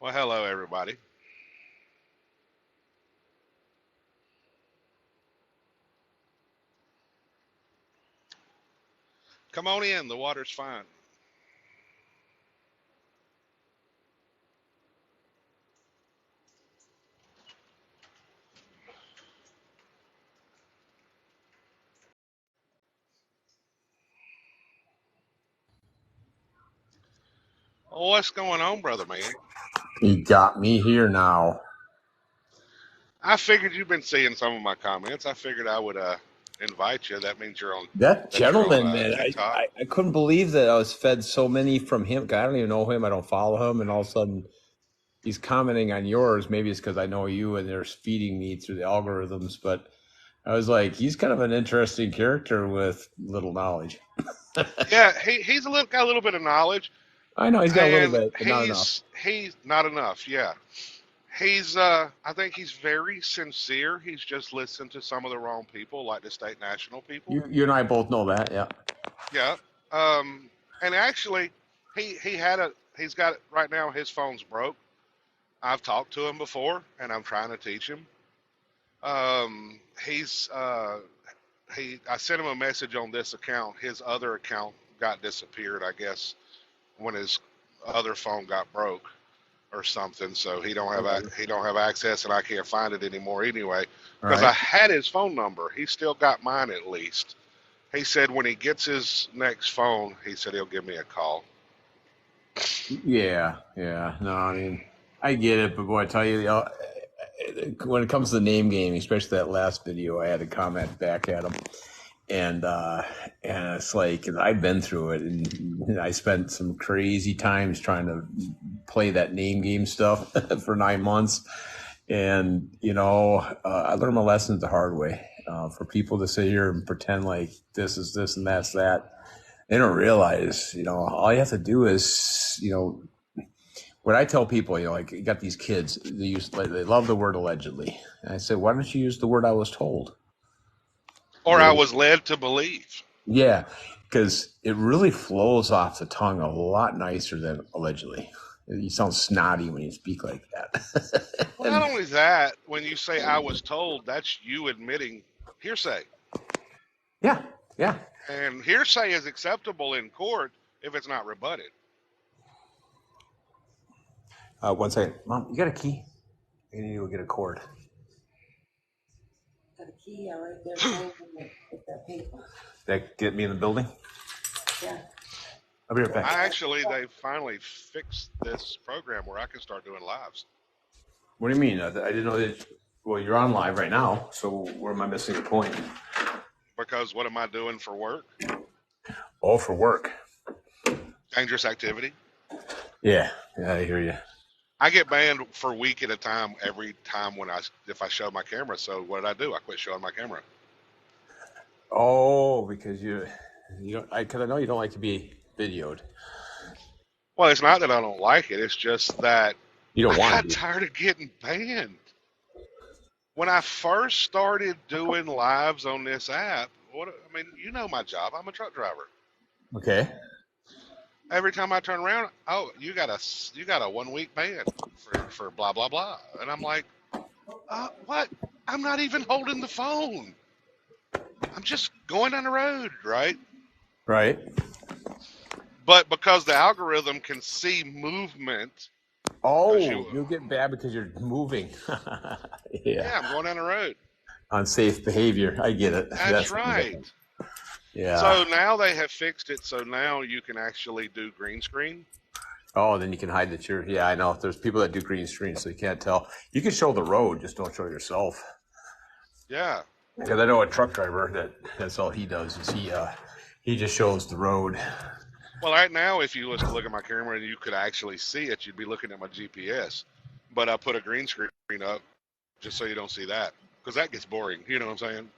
Well, hello, everybody. Come on in. The water's fine. Well, what's going on, brother man? He got me here now. I figured you've been seeing some of my comments. I figured I would invite you. That means you're on. That That you're on gentleman, man, TikTok. I couldn't believe that I was fed so many from him. I don't even know him. I don't follow him. And all of a sudden, he's commenting on yours. Maybe it's because I know you and they're feeding me through the algorithms. But I was like, he's kind of an interesting character with little knowledge. Yeah, he's got a little bit of knowledge, I know he's got a little and bit, but not enough. he's not enough. Yeah, he's. I think he's very sincere. He's just listened to some of the wrong people, like the state national people. You and I both know that. Yeah. Yeah. And actually, he's got it right now. His phone's broke. I've talked to him before, and I'm trying to teach him. He's I sent him a message on this account. His other account got disappeared, I guess, when his other phone got broke or something. So he don't have access, and I can't find it anymore anyway. All Because I right. had his phone number. He still got mine at least. He said when he gets his next phone, he said he'll give me a call. Yeah. Yeah. No, I mean, I get it, but boy, I tell you, when it comes to the name game, especially that last video, I had to comment back at him, and it's like I've been through it, and I spent some crazy times trying to play that name game stuff for 9 months, and I learned my lessons the hard way. For people to sit here and pretend like this is this and that's that, they don't realize, all you have to do is, what I tell people, like you got these kids, they love the word allegedly. And I said, why don't you use the word I was told? Or I was led to believe. Yeah, because it really flows off the tongue a lot nicer than allegedly. You sound snotty when you speak like that. Well, not only that, when you say I was told, that's you admitting hearsay. Yeah, yeah. And hearsay is acceptable in court if it's not rebutted. 1 second. Mom, you got a key? I need to go get a cord. Got a key right there with that paper. That get me in the building? Yeah. I'll be right back. They finally fixed this program where I can start doing lives. What do you mean? I didn't know that. Well, you're on live right now, so where am I missing the point? Because what am I doing for work? Oh, for work. Dangerous activity. Yeah, I hear you. I get banned for a week at a time every time if I show my camera. So what did I do? I quit showing my camera. Oh, because you don't. Because I know you don't like to be videoed. Well, it's not that I don't like it. It's just that You don't want I to. got tired of getting banned. When I first started doing lives on this app, you know my job. I'm a truck driver. Okay. Every time I turn around, oh, you got a 1 week ban for blah blah blah, and I'm like, what? I'm not even holding the phone. I'm just going down the road, right? Right. But because the algorithm can see movement. Oh, you'll get bad because you're moving. Yeah, I'm going down the road. Unsafe behavior. I get it. That's right. Yeah. So now they have fixed it. So now you can actually do green screen. Oh, then you can hide that you're. Yeah, I know. There's people that do green screen, so you can't tell. You can show the road, just don't show yourself. Yeah. Because I know a truck driver that's all he does is he just shows the road. Well, right now, if you look at my camera and you could actually see it, you'd be looking at my GPS. But I put a green screen up just so you don't see that, because that gets boring. You know what I'm saying?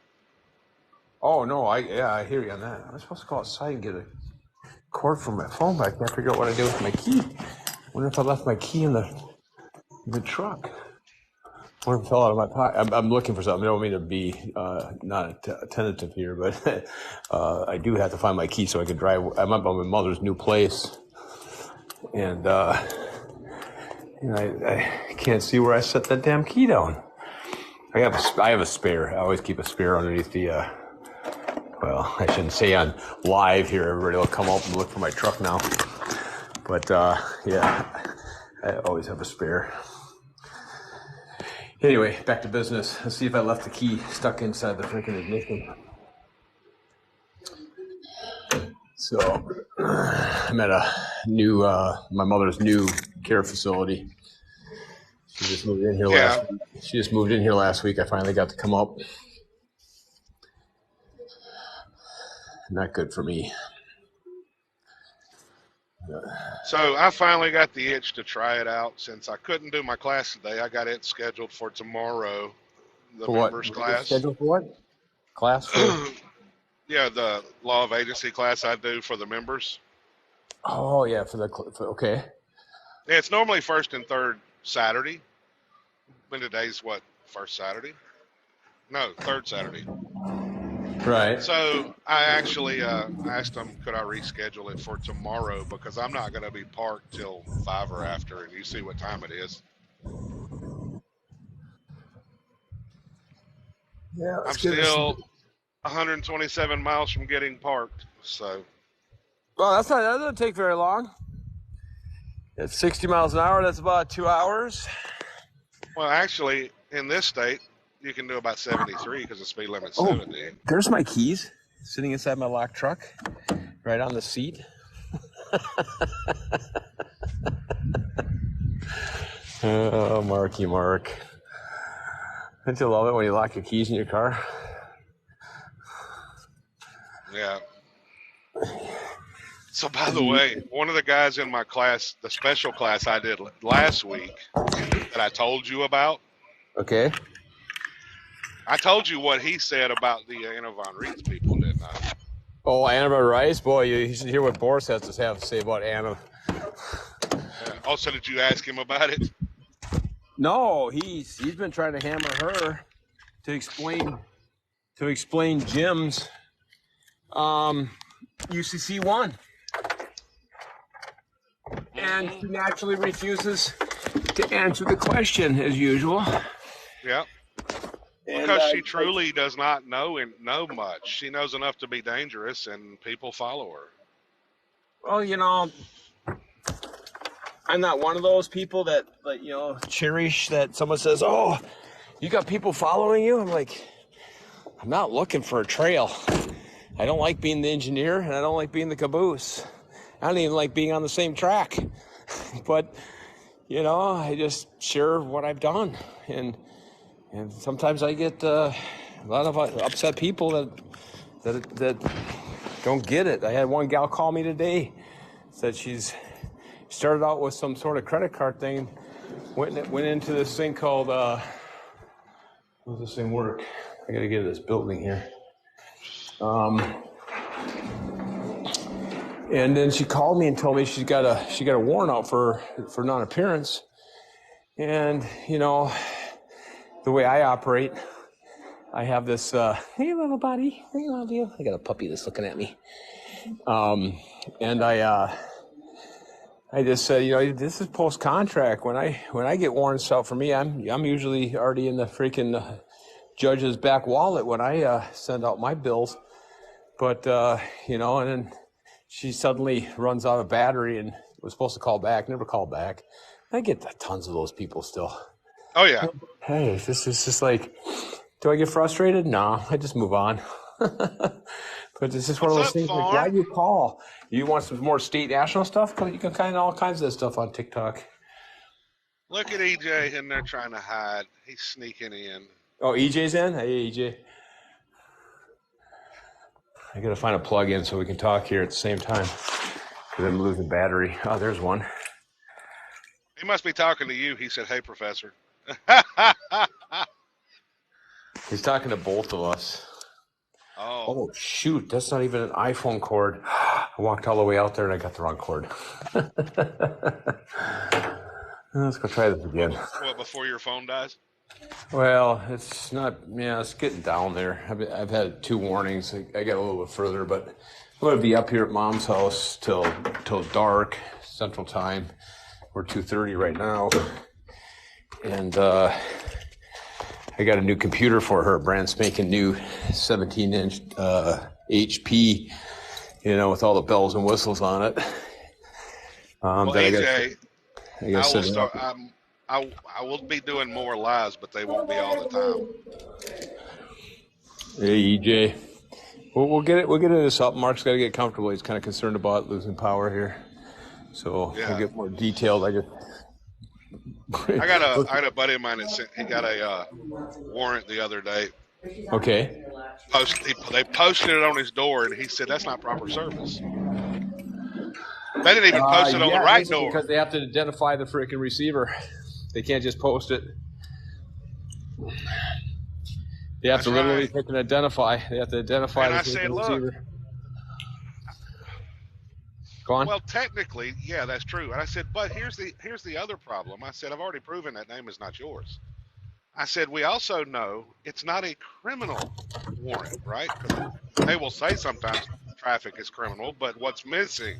Oh no, I hear you on that. I'm supposed to go outside and get a cord from my phone, but I can't figure out what I do with my key. I wonder if I left my key in the truck. Or it fell out of my pocket. I'm looking for something. I don't mean to be not tentative here, but I do have to find my key so I can drive. I'm up on my mother's new place, and I can't see where I set that damn key down. I have a spare. I always keep a spare underneath the. Well, I shouldn't say on live here. Everybody will come up and look for my truck now. But yeah, I always have a spare. Anyway, back to business. Let's see if I left the key stuck inside the freaking ignition. So I'm at a new, my mother's new care facility. She just moved in here last week. I finally got to come up. Not good for me. So I finally got the itch to try it out. Since I couldn't do my class today, I got it scheduled for tomorrow. The members class. Scheduled for what? Class for? Yeah, the law of agency class I do for the members. Oh yeah, okay. Yeah, it's normally first and third Saturday. When today's what? First Saturday? No, third Saturday. Right. So I actually asked them, could I reschedule it for tomorrow, because I'm not going to be parked till 5 or after, and you see what time it is. Yeah, I'm still 127 miles from getting parked. So. Well, that doesn't take very long. At 60 miles an hour, that's about 2 hours. Well, actually, in this state, you can do about 73 because the speed limit's 70. There's my keys sitting inside my locked truck, right on the seat. Oh, Marky Mark. Don't you love it when you lock your keys in your car? Yeah. So, by the way, one of the guys in my class, the special class I did last week that I told you about. Okay. I told you what he said about the Anna Von Reitz people, didn't I? Oh, Anna Von Reitz? Boy, you should hear what Boris has to have to say about Anna. Yeah. Also, did you ask him about it? No, he's been trying to hammer her to explain Jim's UCC 1. And she naturally refuses to answer the question as usual. Yeah. Because she truly does not know much. She knows enough to be dangerous, and people follow her. Well, I'm not one of those people that, cherish that someone says, "Oh, you got people following you." I'm like, I'm not looking for a trail. I don't like being the engineer, and I don't like being the caboose. I don't even like being on the same track. But, I just share what I've done, and sometimes I get a lot of upset people that don't get it. I had one gal call me today, said she's started out with some sort of credit card thing, went into this thing called how does this thing work? I got to get to this building here. And then she called me and told me she got a warrant out for non-appearance, and the way I operate, I have this, hey, little buddy, I love you. I got a puppy that's looking at me. And I just said, this is post-contract. When I get warrants out for me, I'm usually already in the freaking judge's back wallet when I send out my bills. But, and then she suddenly runs out of battery and was supposed to call back, never called back. I get tons of those people still. Oh, yeah. Hey, this is just like, do I get frustrated? No, I just move on. But it's just one of those things. Like, why do you call? You want some more state national stuff? You can find all kinds of stuff on TikTok. Look at EJ in there trying to hide. He's sneaking in. Oh, EJ's in? Hey, EJ. I got to find a plug-in so we can talk here at the same time. Because I'm losing battery. Oh, there's one. He must be talking to you. He said, "Hey, Professor." He's talking to both of us. Oh, shoot. That's not even an iPhone cord. I walked all the way out there and I got the wrong cord. Let's go try this again. What, before your phone dies? Well, it's not, it's getting down there. I've had 2 warnings. I got a little bit further, but I'm going to be up here at Mom's house till dark, Central Time. We're 2:30 right now, and I got a new computer for her, brand spanking new 17-inch HP, with all the bells and whistles on it. Well, that EJ, I got I will set start. up. I will be doing more lives, but they won't be all the time. Hey, EJ. We'll get it. We'll get into something. Mark's got to get comfortable. He's kind of concerned about losing power here, so Yeah. we'll get more detailed. I had a buddy of mine that he got a warrant the other day. Okay. They posted it on his door, and he said that's not proper service. They didn't even post it on the right door because they have to identify the freaking receiver. They can't just post it. They have to literally pick and identify. They have to identify the receiver. Go on. Well, technically, yeah, that's true. And I said, but here's the other problem. I said, I've already proven that name is not yours. I said, we also know it's not a criminal warrant, right? Because they will say sometimes traffic is criminal, but what's missing?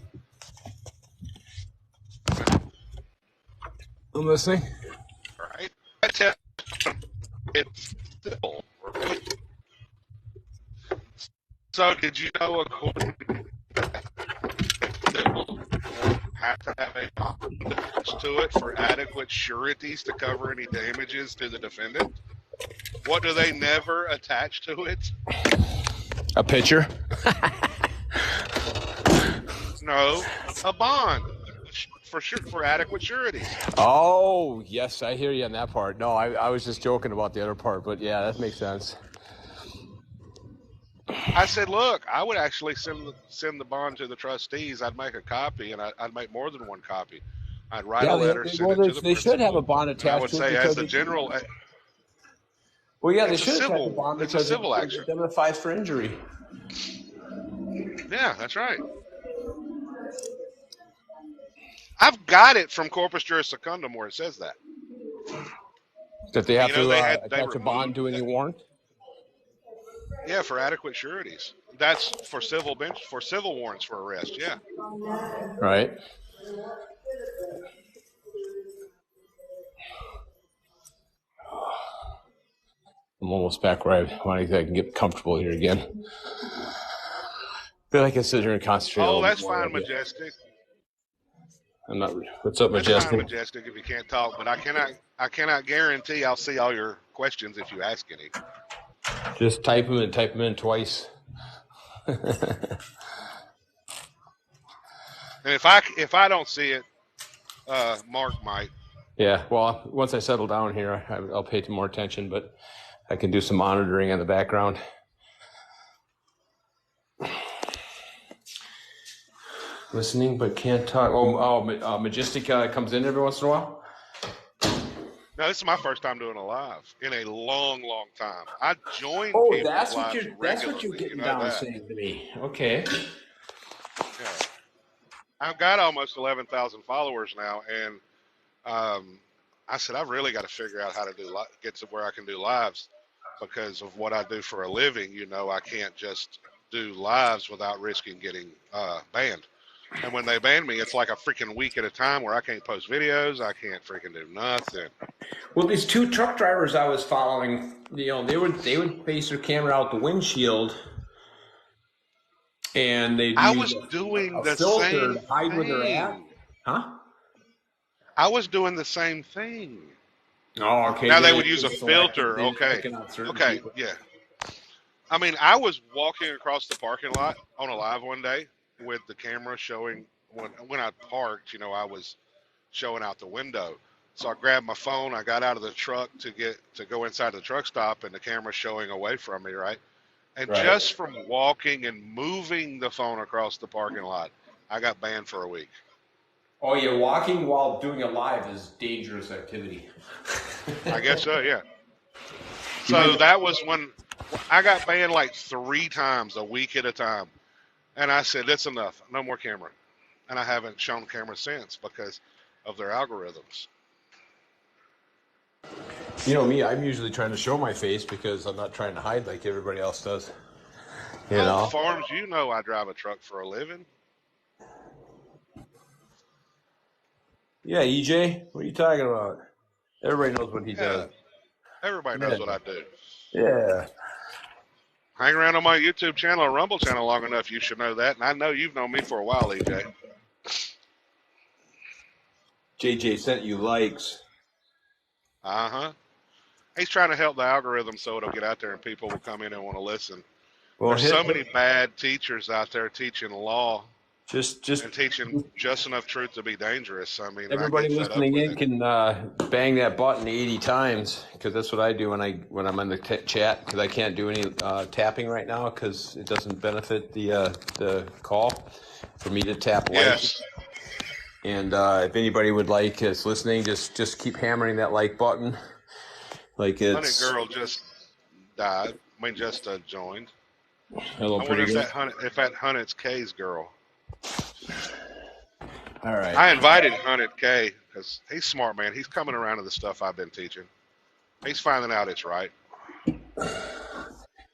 I'm listening. Right? I tell it's civil. Right? So did you know according have to have a attached to it for adequate sureties to cover any damages to the defendant? What do they never attach to it? A picture? No, a bond for adequate surety. Oh, yes, I hear you on that part. No, I was just joking about the other part, but yeah, that makes sense. I said, look, I would actually send the bond to the trustees. I'd make a copy, and I'd make more than one copy. I'd write a letter, send it to the principal. They should have a bond attached. I would say, as the general. Well, yeah, they should have a bond because it's a civil action. It indemnifies for injury. Yeah, that's right. I've got it from Corpus Juris Secundum where it says that. That they have to attach a bond to any warrant? Yeah, for adequate sureties. That's for civil warrants for arrest, yeah. Right. I'm almost back where I want to get comfortable here again. Feel like I sit here and concentrate. Oh, that's fine, Majestic. I'm not. What's up, Majestic? That's fine, Majestic, if you can't talk, but I cannot guarantee I'll see all your questions if you ask any. Just type them in twice. And if I don't see it, Mark might. Yeah. Well, once I settle down here, I'll pay more attention, but I can do some monitoring in the background. Listening but can't talk. Majestic comes in every once in a while. No, this is my first time doing a live in a long, long time. I joined. Oh, that's what you're getting down saying to me. Okay. Yeah. I've got almost 11,000 followers now, and I said I've really got to figure out how to get to where I can do lives because of what I do for a living. I can't just do lives without risking getting banned. And when they ban me, it's like a freaking week at a time where I can't post videos. I can't freaking do nothing. Well, these two truck drivers I was following, they would face their camera out the windshield, and they. I was doing the same to hide where they're at. Huh? I was doing the same thing. Oh, okay. Now they would use a filter. Okay. Okay. Yeah. I mean, I was walking across the parking lot on a live one day with the camera showing when I parked, I was showing out the window. So I grabbed my phone, I got out of the truck to go inside the truck stop, and the camera's showing away from me, right? And just from walking and moving the phone across the parking lot, I got banned for a week. Oh, yeah, walking while doing a live is dangerous activity. I guess so, yeah. So that was when I got banned like 3 times a week at a time. And I said, that's enough. No more camera. And I haven't shown camera since because of their algorithms. Me, I'm usually trying to show my face because I'm not trying to hide like everybody else does. Farms, I drive a truck for a living. Yeah, EJ, what are you talking about? Everybody knows what he Yeah, does. everybody Yeah. knows what I do. Yeah. Hang around on my YouTube channel or Rumble channel long enough, you should know that. And I know you've known me for a while, EJ. JJ sent you likes. Uh-huh. He's trying to help the algorithm so it'll get out there and people will come in and want to listen. Well, There's so many bad teachers out there teaching law just and teaching just enough truth to be dangerous. I mean, everybody I get fed up listening with in it. can bang that button 80 times because that's what I do when I'm in the chat because I can't do any tapping right now because it doesn't benefit the call for me to tap like. Yes. And if anybody would like is listening, just keep hammering that like button. Like it's. Hunted girl just died. I mean, just joined. Hello, I wonder pretty if good. that Hunted's K's girl. All right. I invited Hunted K because he's smart, man. He's coming around to the stuff I've been teaching. He's finding out it's right.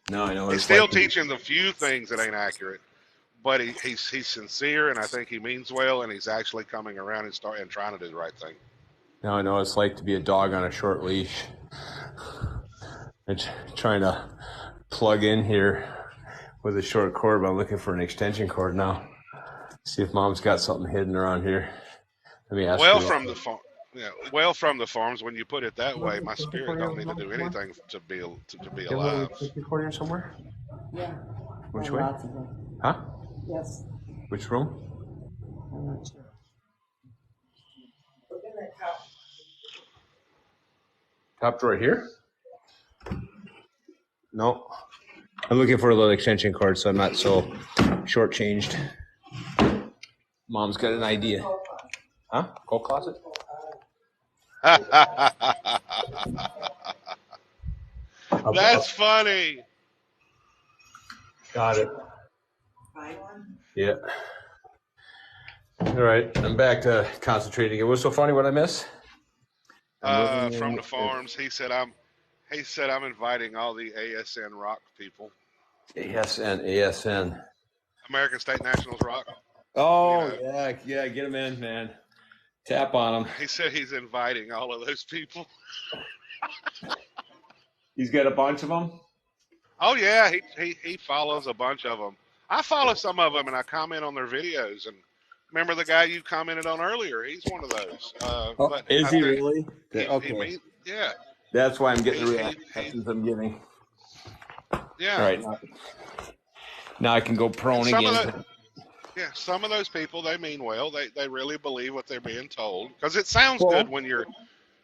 No, I know. He's still teaching the few things that ain't accurate, but he's sincere, and I think he means well, and he's actually coming around and trying to do the right thing. Now I know what it's like to be a dog on a short leash. I'm trying to plug in here with a short cord, but I'm looking for an extension cord now. See if Mom's got something hidden around here. Let me ask. Well, from the farm. Yeah, well, from the farms. When you put it that way, my spirit don't need to do anything to be alive. Cord here somewhere? Yeah. Which Oh, way? lots of them. Huh? Yes. Which room? I'm not sure. Look in that couch. Top drawer here? No. I'm looking for a little extension cord so I'm not so shortchanged. Mom's got an idea. Huh? Coat closet? That's funny. Got it. Buy one? Yeah. All right. I'm back to concentrating. It was so funny what I miss. From the farms, he said I'm inviting all the ASN rock people. ASN. American State Nationals rock. Oh, You yeah, get them in, man. Tap on them. He said he's inviting all of those people. He's got a bunch of them? Oh yeah, he follows a bunch of them. I follow some of them and I comment on their videos. And remember the guy you commented on earlier? He's one of those. But is he really? Okay. Yeah. That's why I'm getting the reactions I'm getting. Yeah. All right. Now I can go prone again. Some of those people, they mean well. They really believe what they're being told because it sounds good when you're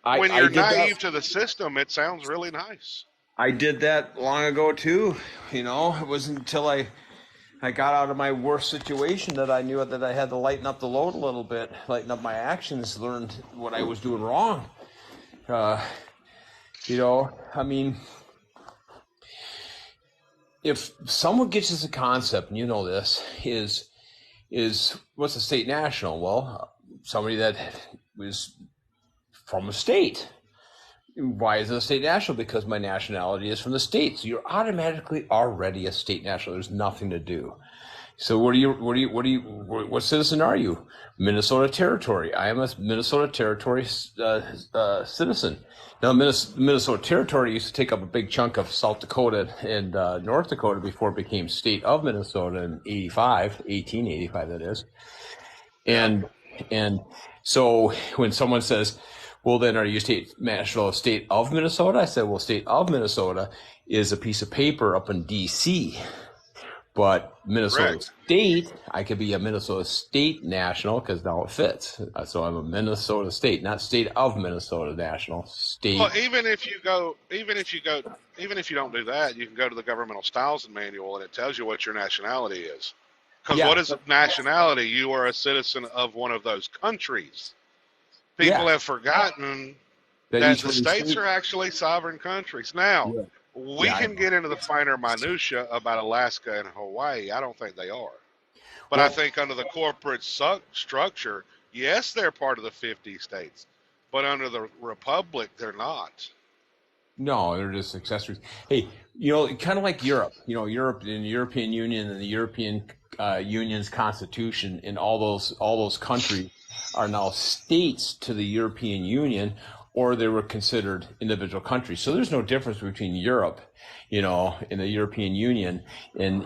naive to the system. It sounds really nice. I did that long ago too. You know, it wasn't until I got out of my worst situation that I knew that I had to lighten up the load a little bit, lighten up my actions, learned what I was doing wrong. You know, I mean, if someone gets us a concept, and you know this, is what's a state national? Well, somebody that was from a state. Why is it a state national? Because my nationality is from the state. So you're automatically already a state national. There's nothing to do. So what citizen are you? Minnesota Territory. I am a Minnesota Territory citizen. Now, Minnesota Territory used to take up a big chunk of South Dakota and North Dakota before it became state of Minnesota in 1885, that is. And so when someone says, well, then are you national state of Minnesota? I said, well, state of Minnesota is a piece of paper up in D.C., but Minnesota Correct. State, I could be a Minnesota State national because now it fits. So I'm a Minnesota State, not state of Minnesota national state. Well, even if you don't do that, you can go to the governmental styles and manual, and it tells you what your nationality is. Because what is nationality? You are a citizen of one of those countries. People have forgotten that the states are actually sovereign countries. Now, we can get into the finer minutia about Alaska and Hawaii. I don't think they are. But I think under the corporate structure, yes, they're part of the 50 states. But under the republic, they're not. No, they're just accessories. Hey, you know, kind of like Europe. You know, Europe in the European Union and the European Union's constitution in all those countries are now states to the European Union, or they were considered individual countries. So there's no difference between Europe, in the European Union, and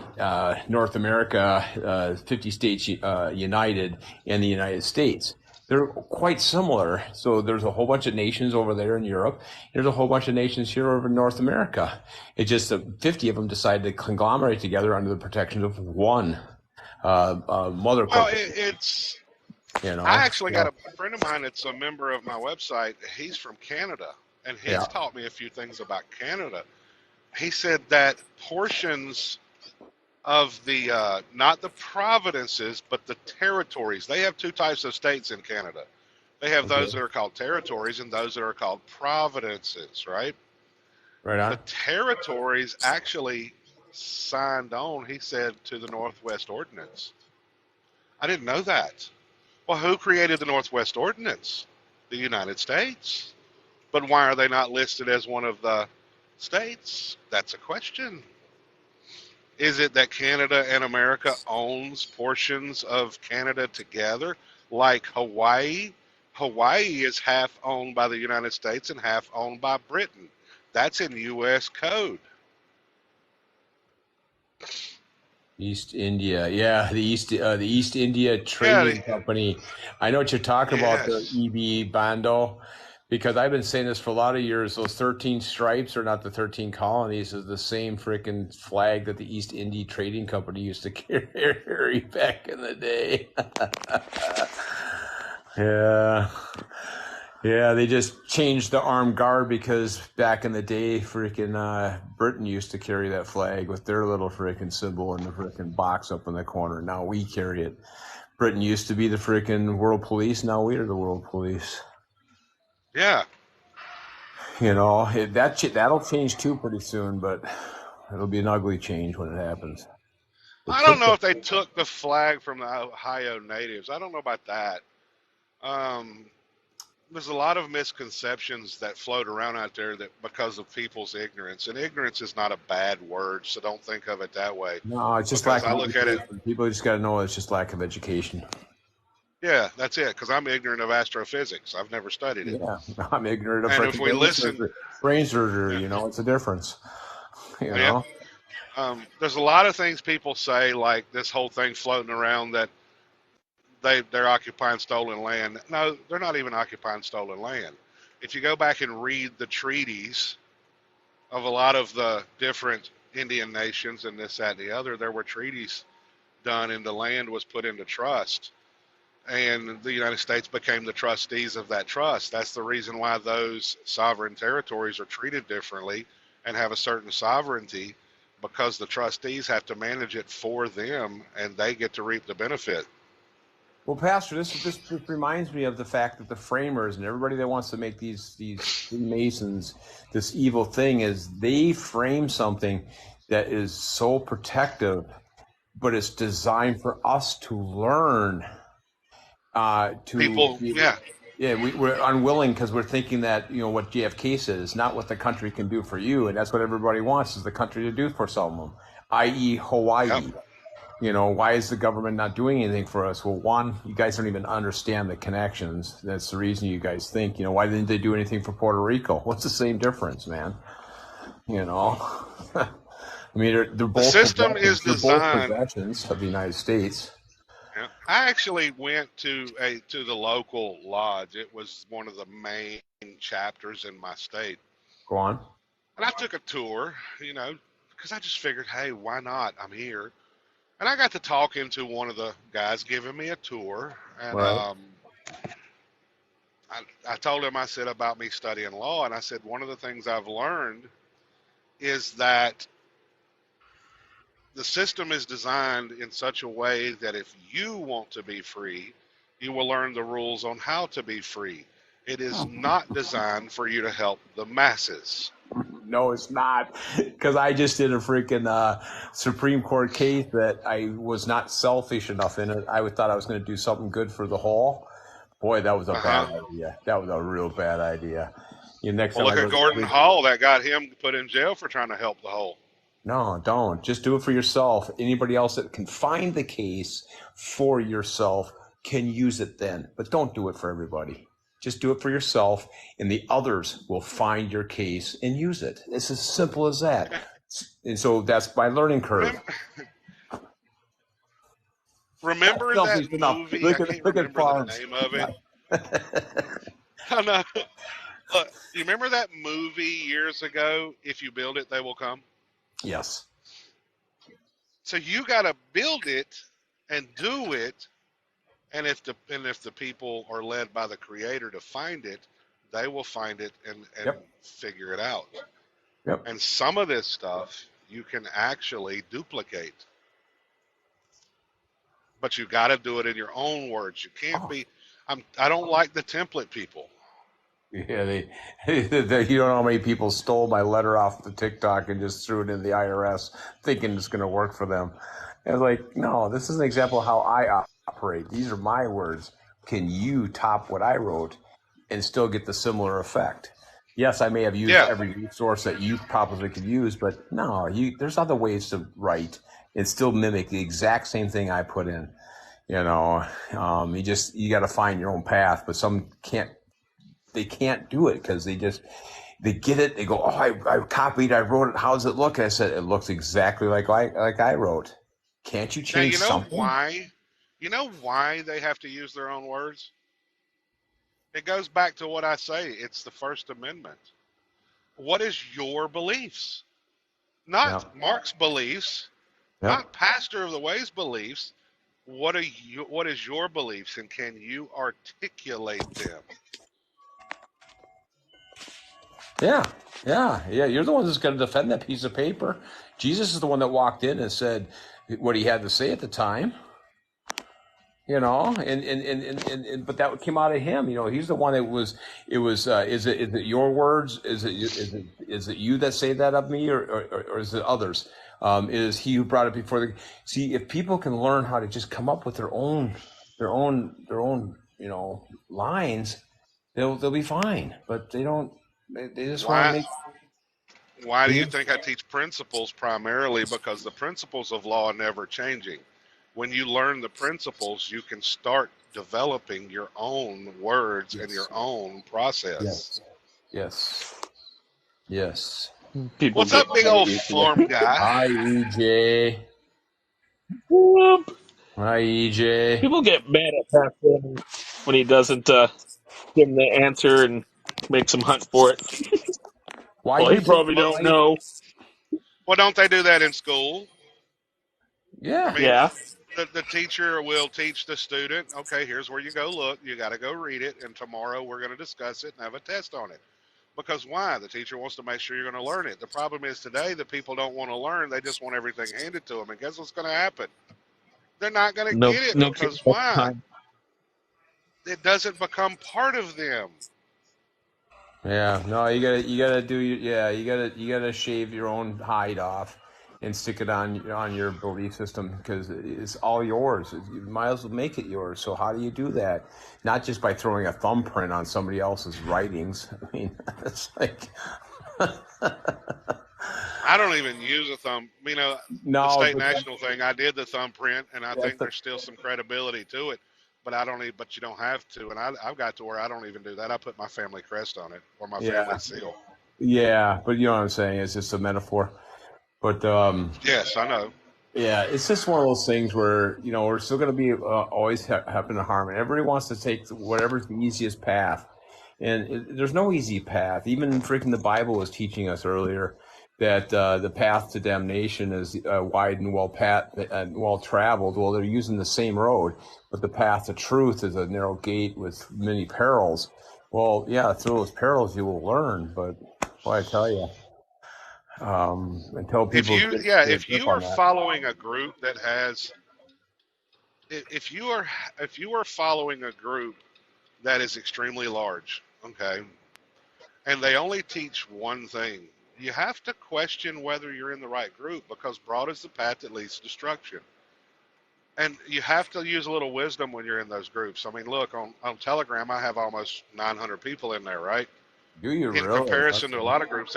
North America, 50 states united, and the United States. They're quite similar. So there's a whole bunch of nations over there in Europe. There's a whole bunch of nations here over in North America. It's just that 50 of them decided to conglomerate together under the protection of one mother Well, corporation. it's. I I actually got a friend of mine that's a member of my website. He's from Canada, and he's Yeah. taught me a few things about Canada. He said that portions of the not the provinces but the territories, they have two types of states in Canada. They have those that are called territories and those that are called provinces, right? Right The on. territories actually signed on, he said, to the Northwest Ordinance. I didn't know that. Well, who created the Northwest Ordinance? The United States. But why are they not listed as one of the states? That's a question. Is it that Canada and America owns portions of Canada together, like Hawaii? Hawaii is half owned by the United States and half owned by Britain. That's in U.S. code. East India, yeah, the East India Yeah, Trading Company. I know what you're talking about, the yes. EB Bando, because I've been saying this for a lot of years. Those 13 stripes are not the 13 colonies; is the same freaking flag that the East India Trading Company used to carry back in the day. Yeah. Yeah, they just changed the armed guard because back in the day, freaking Britain used to carry that flag with their little freaking symbol in the freaking box up in the corner. Now we carry it. Britain used to be the freaking world police. Now we are the world police. Yeah. That'll change too pretty soon, but it'll be an ugly change when it happens. I don't know if they took the flag from the Ohio natives. I don't know about that. There's a lot of misconceptions that float around out there that because of people's ignorance, and ignorance is not a bad word, so don't think of it that way. No, it's just Because lack I of look at it, education. People just got to know it's just lack of education. yeah, that's it. Because I'm ignorant of astrophysics. I've never studied it. Yeah, I'm ignorant of And if we freaking listen, brain surgery. yeah, It's a difference. You yeah, know. there's a lot of things people say, like this whole thing floating around that they're occupying stolen land. No, they're not even occupying stolen land. If you go back and read the treaties of a lot of the different Indian nations and this, that, and the other, there were treaties done and the land was put into trust. And the United States became the trustees of that trust. That's the reason why those sovereign territories are treated differently and have a certain sovereignty, because the trustees have to manage it for them and they get to reap the benefit. Well, Pastor, this reminds me of the fact that the framers and everybody that wants to make these Freemasons this evil thing is they frame something that is so protective, but it's designed for us to learn. People, yeah, We're unwilling because we're thinking that what JFK said is not what the country can do for you, and that's what everybody wants is the country to do for some of them, i.e. Hawaii. yep. Why is the government not doing anything for us? Well, one, you guys don't even understand the connections. That's the reason you guys think, why didn't they do anything for Puerto Rico? What's the same difference, man? I mean, they're both The system is they're both designed. possessions of the United States. Yeah. I actually went to the local lodge. It was one of the main chapters in my state, Go on. and I took a tour. Because I just figured, hey, why not? I'm here, and I got to talking to one of the guys giving me a tour, and Right. I told him, I said about me studying law, and I said one of the things I've learned is that the system is designed in such a way that if you want to be free, you will learn the rules on how to be free. It is not designed for you to help the masses. No, it's not. Because I just did a freaking Supreme Court case that I was not selfish enough in it. I thought I was going to do something good for the whole. Boy, that was a bad idea. That was a real bad idea. Next Well, time look at Gordon Hall. That got him put in jail for trying to help the whole. No, don't. Just do it for yourself. Anybody else that can find the case for yourself, can use it then, but don't do it for everybody. Just do it for yourself, and the others will find your case and use it. It's as simple as that. And so that's my learning curve. Remember Enough that is enough. movie? I Look can't at remember the farms. name of it. I know. Look, you remember that movie years ago? If you build it, they will come. Yes. So you got to build it and do it, and if the people are led by the Creator to find it, they will find it and Yep. figure it out. Yep. And some of this stuff you can actually duplicate, but you got to do it in your own words. You can't be. I don't like the template people. Yeah, you don't know how many people stole my letter off the TikTok and just threw it in the IRS thinking it's going to work for them. And I was like, no, this is an example of how I operate. These are my words. Can you top what I wrote and still get the similar effect? Yes, I may have used every resource that you probably could use, but no, there's other ways to write and still mimic the exact same thing I put in. You know, you got to find your own path, but some can't. They can't do it because they get it. They go, oh, I copied, I wrote it. How does it look? I said, it looks exactly like I wrote. Can't you change something? You know why they have to use their own words? It goes back to what I say. It's the First Amendment. What is your beliefs? Not Mark's beliefs, not Pastor of the Way's beliefs. What is your beliefs, and can you articulate them? Yeah. You're the one that's going to defend that piece of paper. Jesus is the one that walked in and said what he had to say at the time. You know, and but that came out of him. You know, he's the one that was. It was. Is it your words? Is it you that say that of me, or is it others? Is he who brought it before the? See, if people can learn how to just come up with their own, lines, they'll be fine. But they don't. They just want to make. Why do you think I teach principles primarily? Because the principles of law are never changing. When you learn the principles, you can start developing your own words and your own process. Yes. What's up, big old farm guy? Hi, EJ. Whoop. Hi, EJ. People get mad at Pastor when he doesn't give them the answer and makes them hunt for it. Well, he probably don't know. Well, don't they do that in school? Yeah. I mean, Yeah. The teacher will teach the student, okay, here's where you go look. You got to go read it, and tomorrow we're going to discuss it and have a test on it. Because why? The teacher wants to make sure you're going to learn it. The problem is today the people don't want to learn. They just want everything handed to them. And guess what's going to happen? They're not going to get it because why? It doesn't become part of them. Yeah, no, you gotta shave your own hide off and stick it on your belief system because it's all yours. You might as well make it yours. So how do you do that? Not just by throwing a thumbprint on somebody else's writings. I mean, it's like I don't even use a thumb. You know, the state national thing. I did the thumbprint, and I think there's still some credibility to it. But but you don't have to. And I've got to where I don't even do that. I put my family crest on it or my family seal. Yeah, but you know what I'm saying? It's just a metaphor. But yes, I know. Yeah, it's just one of those things where we're still going to be always having to harm, and everybody wants to take whatever's the easiest path, and there's no easy path. Even freaking the Bible was teaching us earlier that the path to damnation is wide and well traveled. Well, they're using the same road, but the path to truth is a narrow gate with many perils. Well, yeah, through those perils you will learn, but I tell you. Until people if you are following a group that has if you are following a group that is extremely large, okay, and they only teach one thing, you have to question whether you're in the right group, because broad is the path that leads to destruction. And you have to use a little wisdom when you're in those groups. I mean, look, on Telegram, I have almost 900 people in there, right? Do you really? In comparison to a lot of groups,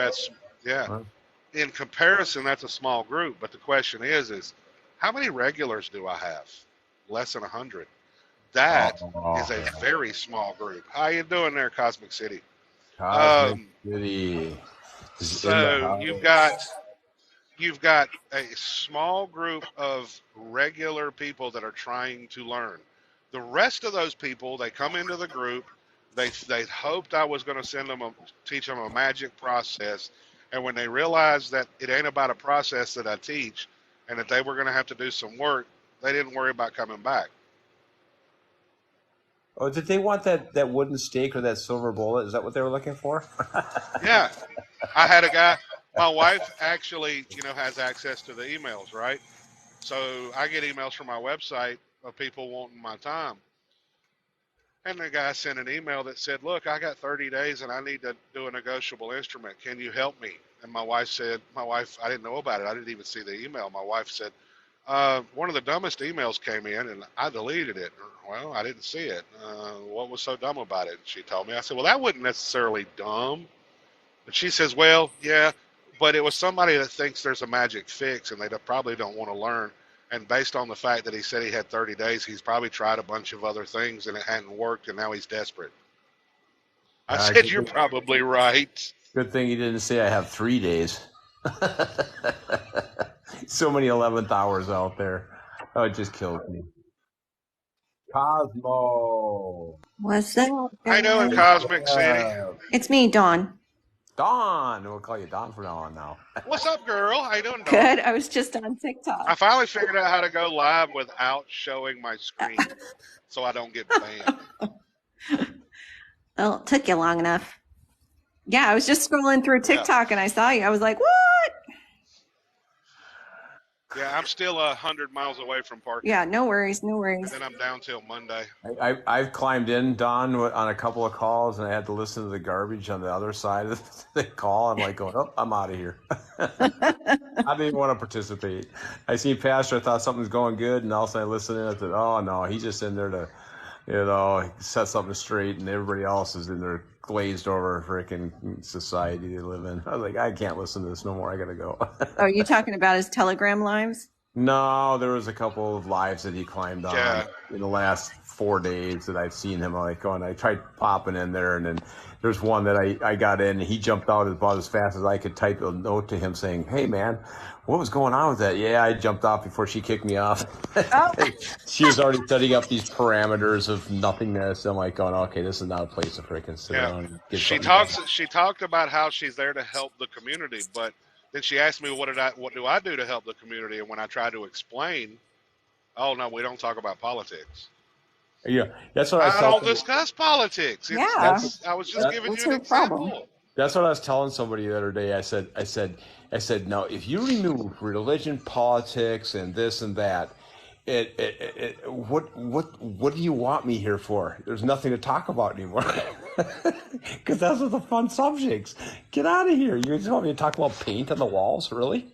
in comparison, that's a small group. But the question is how many regulars do I have? Less than 100. That is a Oh, very small group. How you doing there, Cosmic City? Cosmic Um, City is in the so house. you've got a small group of regular people that are trying to learn. The rest of those people, they come into the group. They hoped I was going to teach them a magic process, and when they realized that it ain't about a process that I teach, and that they were going to have to do some work, they didn't worry about coming back. Oh, did they want that wooden stake or that silver bullet? Is that what they were looking for? Yeah, I had a guy. My wife actually, has access to the emails, right? So I get emails from my website of people wanting my time. And the guy sent an email that said, "Look, I got 30 days and I need to do a negotiable instrument. Can you help me?" And my wife, I didn't know about it. I didn't even see the email. My wife said, "One of the dumbest emails came in and I deleted it." Well, I didn't see it. What was so dumb about it? And she told me. I said, "Well, that wasn't necessarily dumb." And she says, "Well, yeah, but it was somebody that thinks there's a magic fix and they probably don't want to learn. And based on the fact that he said he had 30 days, he's probably tried a bunch of other things and it hadn't worked, and now he's desperate." I said, "You're probably right." Good thing you didn't say I have 3 days. So many 11th hours out there. Oh, it just kills me. Cosmo. What's up, I know in guys? Cosmic City. It's me, Dawn. Dawn. We'll call you Dawn from now on now. What's up, girl? How you doing, Dawn? Good. I was just on TikTok. I finally figured out how to go live without showing my screen so I don't get banned. Well, it took you long enough. Yeah, I was just scrolling through TikTok and I saw you. I was like, what? Yeah, I'm still 100 miles away from parking. Yeah, no worries, no worries. And then I'm down till Monday. I've climbed in, Dawn, on a couple of calls, and I had to listen to the garbage on the other side of the call. I'm like going, oh, I'm out of here. I didn't even want to participate. I seen Pastor, I thought something was going good, and all of a sudden I listened in, I thought, oh, no, he's just in there to, set something straight, and everybody else is in there glazed over freaking society they live in. I was like, I can't listen to this no more. I got to go. Oh, are you talking about his Telegram lives? No, there was a couple of lives that he climbed on in the last 4 days that I've seen him going. I tried popping in there, and then there's one that I got in, and he jumped out about as fast as I could type a note to him saying, "Hey, man, what was going on with that?" Yeah, I jumped off before she kicked me off. Oh. She was already setting up these parameters of nothingness. I'm like going, okay, this is not a place to freaking sit down and get She talked about how she's there to help the community, but then she asked me, what do I do to help the community? And when I try to explain, oh no, we don't talk about politics. Yeah, that's what I don't discuss politics. Yeah. I was just giving you an example. That's what I was telling somebody the other day. I said, no, if you remove religion, politics, and this and that, what do you want me here for? There's nothing to talk about anymore. Because those are the fun subjects. Get out of here. You just want me to talk about paint on the walls, really?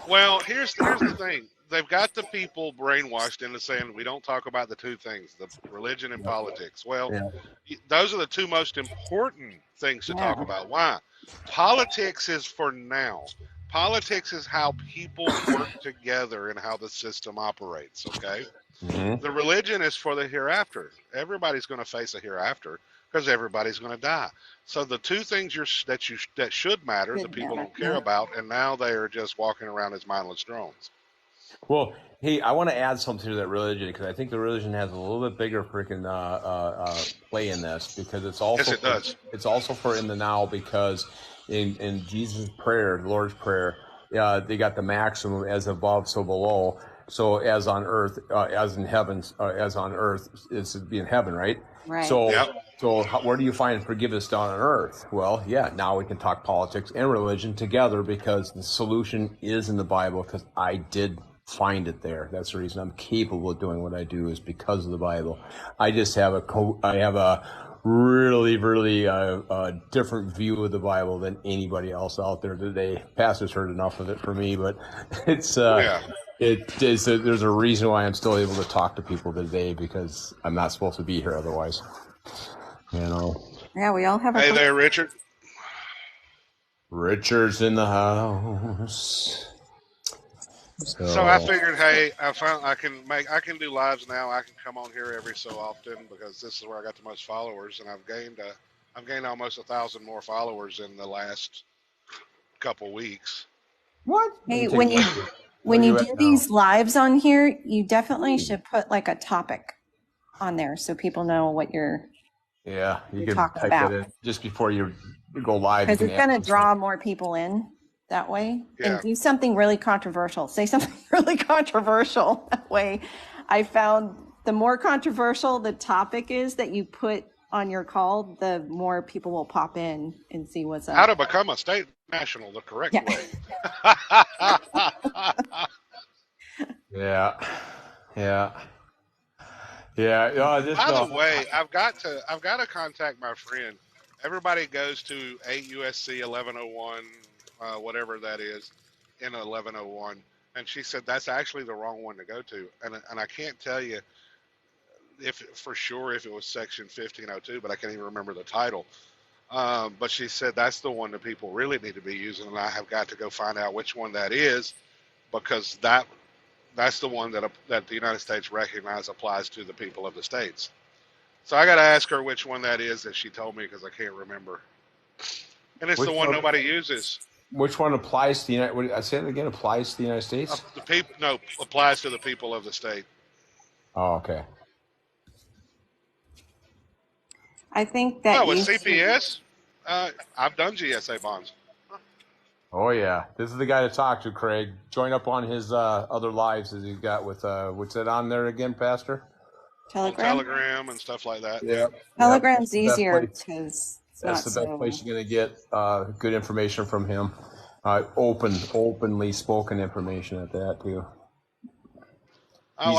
Well, here's the thing. They've got the people brainwashed into saying we don't talk about the two things, the religion and politics. Well, those are the two most important things to talk about. Why? Politics is for now. Politics is how people work together and how the system operates, okay? Mm-hmm. The religion is for the hereafter. Everybody's going to face a hereafter because everybody's going to die. So the two things that should matter, the people don't care about, and now they are just walking around as mindless drones. Well, hey, I want to add something to that religion because I think the religion has a little bit bigger freaking play in this because it's also yes, it does. It's also for in the now because in Jesus' prayer, the Lord's prayer, they got the maximum as above, so below. So as on earth, as in heaven, as on earth, it's be in heaven, right? Right. So where do you find forgiveness down on earth? Well, now we can talk politics and religion together because the solution is in the Bible because I did find it there. That's the reason I'm capable of doing what I do is because of the Bible. I just have a really, really different view of the Bible than anybody else out there today. Pastor's heard enough of it for me, but it's there's a reason why I'm still able to talk to people today because I'm not supposed to be here otherwise. Yeah, we all have. Hey there, Richard. Richard's in the house. So I So figured, hey, I can do lives now. I can come on here every so often because this is where I got the most followers, and I've gained almost 1,000 more followers in the last couple weeks. what? Let me Hey, take a look. Where when are you you do at now? these lives on here, you definitely should put like a topic on there so people know what you're Yeah, you can talking type that about. in just before you go live. You Because can it's add going to some. draw more people in that way. And Yeah. do something really controversial. Say something really controversial. That way, I found the more controversial the topic is that you put on your call, the more people will pop in and see what's How up. to become a state national the correct Yeah. way. Yeah, yeah, yeah. Oh, just By the way, I've got to contact my friend. Everybody goes to 8 USC 1101, whatever that is, in 1101, and she said that's actually the wrong one to go to, and I can't tell you if for sure if it was section 1502, but I can't even remember the title. But she said that's the one that people really need to be using, and I have got to go find out which one that is because that's the one that the United States recognize applies to the people of the states. So I got to ask her which one that is that she told me because I can't remember. And it's which the one one? nobody uses. Which one applies to the United? What, I say it again. Applies to the United States? The people no applies to the people of the state. Oh, okay. I think that Oh, with you should. CPS, I've done GSA bonds. Oh yeah, this is the guy to talk to, Craig. Join up on his other lives that he's got with what's that on there again, Pastor? On Telegram. Telegram and stuff like that. Yeah. Telegram's That's the best easier place. because it's That's not the best place so. you're gonna get good information from him. Openly spoken information at that too. Oh, He's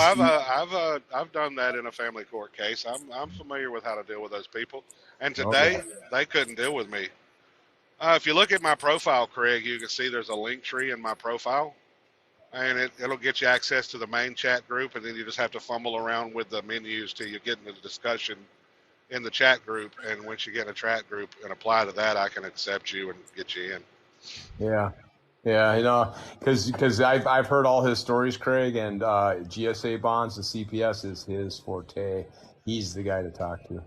I've done that in a family court case. I'm familiar with how to deal with those people. And okay. today they couldn't deal with me. If you look at my profile, Craig, you can see there's a link tree in my profile, and it'll get you access to the main chat group, and then you just have to fumble around with the menus till you get into the discussion in the chat group. And once you get in a chat group and apply to that, I can accept you and get you in. Yeah. Yeah, you know, because I've heard all his stories, Craig, and GSA bonds and CPS is his forte. He's the guy to talk to.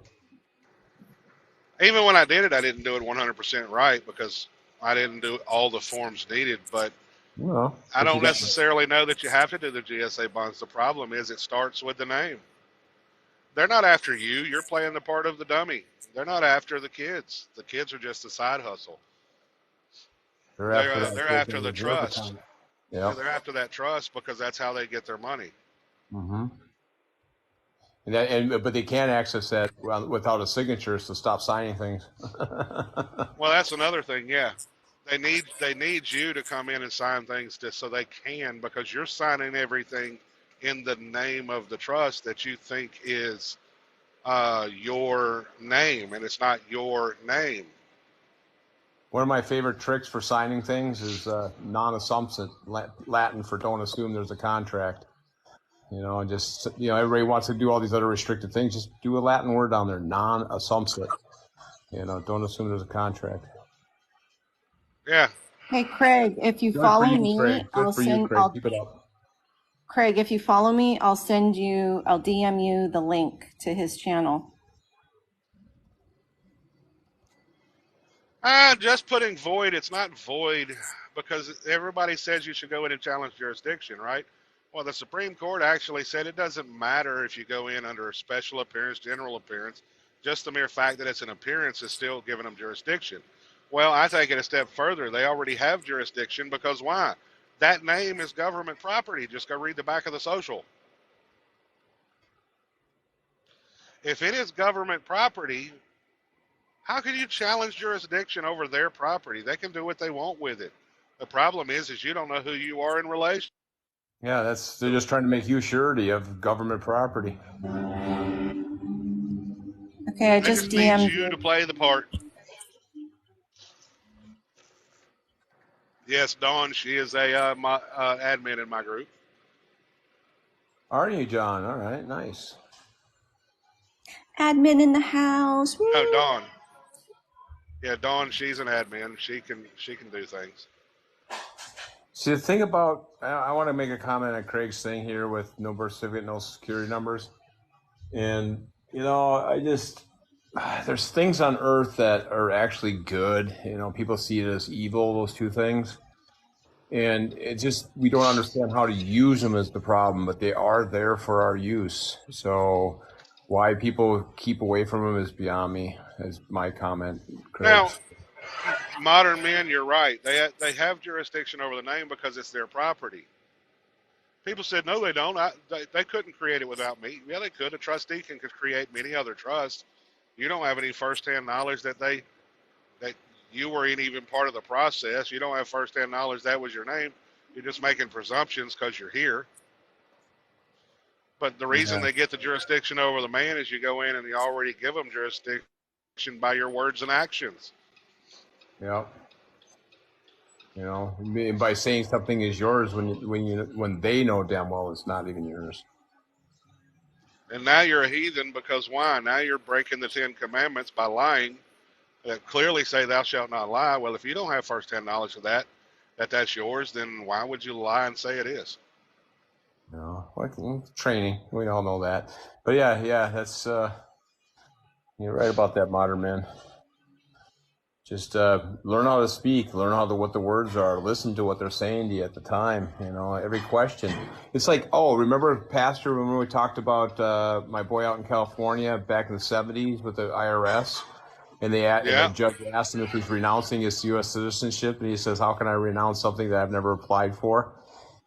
Even when I did it, I didn't do it 100% right because I didn't do all the forms needed. But Well, I but you don't got necessarily know that you have to do the GSA bonds. The problem is it starts with the name. They're not after you. You're playing the part of the dummy. They're not after the kids. The kids are just a side hustle. they're after that They're token after the reserve trust. account. Yeah, Yeah. they're after that trust because that's how they get their money. Mm-hmm. But they can't access that without a signature, so stop signing things. Well, that's another thing. Yeah, they need you to come in and sign things just so they can because you're signing everything in the name of the trust that you think is your name, and it's not your name. One of my favorite tricks for signing things is non-assumption, Latin for don't assume there's a contract. You know, and just, you know, everybody wants to do all these other restricted things. Just do a Latin word down there, non-assumption. You know, don't assume there's a contract. Yeah. Hey, Craig, if you Good follow for you, me, Craig. Good for you, Craig. Keep it up. Craig, if you follow me, I'll DM you the link to his channel. Just putting void. It's not void because everybody says you should go in and challenge jurisdiction, right? Well, the Supreme Court actually said it doesn't matter if you go in under a special appearance, general appearance. Just the mere fact that it's an appearance is still giving them jurisdiction. Well, I take it a step further. They already have jurisdiction because why? That name is government property. Just go read the back of the social. If it is government property, how can you challenge jurisdiction over their property? They can do what they want with it. The problem is you don't know who you are in relation. Yeah, they're just trying to make you surety of government property. Okay, I They just need DM'd you you. to play the part. Yes, Dawn, she is a my admin in my group. Are you, John? All right, nice. Admin in the house. No, Woo. Dawn. Yeah, Dawn, she's an admin. She can do things. See, the thing about, I want to make a comment on Craig's thing here with no birth certificate, no security numbers. And, there's things on earth that are actually good. People see it as evil, those two things. And we don't understand how to use them is the problem, but they are there for our use. So why people keep away from them is beyond me, is my comment, Craig. Now, modern men, you're right. They have jurisdiction over the name because it's their property. People said, no, they don't. They couldn't create it without me. Yeah, they could. A trustee can create many other trusts. You don't have any firsthand knowledge that you were even part of the process. You don't have firsthand knowledge that was your name. You're just making presumptions because you're here. But the reason they get the jurisdiction over the man is you go in and you already give them jurisdiction by your words and actions. Yeah. By saying something is yours when they know damn well it's not even yours. And now you're a heathen because why? Now you're breaking the 10 Commandments by lying that clearly say thou shalt not lie. Well, if you don't have firsthand knowledge of that's yours, then why would you lie and say it is? Training. We all know that. But yeah, that's you're right about that, modern man. Just learn how to speak, learn what the words are, listen to what they're saying to you at the time. Every question. It's like, remember, Pastor, when we talked about my boy out in California back in the 70s with the IRS? And and the judge asked him if he's renouncing his U.S. citizenship, and he says, how can I renounce something that I've never applied for?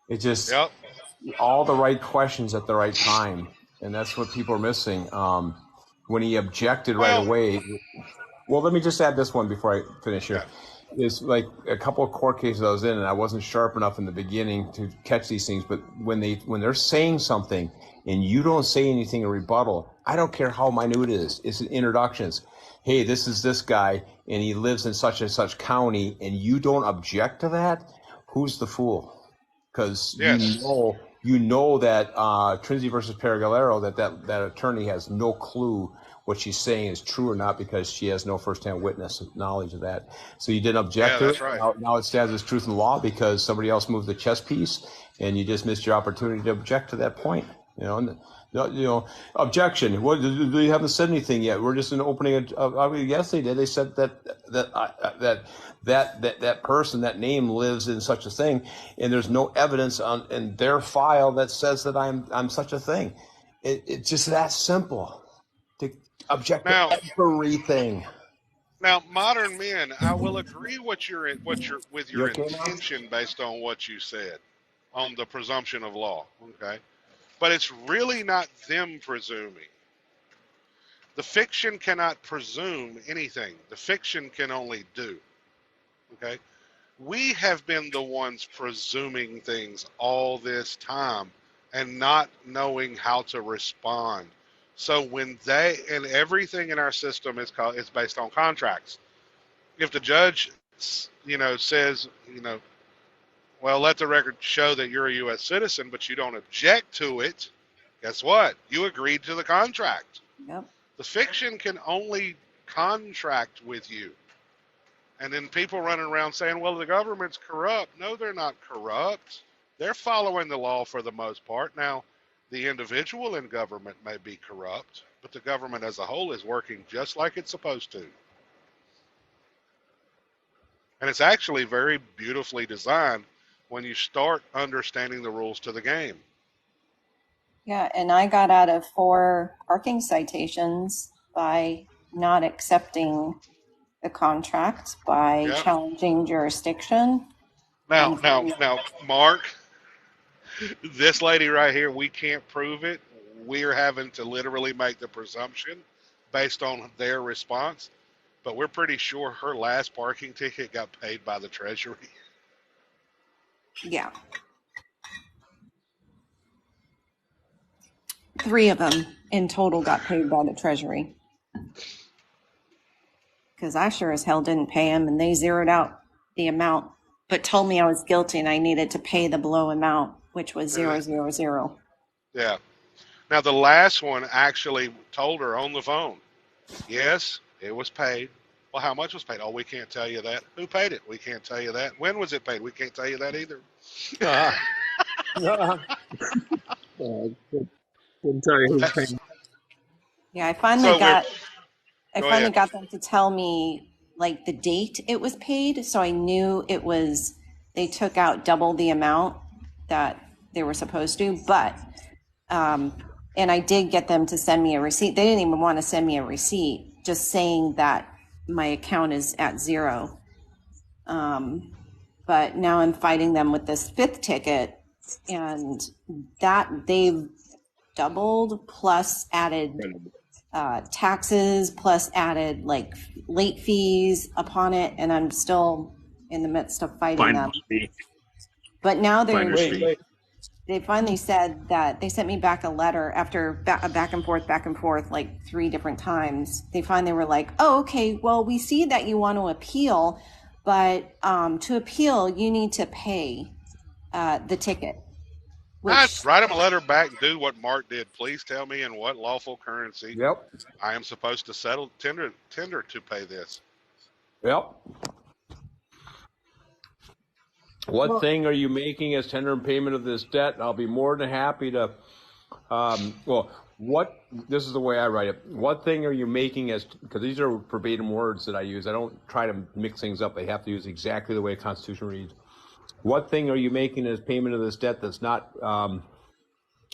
It just, all the right questions at the right time, and that's what people are missing. When he objected right away... Well, let me just add this one before I finish here. There's like a couple of court cases I was in, and I wasn't sharp enough in the beginning to catch these things. But when they're saying something and you don't say anything in rebuttal, I don't care how minute it is. It's introductions. Hey, this is this guy, and he lives in such and such county, and you don't object to that. Who's the fool? Because you know that Trinity versus Paragalero, that attorney has no clue what she's saying is true or not because she has no firsthand witness knowledge of that. So you didn't object to it. Right. Now it stands as truth in law because somebody else moved the chess piece, and you just missed your opportunity to object to that point. Objection. What? They haven't said anything yet. We're just in opening. Yes, they did. They said that person, that name lives in such a thing, and there's no evidence in their file that says that I'm such a thing. It's just that simple. To object to everything. Now, modern men, I will agree with your intention based on what you said on the presumption of law. Okay. But it's really not them presuming. The fiction cannot presume anything. The fiction can only do. Okay? We have been the ones presuming things all this time and not knowing how to respond. So when everything in our system is based on contracts. If the judge, says, well, let the record show that you're a U.S. citizen, but you don't object to it, guess what? You agreed to the contract. Yep. The fiction can only contract with you. And then people running around saying, well, the government's corrupt. No, they're not corrupt. They're following the law for the most part. Now, the individual in government may be corrupt, but the government as a whole is working just like it's supposed to. And it's actually very beautifully designed when you start understanding the rules to the game. Yeah, and I got out of 4 parking citations by not accepting the contract, by challenging jurisdiction. Now, Mark, this lady right here, we can't prove it. We're having to literally make the presumption based on their response. But we're pretty sure her last parking ticket got paid by the Treasury. Yeah. 3 of them in total got paid by the Treasury. Because I sure as hell didn't pay them, and they zeroed out the amount, but told me I was guilty and I needed to pay the below amount, which was 000. Yeah. Now, the last one actually told her on the phone, yes, it was paid. Well, how much was paid? Oh, we can't tell you that. Who paid it? We can't tell you that. When was it paid? We can't tell you that either. Couldn't tell you who's paying. Yeah, I So we're go finally ahead. got them to tell me like the date it was paid, so I knew it was they took out double the amount that they were supposed to. But and I did get them to send me a receipt. They didn't even want to send me a receipt, just saying that my account is at zero. But now I'm fighting them with this fifth ticket, and that they've doubled plus added taxes plus added like late fees upon it, and I'm still in the midst of fighting them. Finder's fee. But now Finder's fee. they finally said that they sent me back a letter after a back and forth like 3 different times. They finally were like, oh, okay, well, we see that you want to appeal, but to appeal you need to pay the ticket. Write him a letter back and do what Mark did. Please tell me in what lawful currency Yep. I am supposed to tender to pay this. Yep. What thing are you making as tender in payment of this debt? I'll be more than happy to. This is the way I write it. What thing are you making as? Because these are verbatim words that I use. I don't try to mix things up. They have to use exactly the way the Constitution reads. What thing are you making as payment of this debt that's not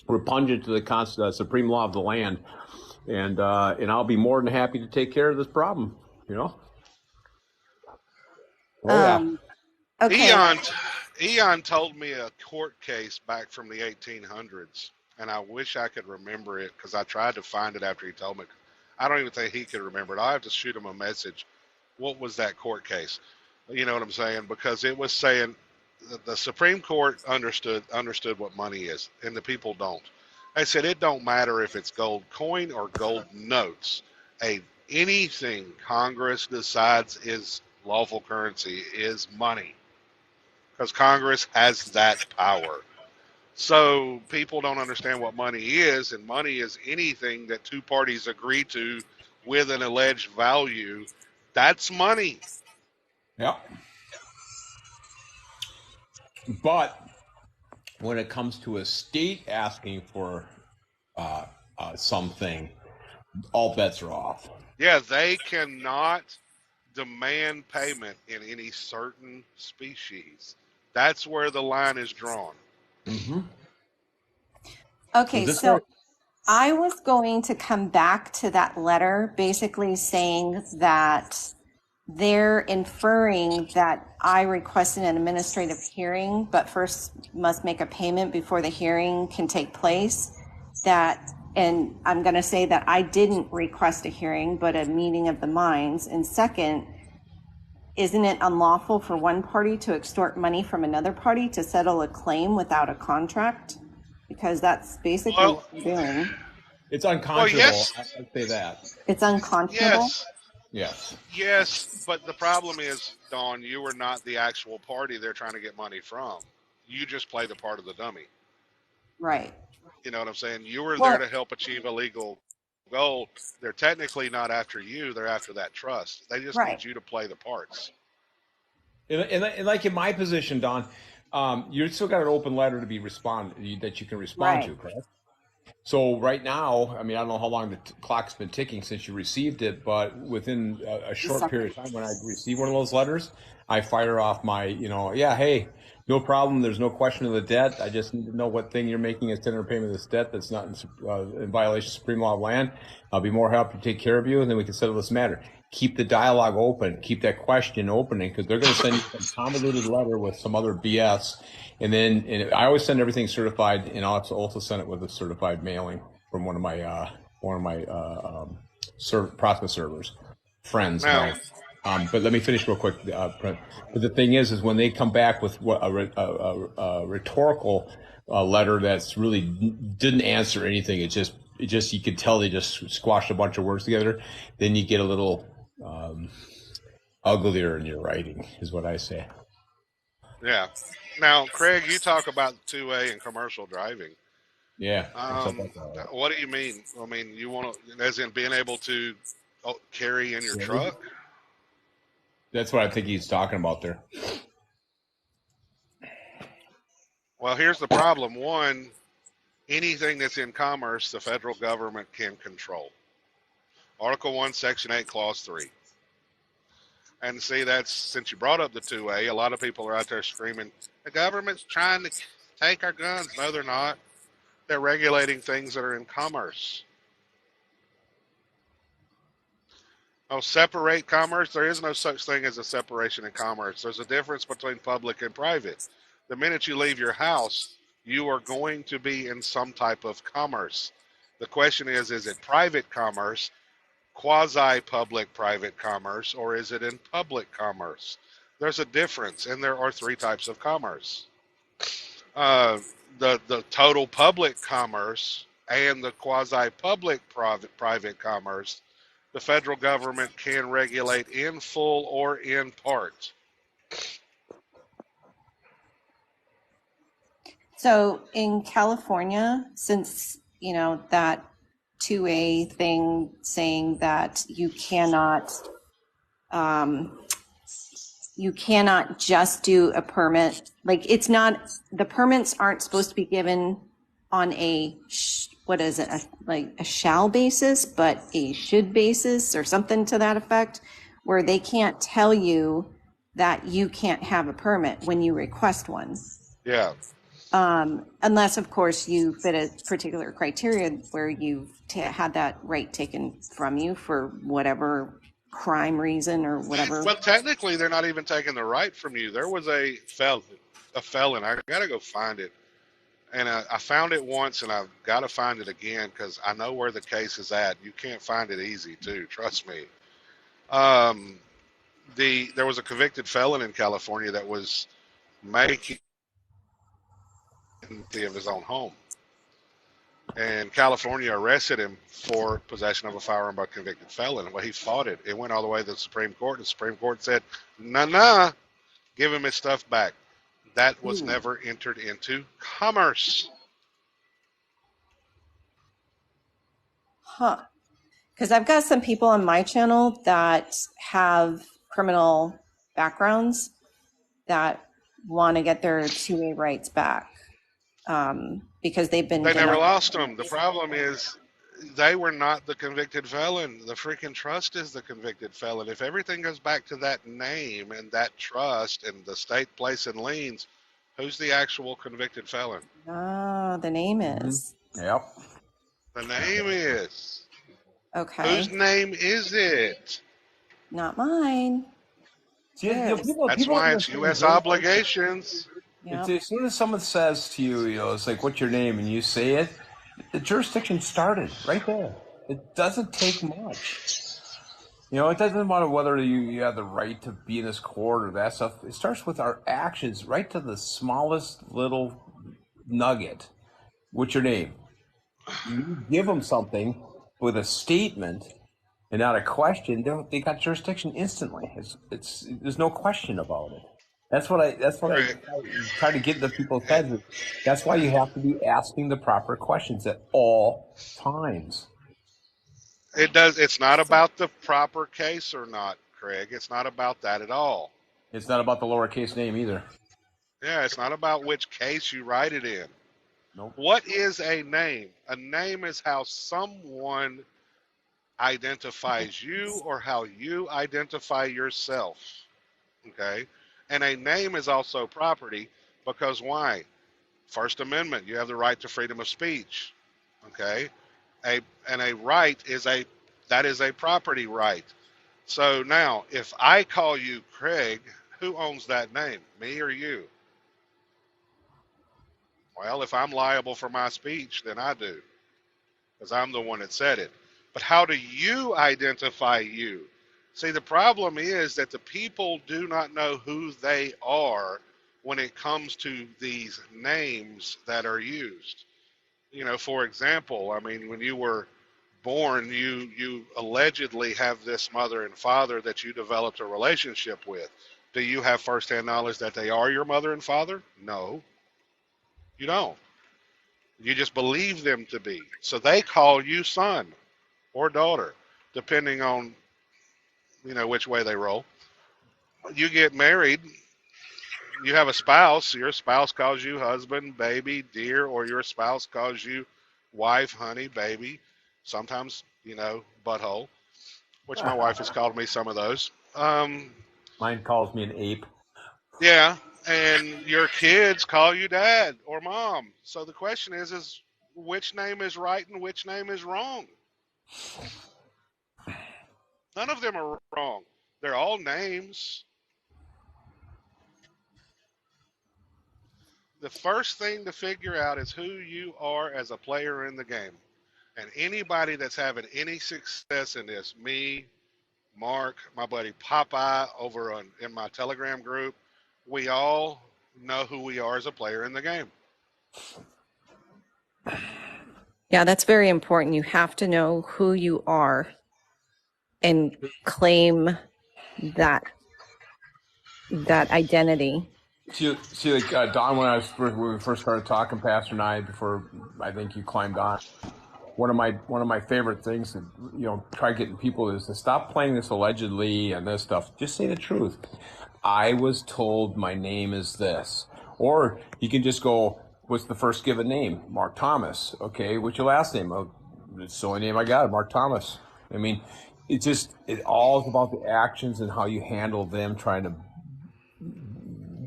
repugnant to the supreme law of the land? And I'll be more than happy to take care of this problem. You know. Okay. Eon told me a court case back from the 1800s, and I wish I could remember it because I tried to find it after he told me. I don't even think he could remember it. I'll have to shoot him a message. What was that court case? You know what I'm saying? Because it was saying the Supreme Court understood what money is, and the people don't. They said it don't matter if it's gold coin or gold notes. Anything Congress decides is lawful currency is money. Because Congress has that power. So people don't understand what money is, and money is anything that two parties agree to with an alleged value. That's money. Yep. But when it comes to a state asking for something, all bets are off. Yeah, they cannot demand payment in any certain species. That's where the line is drawn. Mm-hmm. Okay, so I was going to come back to that letter basically saying that they're inferring that I requested an administrative hearing, but first must make a payment before the hearing can take place. And I'm going to say that I didn't request a hearing, but a meeting of the minds. And second, isn't it unlawful for one party to extort money from another party to settle a claim without a contract? Because that's basically what they're doing. It's unconscionable. Well, yes. I'd say that. It's unconscionable? Yes, but the problem is, Dawn, you were not the actual party they're trying to get money from. You just play the part of the dummy. Right. You know what I'm saying? You were there to help achieve a legal goal. They're technically not after you. They're after that trust. They just need you to play the parts. And like in my position, Don, you still got an open letter to be that you can respond to, correct? So right now, I mean, I don't know how long the clock's been ticking since you received it, but within a short period of time, when I receive one of those letters, I fire off my, hey, no problem. There's no question of the debt. I just need to know what thing you're making as tender payment of this debt that's not in violation of supreme law of land. I'll be more happy to take care of you, and then we can settle this matter. Keep the dialogue open. Keep that question opening, because they're going to send you some convoluted letter with some other BS. And I always send everything certified, and I'll also send it with a certified mailing from one of my Prospect servers, friends. But let me finish real quick. But the thing is when they come back with a rhetorical letter that's really didn't answer anything, it just you could tell they just squashed a bunch of words together. Then you get a little uglier in your writing, is what I say. Yeah. Now, Craig, you talk about 2A and commercial driving. Yeah. What do you mean? I mean, you want to, as in being able to carry in your truck? That's what I think he's talking about there. Well, here's the problem. One, anything that's in commerce, the federal government can control. Article 1, Section 8, Clause 3. And see, that's, since you brought up the 2A, a lot of people are out there screaming, the government's trying to take our guns. No, they're not. They're regulating things that are in commerce. Oh, separate commerce? There is no such thing as a separation in commerce. There's a difference between public and private. The minute you leave your house, you are going to be in some type of commerce. The question is it private commerce, quasi-public private commerce, or is it in public commerce? There's a difference, and there are 3 types of commerce. The total public commerce and the quasi-public private commerce, the federal government can regulate in full or in part. So in California, since, that 2A thing saying that you cannot just do a permit, like it's not, the permits aren't supposed to be given on a, a shall basis, but a should basis or something to that effect, where they can't tell you that you can't have a permit when you request one. Yeah. Unless, of course, you fit a particular criteria where you've had that right taken from you for whatever crime reason or whatever. Well, technically, they're not even taking the right from you. There was a felon. I got to go find it. And I found it once, and I've got to find it again because I know where the case is at. You can't find it easy, too. Trust me. There was a convicted felon in California that was making of his own home, and California arrested him for possession of a firearm by a convicted felon. Well, he fought it. It went all the way to the Supreme Court. The Supreme Court said, "Nah, give him his stuff back." That was never entered into commerce. Huh. Because I've got some people on my channel that have criminal backgrounds that want to get their 2A rights back. Because they've been. They never lost them. The problem is they were not the convicted felon. The freaking trust is the convicted felon. If everything goes back to that name and that trust and the state placing liens, who's the actual convicted felon? Oh, the name is. Yep. The name is. Okay. Whose name is it? Not mine. See, That's why it's U.S. obligations. Yep. As soon as someone says to you, it's like, what's your name? And you say it, the jurisdiction started right there. It doesn't take much. It doesn't matter whether you have the right to be in this court or that stuff. It starts with our actions, right to the smallest little nugget. What's your name? You give them something with a statement and not a question, they got jurisdiction instantly. There's no question about it. That's what I try to get into people's heads. That's why you have to be asking the proper questions at all times. It's not about the proper case or not, Craig. It's not about that at all. It's not about the lowercase name either. Yeah, it's not about which case you write it in. Nope. What is a name? A name is how someone identifies you or how you identify yourself. Okay? And a name is also property because why? First Amendment, you have the right to freedom of speech. Okay? And a right is a property right. So now, if I call you Craig, who owns that name? Me or you? Well, if I'm liable for my speech, then I do, because I'm the one that said it. But how do you identify you? See, the problem is that the people do not know who they are when it comes to these names that are used. For example, when you were born, you allegedly have this mother and father that you developed a relationship with. Do you have firsthand knowledge that they are your mother and father? No, you don't. You just believe them to be. So they call you son or daughter, depending on which way they roll. You get married, you have a spouse. Your spouse calls you husband, baby, dear, or your spouse calls you wife, honey, baby. Sometimes, butthole, which my wife has called me some of those. Mine calls me an ape. Yeah, and your kids call you dad or mom. So the question is which name is right and which name is wrong? None of them are wrong. They're all names. The first thing to figure out is who you are as a player in the game. And anybody that's having any success in this, me, Mark, my buddy Popeye over in my Telegram group, we all know who we are as a player in the game. Yeah, that's very important. You have to know who you are and claim that identity. See, like Don, when we first started talking, Pastor and I, before I think you climbed on, one of my favorite things to try getting people is to stop playing this allegedly and this stuff. Just say the truth. I was told my name is this, or you can just go, what's the first given name? Mark Thomas. Okay, what's your last name? Oh, it's the only name I got, Mark Thomas. I mean, it all is about the actions and how you handle them trying to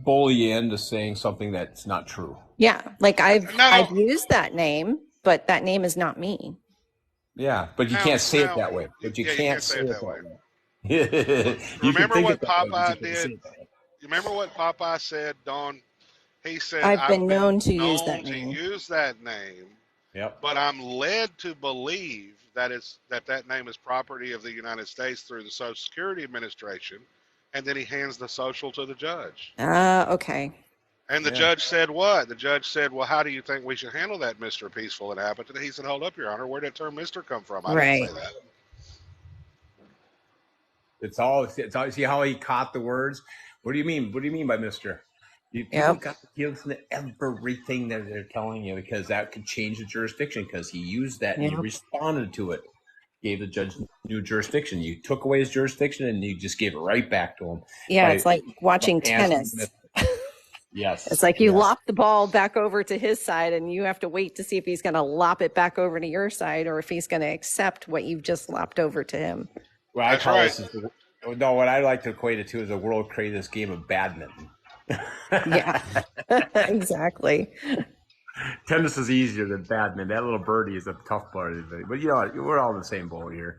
bully you into saying something that's not true. Yeah, like I've used that name, but that name is not me. Yeah, but you can't say it that way. But you can't say it that way. Remember what Popeye did? You remember what Popeye said, Dawn? He said, I've been known to use that name. Yep. But I'm led to believe that name is property of the United States through the Social Security Administration. And then he hands the social to the judge. Okay. And the judge said what? The judge said, well, how do you think we should handle that, Mr. Peaceful Inhabitant? He said, hold up, Your Honor. Where did that term Mr. come from? I didn't say that. It's all, see how he caught the words? What do you mean? What do you mean by Mr.? People got to listen to everything that they're telling you, because that could change the jurisdiction, because he used that and he responded to it. Gave the judge new jurisdiction. You took away his jurisdiction and you just gave it right back to him. Yeah, it's like watching tennis. Yes. It's like you lop the ball back over to his side and you have to wait to see if he's going to lop it back over to your side or if he's going to accept what you've just lopped over to him. Well, I call this what I like to equate it to is the world created this game of badminton. Yeah, exactly. Tennis is easier than badminton. That little birdie is a tough part of it. But we're all in the same boat here.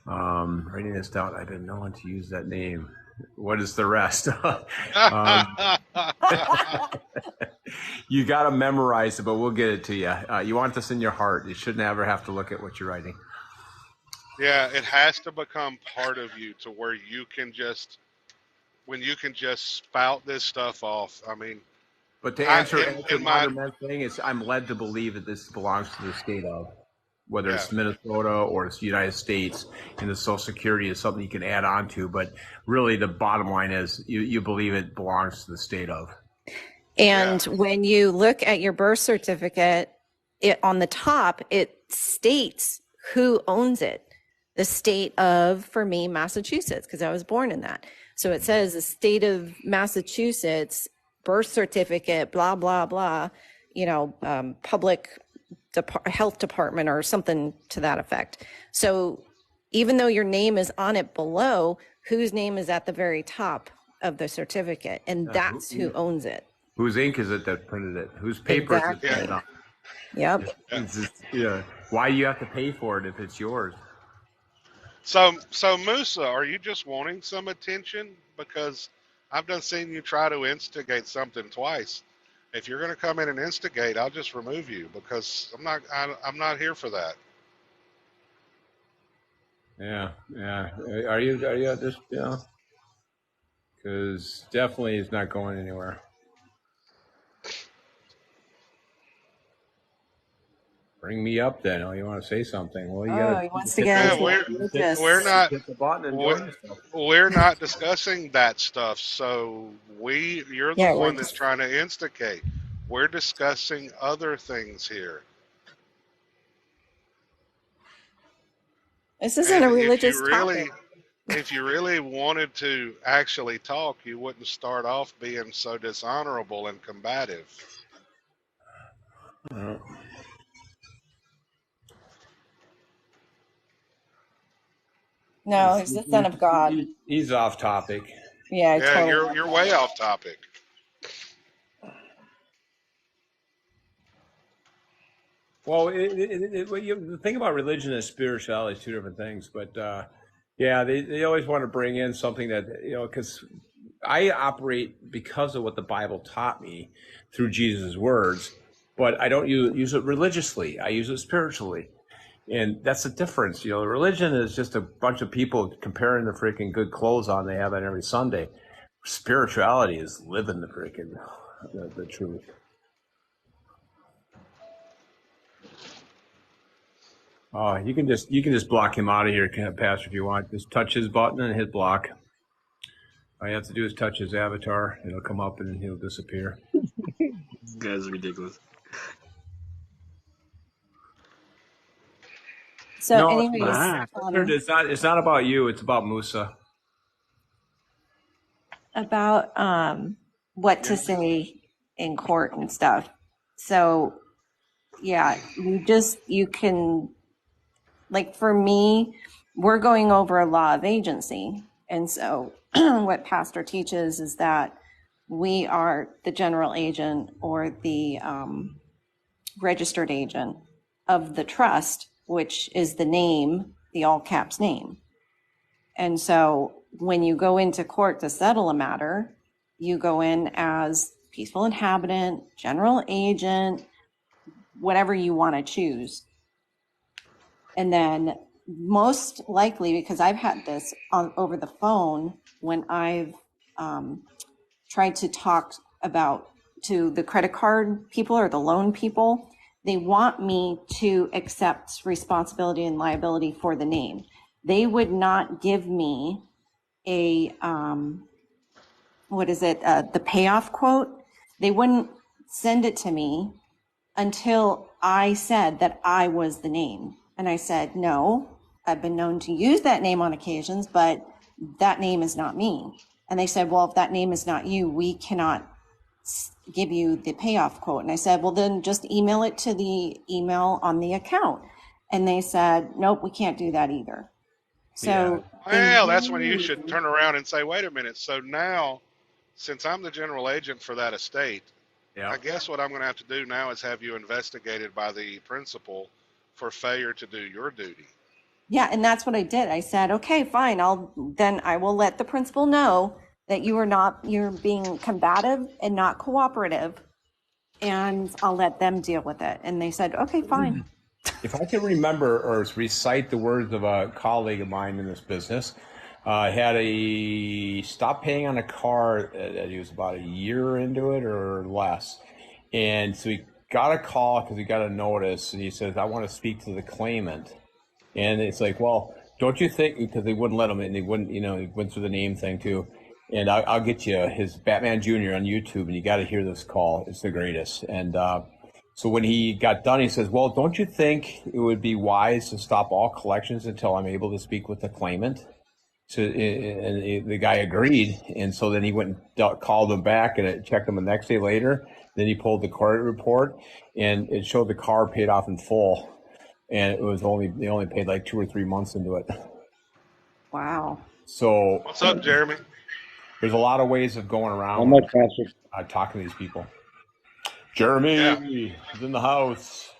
Writing this down, I've been known to use that name. What is the rest? You got to memorize it, but we'll get it to you. You want this in your heart. You shouldn't ever have to look at what you're writing. Yeah, it has to become part of you to where you can just spout this stuff off. I mean, but to answer my thing is, I'm led to believe that this belongs to the state of, whether it's Minnesota or it's the United States, and the Social Security is something you can add on to. But really, the bottom line is you believe it belongs to the state of. And when you look at your birth certificate, on the top, it states who owns it. The state of, for me, Massachusetts, because I was born in that. So it says the state of Massachusetts, birth certificate, blah, blah, blah, public health department or something to that effect. So even though your name is on it below, whose name is at the very top of the certificate? And that's who owns it. Whose ink is it that printed it? Whose paper is it printed on? Yep. Why do you have to pay for it if it's yours? So Musa, are you just wanting some attention? Because I've done seen you try to instigate something twice. If you're going to come in and instigate, I'll just remove you, because I'm not here for that. Yeah. Are you just because definitely it's not going anywhere. Bring me up then. Oh, you want to say something? Well, he wants to get. We're not. We're not discussing that stuff. So you're the one that's trying to instigate. We're discussing other things here. This isn't a religious topic. if you really wanted to actually talk, you wouldn't start off being so dishonorable and combative. No, he's the Son of God. He's off topic. Yeah, Yeah, totally. you're way off topic. Well, the thing about religion and spirituality is two different things. But yeah, they always want to bring in something that, because I operate because of what the Bible taught me through Jesus' words, but I don't use it religiously. I use it spiritually. And that's the difference. Religion is just a bunch of people comparing the freaking good clothes on they have on every Sunday. Spirituality is living the freaking the truth. Oh, you can just block him out of here, Pastor, if you want. Just touch his button and hit block. All you have to do is touch his avatar. It'll come up and he'll disappear. This guy's ridiculous. So, No, anyways, it's not about you. It's about Musa. about what to say in court and stuff. So, yeah, you can, like for me, we're going over a law of agency. And so what Pastor teaches is that we are the general agent or the registered agent of the trust, which is the name, the all caps name. And so when you go into court to settle a matter, you go in as peaceful inhabitant, general agent, whatever you want to choose. And then most likely, because I've had this over the phone when I've tried to talk to the credit card people or the loan people, they want me to accept responsibility and liability for the name. They would not give me a, the payoff quote. They wouldn't send it to me until I said that I was the name. And I said, no, I've been known to use that name on occasions, but that name is not me. And they said, well, if that name is not you, we cannot give you the payoff quote. And I said, well, then just email it to the email on the account. And they said, nope, we can't do that either. So, well, that's when you should turn around and say, wait a minute. So now, since I'm the general agent for that estate, I guess what I'm going to have to do now is have you investigated by the principal for failure to do your duty. Yeah, and that's what I did. I said, okay, fine. I will let the principal know that you're being combative and not cooperative, and I'll let them deal with it. And they said, okay, fine. If I can remember or recite the words of a colleague of mine in this business, had stopped paying on a car that he was about a year into it or less. And so he got a call because he got a notice, and he says, I want to speak to the claimant. And it's like, well, don't you think, because they wouldn't let him, and they wouldn't, he went through the name thing too. And I'll get you his Batman Jr. on YouTube, and you got to hear this call. It's the greatest. And so when he got done, he says, well, don't you think it would be wise to stop all collections until I'm able to speak with the claimant? So and the guy agreed. And so then he went and called him back, and it checked him the next day later. Then he pulled the credit report, and it showed the car paid off in full. And they only paid like 2 or 3 months into it. Wow. So what's up, Jeremy? There's a lot of ways of going around talking to these people. Jeremy is in the house.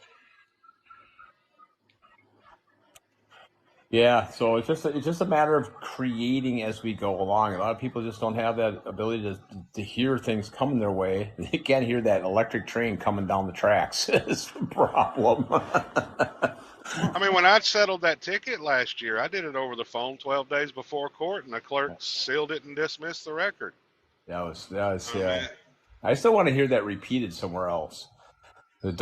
Yeah, so it's just a matter of creating as we go along. A lot of people just don't have that ability to hear things coming their way. They can't hear that electric train coming down the tracks. It's a problem. I mean, when I settled that ticket last year, I did it over the phone 12 days before court, and the clerk sealed it and dismissed the record. That was yeah. I still want to hear that repeated somewhere else. The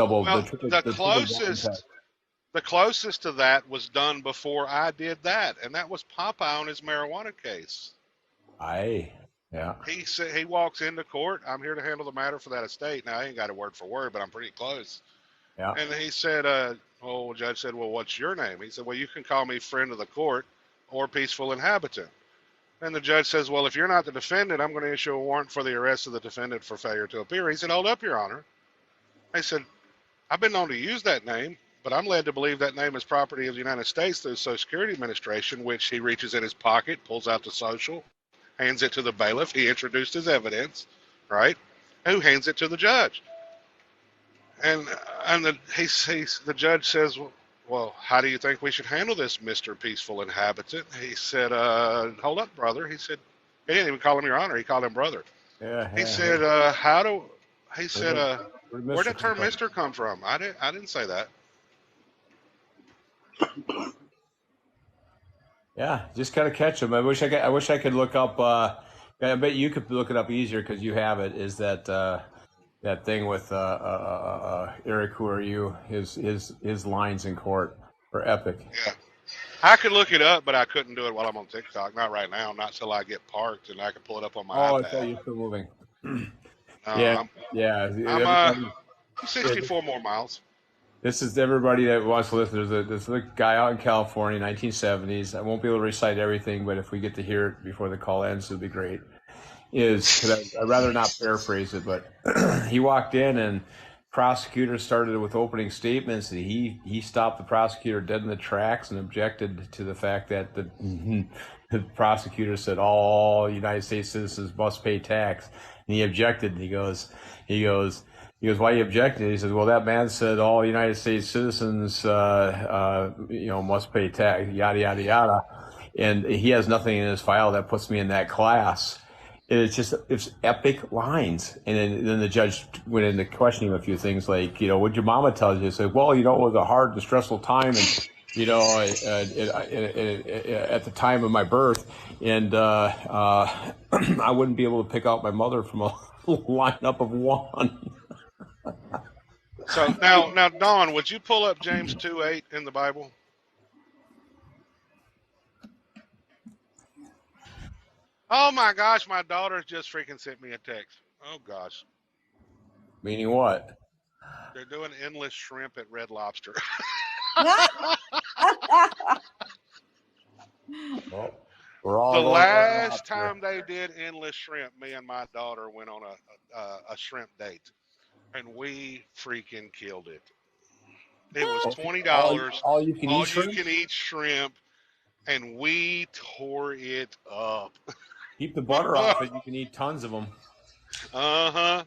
closest to that was done before I did that, and that was Papa on his marijuana case. He said, he walks into court, I'm here to handle the matter for that estate. Now, I ain't got a word for word, but I'm pretty close. Yeah. And he said, the judge said, well, what's your name? He said, well, you can call me friend of the court. or peaceful inhabitant. And the judge says, well, if you're not the defendant, I'm going to issue a warrant for the arrest of the defendant for failure to appear. He said, hold up, Your Honor. I said, I've been known to use that name, but I'm led to believe that name is property of the United States through the Social Security Administration, which he reaches in his pocket, pulls out the social, hands it to the bailiff. He introduced his evidence, right? Who hands it to the judge? And the judge says, well, how do you think we should handle this, Mr. Peaceful Inhabitant? He said, hold up, brother. He said, he didn't even call him Your Honor. He called him brother. He said, where did the term Mr. come from? I didn't say that. Yeah, just gotta catch them. I wish I could look up. I bet you could look it up easier because you have it. Is that thing with Eric? Who are you? His lines in court are epic. Yeah, I could look it up, but I couldn't do it while I'm on TikTok. Not right now. Not till I get parked and I can pull it up on my iPad. I thought you were still moving. I'm 64 more miles. This is everybody that wants to listen. There's a guy out in California, 1970s. I won't be able to recite everything, but if we get to hear it before the call ends, it'll be great. I'd rather not paraphrase it, but he walked in and prosecutor started with opening statements. And he stopped the prosecutor dead in the tracks and objected to the fact that the prosecutor said all United States citizens must pay tax. And he objected. And he goes, why are you objecting? He says, well, that man said all United States citizens, must pay tax, yada, yada, yada. And he has nothing in his file that puts me in that class. It's epic lines. And then the judge went into questioning him a few things like, what your mama tells you? He said, well, it was a hard and stressful time. And, at the time of my birth. And I wouldn't be able to pick out my mother from a lineup of one. So now, Don, would you pull up James 2:8 in the Bible? Oh my gosh, my daughter just freaking sent me a text. Oh gosh. Meaning what? They're doing endless shrimp at Red Lobster. Well, we're all the last time they did endless shrimp, me and my daughter went on a shrimp date, and we freaking killed it. It was $20. All you can eat shrimp, and we tore it up. Keep the butter off it. You can eat tons of them. Uh-huh.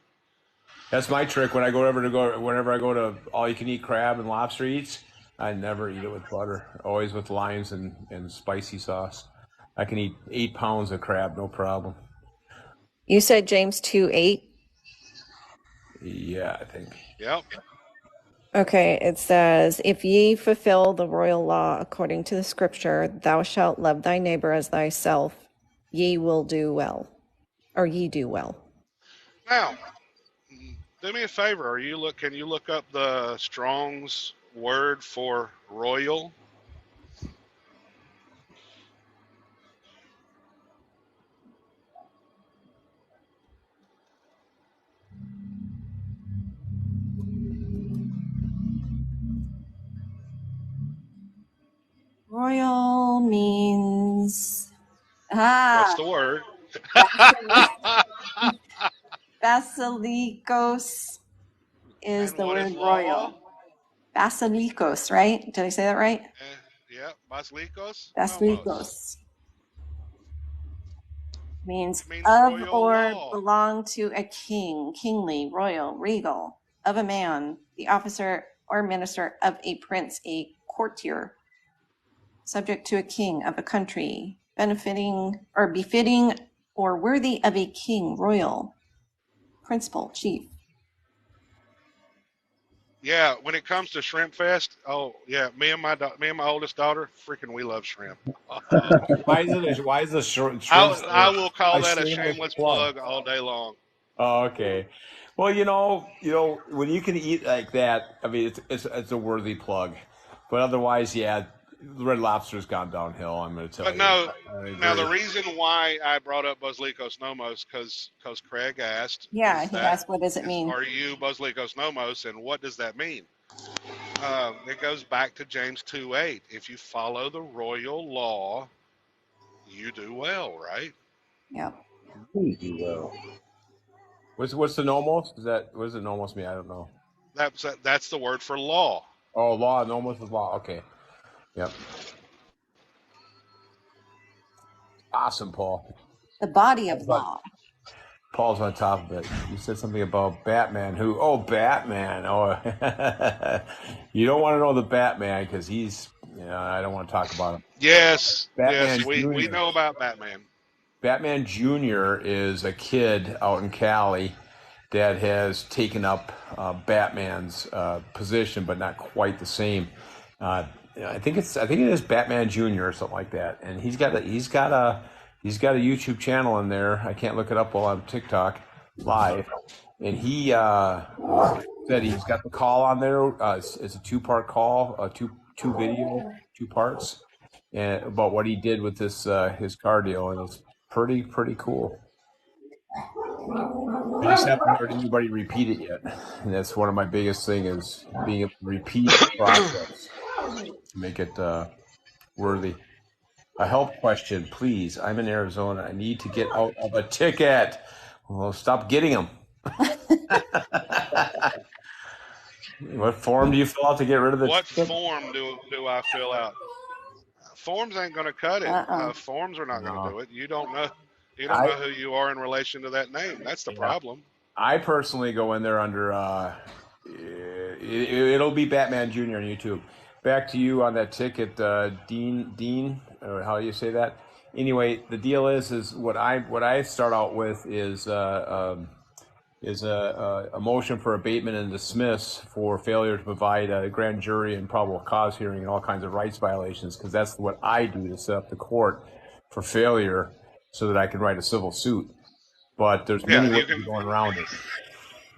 That's my trick whenever I go to all you can eat crab and lobster eats. I never eat it with butter. Always with limes and spicy sauce. I can eat 8 pounds of crab, no problem. You said James 2:8? Yeah, I think. Yep. Okay, it says, if ye fulfill the royal law according to the scripture, thou shalt love thy neighbor as thyself, ye will do well. Or ye do well. Now, do me a favor. Can you look up the Strong's word for royal? Royal means What's the word? Basilikos is And the what word is law? royal. Basilikos, right? Did I say that right? Yeah, basilikos. Basilikos means Means of royal or law. belong to a king, kingly, royal, regal, of a man, the officer or minister of a prince, a courtier, subject to a king of a country, benefiting or befitting or worthy of a king, royal, principal, chief. Yeah, when it comes to Shrimp Fest, oh yeah, me and my oldest daughter, freaking, we love shrimp. Why is the shrimp? I will call a that a shameless shameless plug. plug all day long. Oh, okay. Well, when you can eat like that, I mean, it's a worthy plug. But otherwise, yeah, Red Lobster's gone downhill. I'm going to tell But you. now the reason why I brought up Basilikos Nomos because Craig asked. Yeah, he asked, what does it mean? Are you Basilikos Nomos, and what does that mean? It goes back to James 2:8. If you follow the royal law, you do well, right? Yep. You will. What's the nomos? What does the nomos mean? I don't know. That's the word for law. Oh, law. Nomos is law. Okay. Yep. Awesome, Paul. The body of law. Paul's on top of it. You said something about Batman. Oh, Batman. Oh, you don't want to know the Batman because he's. I don't want to talk about him. Yes, Batman yes, we Jr. know about Batman. Batman Jr. is a kid out in Cali that has taken up Batman's position, but not quite the same. I think it is Batman Jr. or something like that, and he's got a YouTube channel in there. I can't look it up while I'm TikTok live, and he said he's got the call on there. It's a 2-part call, two video, 2 parts, and about what he did with this his car deal, and it's pretty cool. I just haven't heard anybody repeat it yet, and that's one of my biggest thing is being able to repeat the process to make it worthy. A help question, please. I'm in Arizona. I need to get out of a ticket. Well, stop getting them. What form do you fill out to get rid of the What ticket? form do I fill out? Forms ain't going to cut it. Forms are not going to do it. You don't know. You don't know who you are in relation to that name. That's the problem. I personally go in there under. It'll be Batman Jr. on YouTube. Back to you on that ticket, Dean, or how do you say that? Anyway, the deal is what I start out with is a motion for abatement and dismiss for failure to provide a grand jury and probable cause hearing and all kinds of rights violations, because that's what I do to set up the court for failure so that I can write a civil suit. But there's many ways of going around it.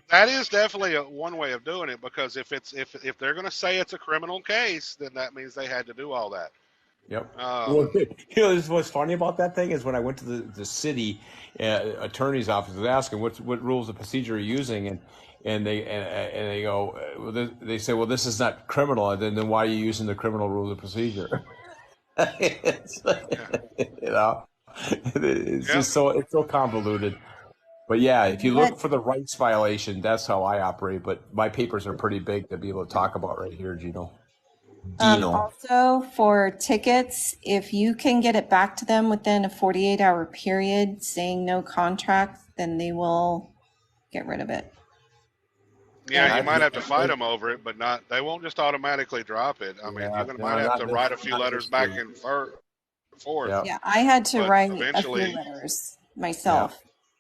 That is definitely one way of doing it, because if they're going to say it's a criminal case, then that means they had to do all that. Yep. What's funny about that thing is when I went to the city attorney's office, I was asking what rules of procedure are you using, and they go, they say, well, this is not criminal, and then why are you using the criminal rules of procedure? It's just it's so convoluted. But yeah, if you look for the rights violation, that's how I operate. But my papers are pretty big to be able to talk about right here, Gino. Also, for tickets, if you can get it back to them within a 48-hour period saying no contract, then they will get rid of it. Yeah, you might have to fight them over it, but they won't just automatically drop it. I mean, you might have to write a few letters back and forth. Yeah, I had to write a few letters myself.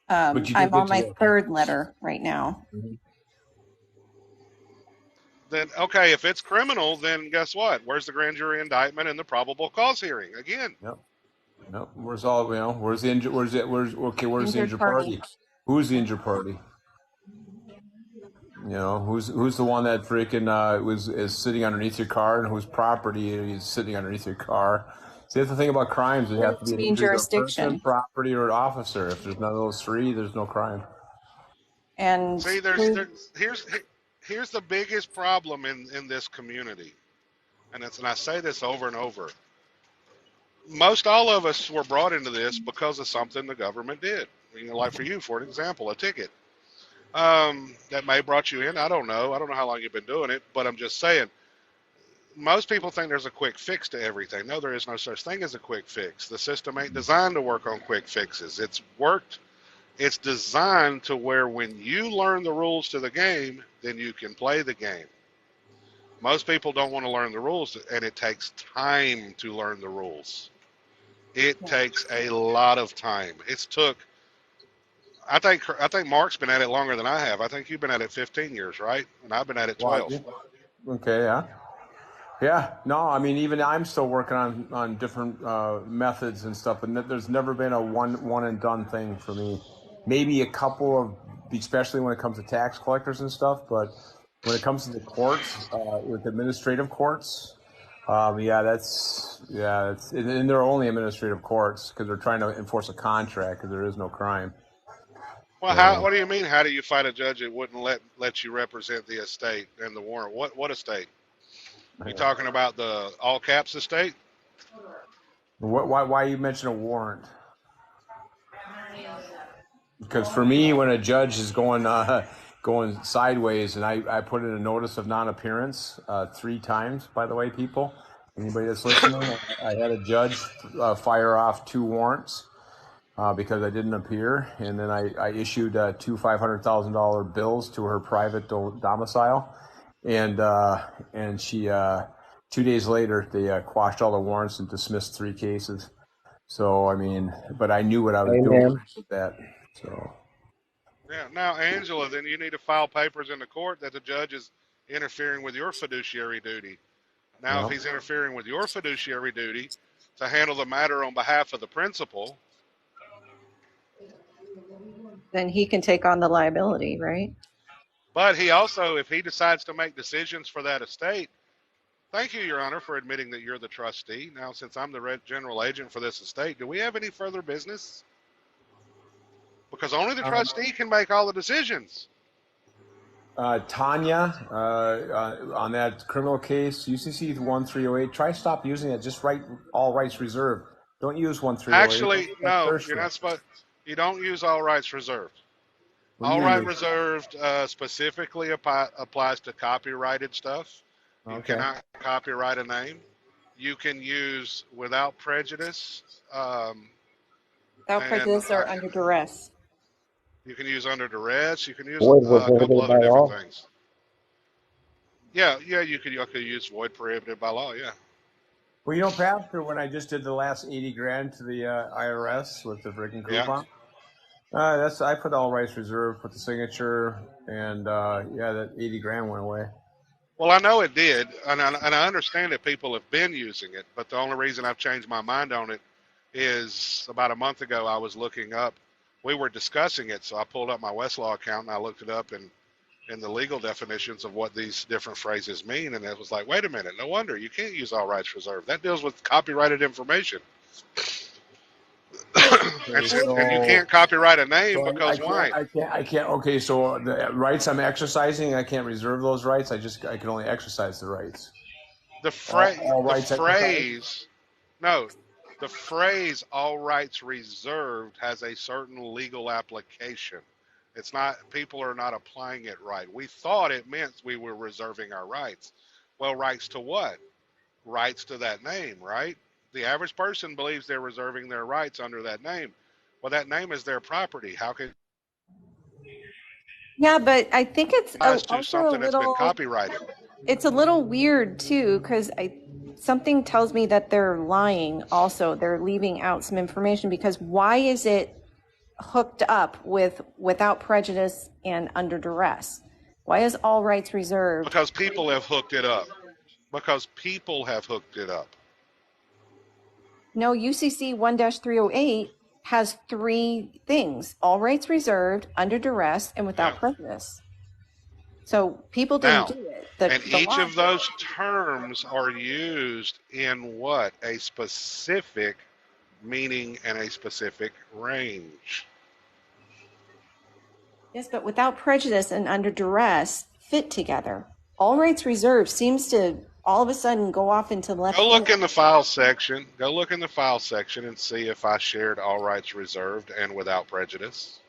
I'm on my 3rd letter right now. Mm-hmm. Then, okay, if it's criminal, then guess what? Where's the grand jury indictment and the probable cause hearing again? Yep. Where's the injured party? Who's the injured party? Who's the one that freaking is sitting underneath your car, and whose property is sitting underneath your car? See, that's the thing about crimes. You have to be an jurisdiction, person, property, or an officer. If there's none of those 3, there's no crime. And see, here's the biggest problem in this community, and I say this over and over. Most all of us were brought into this because of something the government did. Like for you, for an example, a ticket that may have brought you in. I don't know how long you've been doing it, but I'm just saying. Most people think there's a quick fix to everything. No, there is no such thing as a quick fix. The system ain't designed to work on quick fixes. It's designed to where when you learn the rules to the game, then you can play the game. Most people don't want to learn the rules, and it takes time to learn the rules. It takes a lot of time. I think Mark's been at it longer than I have. I think you've been at it 15 years, right? And I've been at it 12. Okay, yeah. Yeah, no, I mean, even I'm still working on different methods and stuff, and there's never been a one and done thing for me. Maybe a couple of, especially when it comes to tax collectors and stuff, but when it comes to the courts, with administrative courts, and they're only administrative courts because they're trying to enforce a contract because there is no crime. Well, what do you mean? How do you fight a judge that wouldn't let you represent the estate and the warrant? What estate? You talking about the all caps estate? Why you mention a warrant? Because for me, when a judge is going sideways, and I put in a notice of non-appearance 3 times, by the way, people, anybody that's listening, I had a judge fire off 2 warrants because I didn't appear, and then I issued 2 $500,000 bills to her private domicile, and she 2 days later they quashed all the warrants and dismissed 3 cases. So I mean, but I knew what I was doing with that. So. Yeah. Now, Angela, then you need to file papers in the court that the judge is interfering with your fiduciary duty. Now, if he's interfering with your fiduciary duty to handle the matter on behalf of the principal, Then he can take on the liability, right? but he also, if he decides to make decisions for that estate, thank you, Your Honor, for admitting that you're the trustee. Now, since I'm the general agent for this estate, do we have any further business? Because only the trustee can make all the decisions. Tanya, on that criminal case, UCC 1308, try stop using it. Just write all rights reserved. Don't use 1308. Actually, no, you're not supposed. You don't use all rights reserved. All right reserved specifically applies to copyrighted stuff. You cannot copyright a name. You can use without prejudice. Without prejudice or under duress. You can use under duress. You can use a couple other different things. Yeah, you could use void prohibited by law. Yeah. Well, you know, Pastor, when I just did the last 80 grand to the IRS with the freaking coupon, I put all rights reserved, put the signature, and that 80 grand went away. Well, I know it did, and I understand that people have been using it, but the only reason I've changed my mind on it is about a month ago I was looking up. We were discussing it, so I pulled up my Westlaw account and I looked it up in the legal definitions of what these different phrases mean, and it was like, wait a minute, no wonder you can't use all rights reserved. That deals with copyrighted information. and you can't copyright a name because why? I can't. Okay, so the rights I'm exercising, I can't reserve those rights. I can only exercise the rights. The phrase "all rights reserved" has a certain legal application. It's not. People are not applying it right. We thought it meant we were reserving our rights. Well, rights to what? Rights to that name, right? The average person believes they're reserving their rights under that name. Well, that name is their property. How can? Yeah, but I think it's also something that's been copyrighted. It's a little weird too, because something tells me that they're lying. Also, they're leaving out some information, because why is it hooked up with without prejudice and under duress? Why is all rights reserved? Because people have hooked it up. No, UCC 1-308 has 3 things: all rights reserved, under duress, and without prejudice. So people didn't do it. And each of those terms are used in what? A specific meaning and a specific range. Yes, but without prejudice and under duress fit together. All rights reserved seems to all of a sudden go off into left. Go look in the file section. And see if I shared all rights reserved and without prejudice.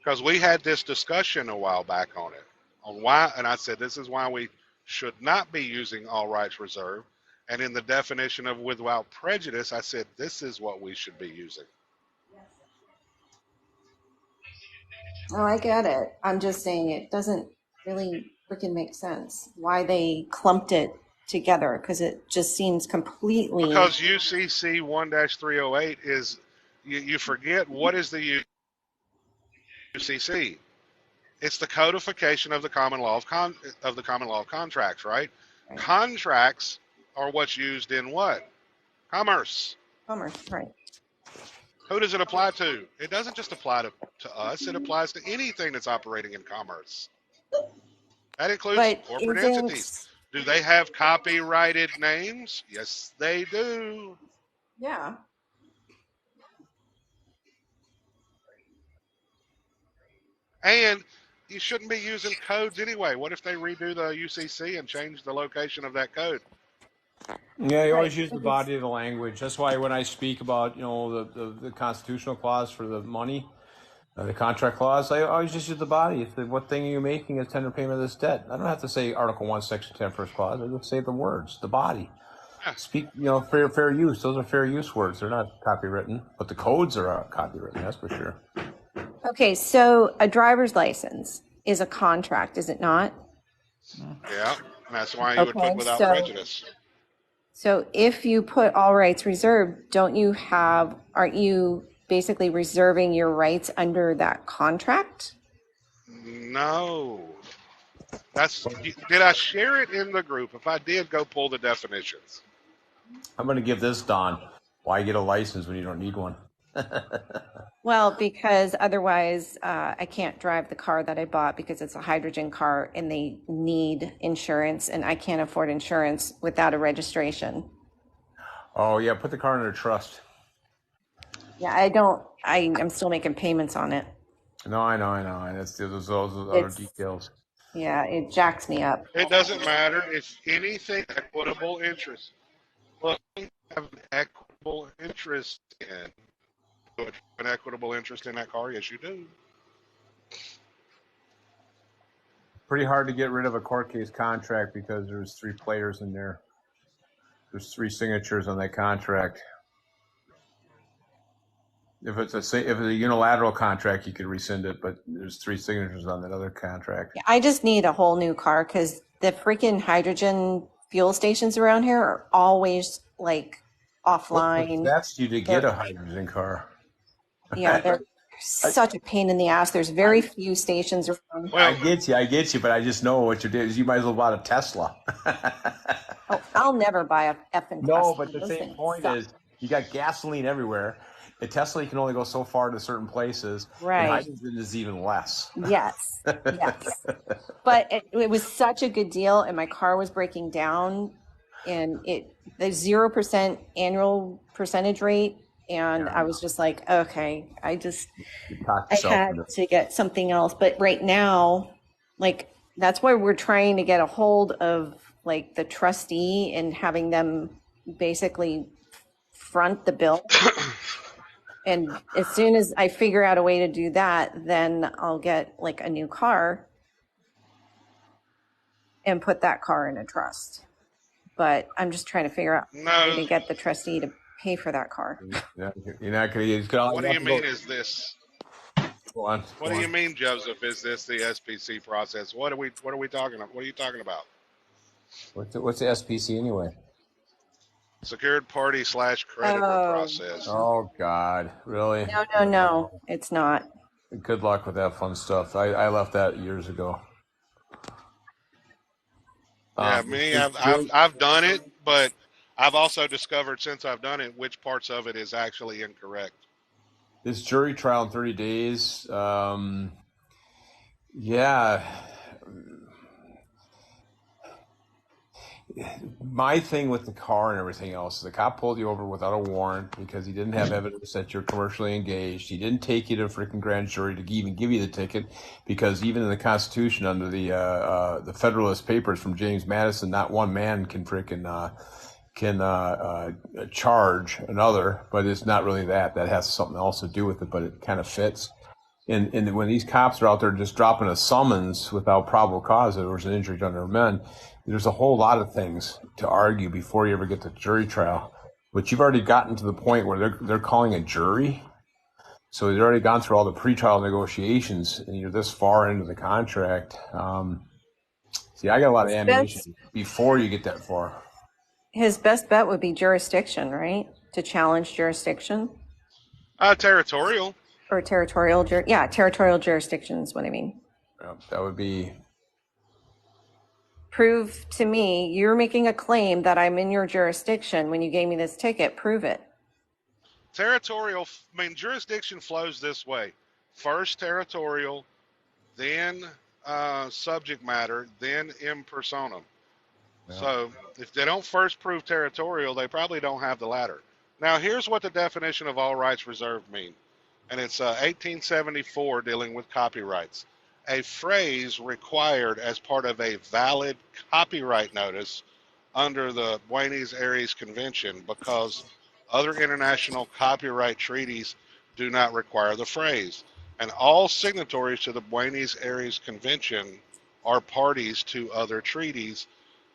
Because we had this discussion a while back on it, on why, and I said this is why we should not be using all rights reserved. And in the definition of without prejudice, I said this is what we should be using. Oh, I get it. I'm just saying it doesn't really freaking make sense why they clumped it together, because it just seems completely. Because UCC 1-308 is, you forget what is the UCC. It's the codification of the common law of contracts, right? Contracts are what's used in what? Commerce. Commerce, right. Who does it apply to? It doesn't just apply to us. It applies to anything that's operating in commerce. That includes But corporate entities. Do they have copyrighted names? Yes, they do. yeah. And you shouldn't be using codes anyway. What if they redo the UCC and change the location of that code? Yeah, you Right. always use the body of the language. That's why when I speak about, the constitutional clause for the money, the contract clause, I always just use the body. If what thing are you making is tender payment of this debt? I don't have to say Article 1, Section 10, first clause. I just say the words, the body. Yeah. Speak, fair use. Those are fair use words. They're not copywritten, but the codes are copywritten. That's for sure. Okay, so a driver's license is a contract, is it not? Yeah, and that's why you would put Okay, without so prejudice. so if you put all rights reserved, aren't you basically reserving your rights under that contract? No. Did I share it in the group? If I did, go pull the definitions. I'm going to give this, Don. Why get a license when you don't need one? Well, because otherwise I can't drive the car that I bought because it's a hydrogen car and they need insurance and I can't afford insurance without a registration. Oh, yeah, put the car under trust. Yeah, I'm still making payments on it. No, I know. And those other details. Yeah, it jacks me up. It doesn't matter. It's anything equitable interest. Well, you have an equitable interest in. Do you have an equitable interest in that car? Yes, you do. Pretty hard to get rid of a court case contract because there's 3 players in there. There's 3 signatures on that contract. If it's a unilateral contract, you could rescind it, but there's 3 signatures on that other contract. Yeah, I just need a whole new car because the freaking hydrogen fuel stations around here are always like offline. That's you to get a hydrogen car. Yeah, they're such a pain in the ass. There's very few stations around. Well, I get you, but I just know what you did is you might as well buy a Tesla. Oh, I'll never buy a effing Tesla. No, but the same point is you got gasoline everywhere. A Tesla, you can only go so far to certain places. Right. And hydrogen is even less. Yes. But it was such a good deal, and my car was breaking down, and the 0% annual percentage rate, and I was just like, okay, I had to get something else. But right now, like, that's why we're trying to get a hold of like the trustee and having them basically front the bill. And as soon as I figure out a way to do that, then I'll get like a new car and put that car in a trust. But I'm just trying to figure out how to get the trustee to pay for that car. Yeah, you're not going to use. What do you mean is this? Go on. What do you mean, Joseph? Is this the SPC process? What are we talking about? What are you talking about? What's the SPC anyway? Secured party / creditor process. Oh God, really? No, it's not. Good luck with that fun stuff. I left that years ago. Yeah, I've done it, but I've also discovered since I've done it which parts of it is actually incorrect. This jury trial in 30 days. Yeah. My thing with the car and everything else, the cop pulled you over without a warrant because he didn't have evidence that you're commercially engaged. He didn't take you to a freaking grand jury to even give you the ticket because even in the Constitution under the Federalist Papers from James Madison, not one man can freaking charge another, but it's not really that. That has something else to do with it, but it kind of fits. And when these cops are out there just dropping a summons without probable cause, there was an injury done to men. There's a whole lot of things to argue before you ever get to jury trial. But you've already gotten to the point where they're calling a jury. So you've already gone through all the pretrial negotiations, and you're this far into the contract. See, I got a lot of ammunition before you get that far. His best bet would be jurisdiction, right? To challenge jurisdiction? Territorial. Or territorial jurisdiction is what I mean. That would be... Prove to me, you're making a claim that I'm in your jurisdiction when you gave me this ticket. Prove it. Jurisdiction flows this way. First territorial, then subject matter, then in personam. Yeah. So if they don't first prove territorial, they probably don't have the latter. Now, here's what the definition of all rights reserved mean, and it's 1874 dealing with copyrights. A phrase required as part of a valid copyright notice under the Buenos Aires Convention because other international copyright treaties do not require the phrase. And all signatories to the Buenos Aires Convention are parties to other treaties.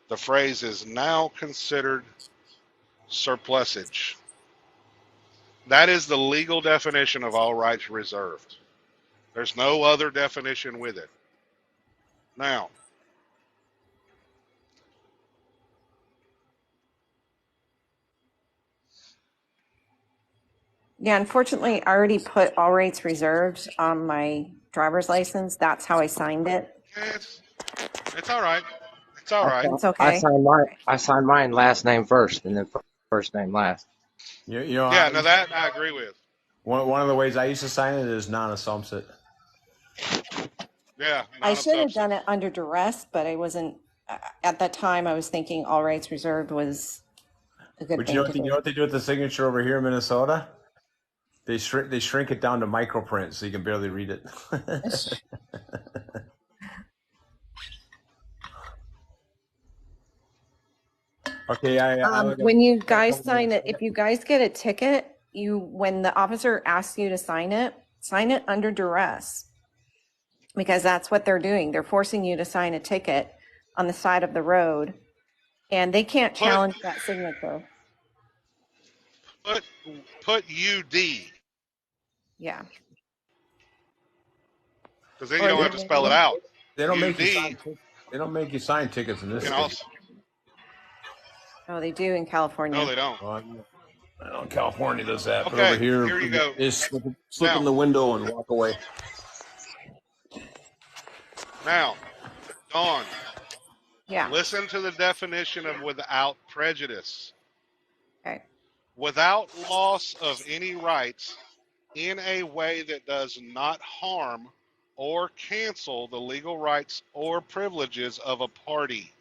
The phrase is now considered surplusage. That is the legal definition of all rights reserved. There's no other definition with it. Now, Yeah, unfortunately, I already put all rights reserved on my driver's license. That's how I signed it. it's all right. It's all right. It's okay. I signed mine last name first and then first name last. You know, Yeah, no, that I agree with. one of the ways I used to sign it is non-assumpsit. Yeah, I should have non-assumpsit. done it under duress, but I wasn't. At that time, I was thinking all rights reserved was a good But thing you know, to you do. know what they do with the signature over here in Minnesota? They shrink it down to microprint so you can barely read it. Okay, When you guys sign it, if you guys get a ticket, when the officer asks you to sign it under duress, because that's what they're doing. They're forcing you to sign a ticket on the side of the road, and they can't challenge that signature. Put UD, Yeah. because then you don't have to spell it out. they don't make you UD. sign. They don't make you sign tickets in this You state. can also, Oh, they do in California. no, they don't. Well, I know California does that, but Okay, over here, here you go. Just slip Now- in the window and walk away. Now, Dawn, Yeah. listen to the definition of without prejudice. Okay. Without loss of any rights in a way that does not harm or cancel the legal rights or privileges of a party.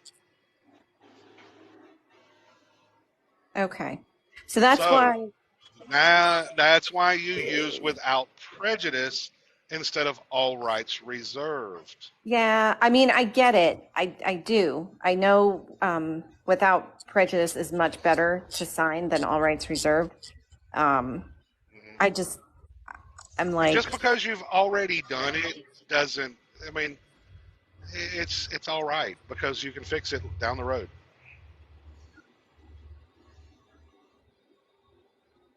Okay. So that's So- why. Now, that's why you use without prejudice instead of all rights reserved. Yeah, I mean, I get it. I do. I know without prejudice is much better to sign than all rights reserved. I'm like, Just because you've already done it doesn't, I mean, it's all right because you can fix it down the road.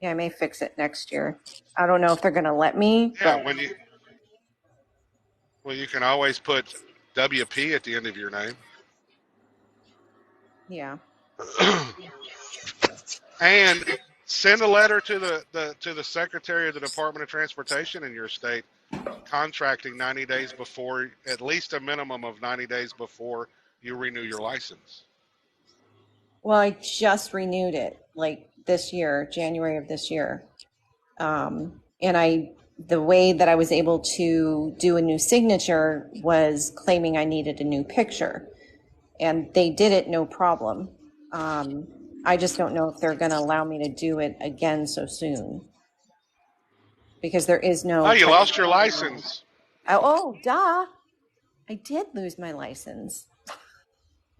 yeah, I may fix it next year. I don't know if they're going to let me. Yeah, but you can always put WP at the end of your name. yeah. And send a letter to the Secretary of the Department of Transportation in your state, contracting 90 days before, at least a minimum of 90 days before you renew your license. Well, I just renewed it like this year, January of this year. And the way that I was able to do a new signature was claiming I needed a new picture. And they did it no problem. I just don't know if they're going to allow me to do it again so soon. Because there is no. Oh, you lost your license. Oh, duh. I did lose my license.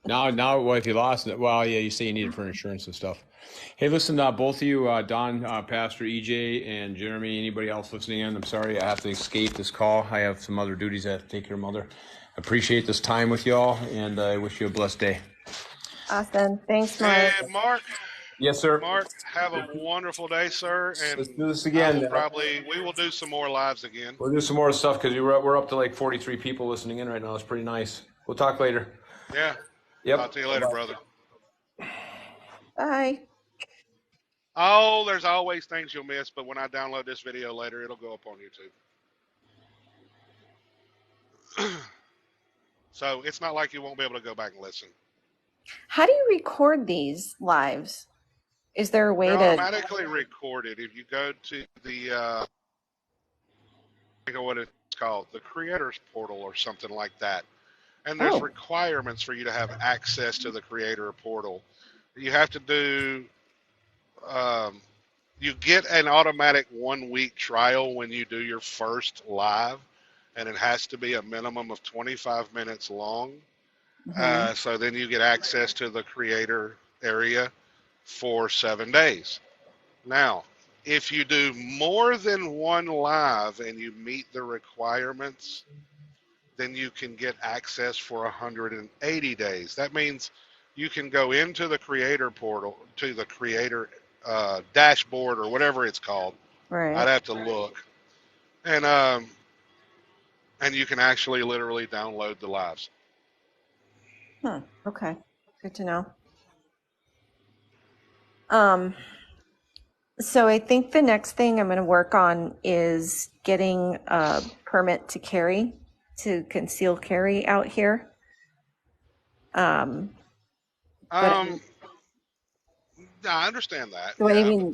Now, well, if you lost it, well, yeah, you say you need it for insurance and stuff. Hey, listen, both of you, Don, Pastor EJ, and Jeremy, anybody else listening in, I'm sorry I have to escape this call. I have some other duties I have to take care of mother. Appreciate this time with y'all, and I wish you a blessed day. Awesome. Thanks, Mark. And Mark, Yes, sir. have a wonderful day, sir. And Let's do this again. we will do some more lives again. We'll do some more stuff because we're up to like 43 people listening in right now. It's pretty nice. We'll talk later. Yeah. Yep. Talk to you later, brother. Bye. Oh, there's always things you'll miss, but when I download this video later, it'll go up on YouTube. So it's not like you won't be able to go back and listen. How do you record these lives? Is there a way They're to? automatically recorded. If you go to the, I think what it's called the creators portal or something like that. And there's Oh, requirements for you to have access to the creator portal. You have to do, um, you get an automatic 1 week trial when you do your first live, and it has to be a minimum of 25 minutes long. hmm. So then you get access to the creator area for 7 days. Now, if you do more than one live and you meet the requirements, then you can get access for 180 days. That means you can go into the creator portal, to the creator dashboard or whatever it's called. I'd Right. have to look, and you can actually literally download the lives. Okay. Good to know. Um, so I think the next thing I'm going to work on is getting a permit to carry, to conceal carry out here. But Um, I understand that, do I yeah, but even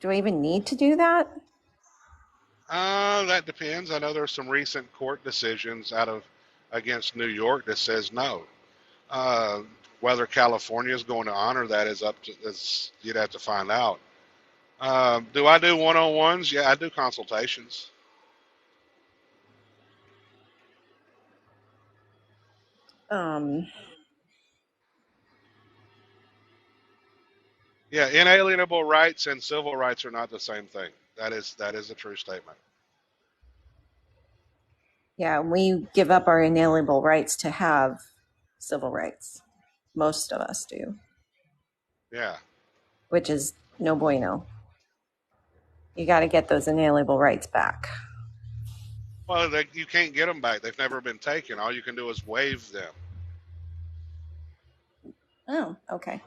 do I even need to do that? that depends. I know there's some recent court decisions out of against New York that says no. Uh, Whether California is going to honor that is up to is you'd have to find out. Do I do one-on-ones? Yeah, I do consultations. Um, Yeah, inalienable rights and civil rights are not the same thing. That is a true statement. yeah, we give up our inalienable rights to have civil rights. Most of us do, Yeah. which is no bueno. You got to get those inalienable rights back. Well, you can't get them back. They've never been taken. All you can do is waive them. Oh, okay.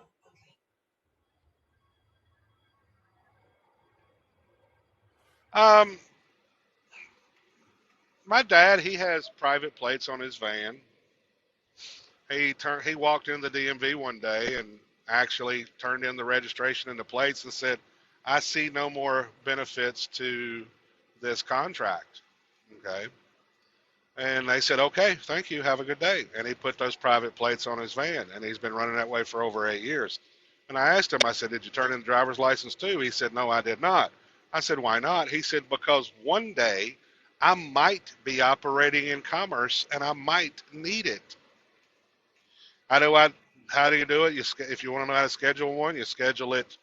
Um, my dad, he has private plates on his van. He walked in the DMV one day and actually turned in the registration and the plates and said, "I see no more benefits to this contract." Okay. And they said, "Okay, thank you. Have a good day." And he put those private plates on his van, and he's been running that way for over 8 years. And I asked him, I said, "Did you turn in the driver's license too?" He said, "No, I did not." I said, "Why not?" He said, "Because one day I might be operating in commerce and I might need it." How do I? How do you do it? If you want to know how to schedule one, you schedule it.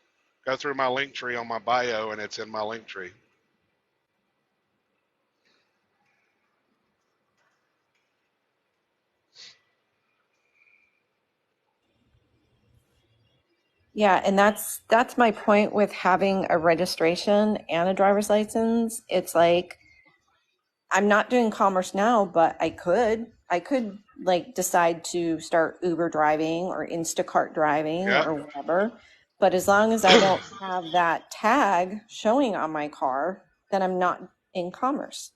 Go through my link tree on my bio, and it's in my link tree. Yeah, and that's my point with having a registration and a driver's license. It's like I'm not doing commerce now, but I could like decide to start Uber driving or Instacart driving Yeah, or whatever. But as long as I don't have that tag showing on my car, then I'm not in commerce.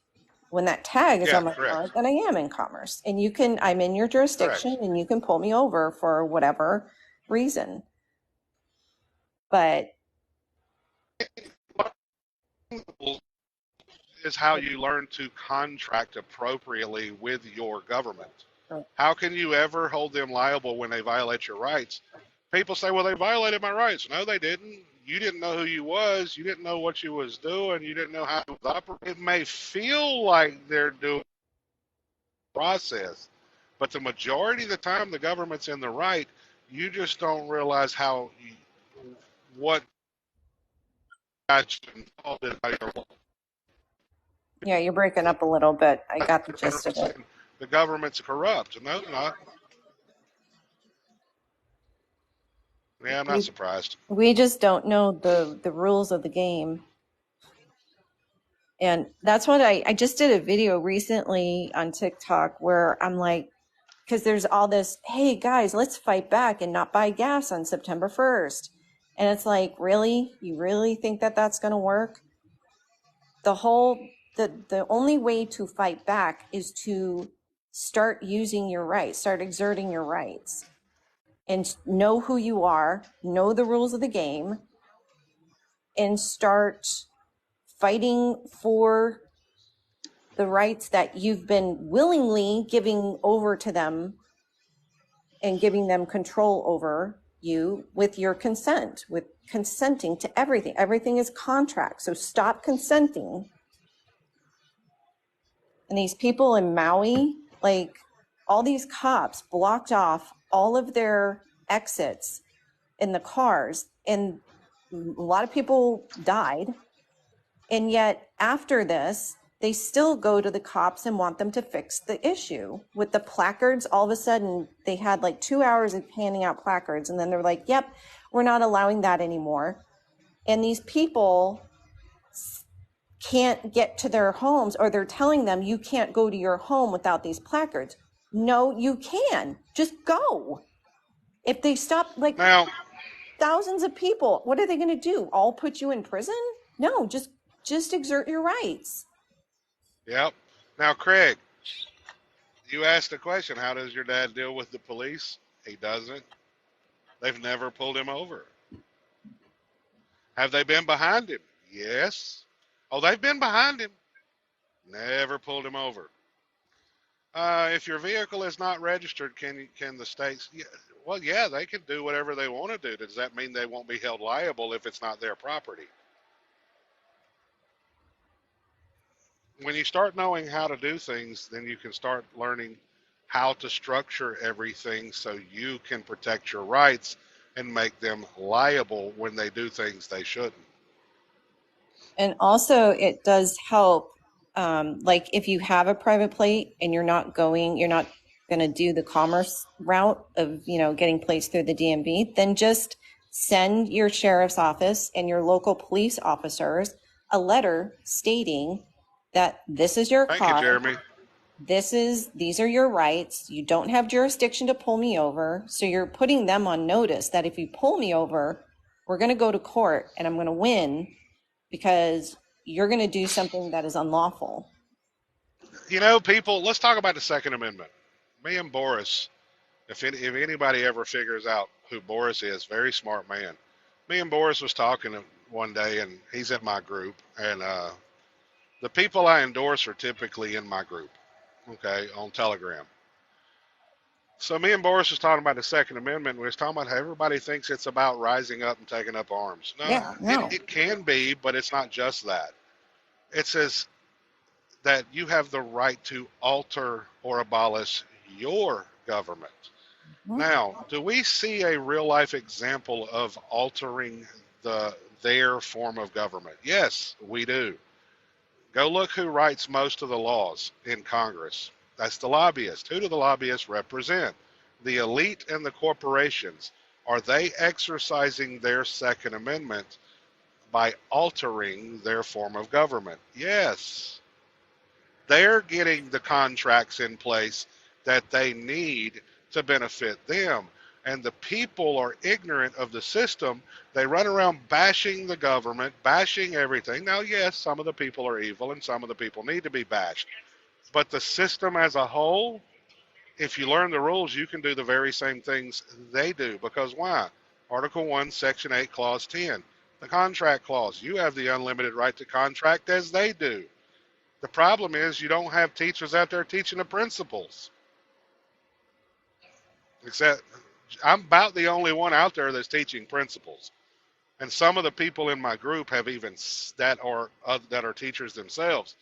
When that tag is yeah, on my car, correct, then I am in commerce. And I'm in your jurisdiction correct. and you can pull me over for whatever reason. But Is how you learn to contract appropriately with your government. How can you ever hold them liable when they violate your rights? People say, "Well, they violated my rights." No, they didn't. You didn't know who you was. You didn't know what you was doing. You didn't know how it was operating. It may feel like they're doing the process, but the majority of the time, the government's in the right. You just don't realize what got you involved in how you're yeah, you're breaking up a little bit. I got the gist of it. saying the government's corrupt. No, no. Yeah, I'm not surprised. We just don't know the rules of the game. And that's what I just did a video recently on TikTok where I'm like, because there's all this, hey guys, let's fight back and not buy gas on September 1st. And it's like, really? You really think that that's going to work? The only way to fight back is to start using your rights, start exerting your rights, and know who you are, know the rules of the game, and start fighting for the rights that you've been willingly giving over to them and giving them control over you with your consent, with consenting to everything. Everything is contract. So stop consenting. And these people in Maui, like all these cops blocked off all of their exits in the cars, and a lot of people died. And yet after this, they still go to the cops and want them to fix the issue with the placards. All of a sudden they had like 2 hours of handing out placards, and then they're like, yep, we're not allowing that anymore. And these people can't get to their homes, or they're telling them you can't go to your home without these placards. No, you can. Just go. If they stop, like Now, thousands of people, what are they going to do? All put you in prison? No, just exert your rights. yep. Now, Craig, you asked a question. How does your dad deal with the police? He doesn't. They've never pulled him over. Have they been behind him? Yes. Oh, they've been behind him. Never pulled him over. If your vehicle is not registered, can the states? Yeah, well, yeah, they can do whatever they want to do. Does that mean they won't be held liable if it's not their property? When you start knowing how to do things, then you can start learning how to structure everything so you can protect your rights and make them liable when they do things they shouldn't. And also it does help, like if you have a private plate and you're not going to do the commerce route of, getting plates through the DMV, then just send your sheriff's office and your local police officers a letter stating that this is your Thank car. you, Jeremy. These are your rights. You don't have jurisdiction to pull me over. So you're putting them on notice that if you pull me over, we're going to go to court and I'm going to win because you're going to do something that is unlawful. People, let's talk about the Second Amendment. Me and Boris, if anybody ever figures out who Boris is, very smart man. Me and Boris was talking one day, and he's in my group, and the people I endorse are typically in my group, okay, on Telegram. So me and Boris was talking about the Second Amendment. We was talking about how everybody thinks it's about rising up and taking up arms. No. It can be, but it's not just that. It says that you have the right to alter or abolish your government. Now, do we see a real life example of altering their form of government? Yes, we do. Go look who writes most of the laws in Congress. That's the lobbyists. Who do the lobbyists represent? The elite and the corporations. Are they exercising their Second Amendment by altering their form of government? Yes. They're getting the contracts in place that they need to benefit them. And the people are ignorant of the system. They run around bashing the government, bashing everything. Now, yes, some of the people are evil and some of the people need to be bashed. But the system as a whole, if you learn the rules, you can do the very same things they do. Because why? Article 1, Section 8, Clause 10. The contract clause. You have the unlimited right to contract as they do. The problem is you don't have teachers out there teaching the principles. Except I'm about the only one out there that's teaching principles. And some of the people in my group have even that are teachers themselves.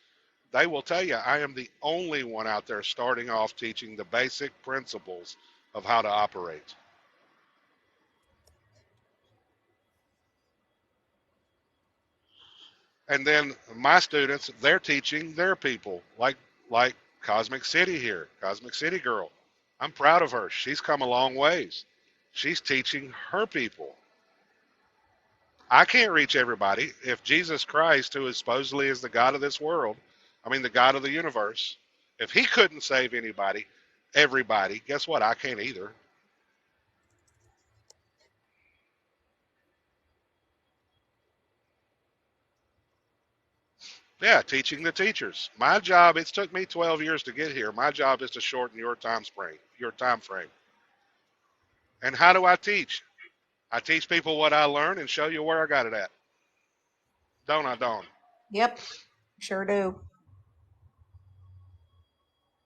They will tell you I am the only one out there starting off teaching the basic principles of how to operate. And then my students, they're teaching their people, like Cosmic City here, Cosmic City Girl. I'm proud of her. She's come a long ways. She's teaching her people. I can't reach everybody. If Jesus Christ, who is supposedly is the God of this world, the God of the universe, if he couldn't save everybody, guess what? I can't either. Yeah, teaching the teachers. My job, it's took me 12 years to get here. My job is to shorten your time frame. And how do I teach? I teach people what I learn and show you where I got it at. Don't I, Dawn? Yep, sure do.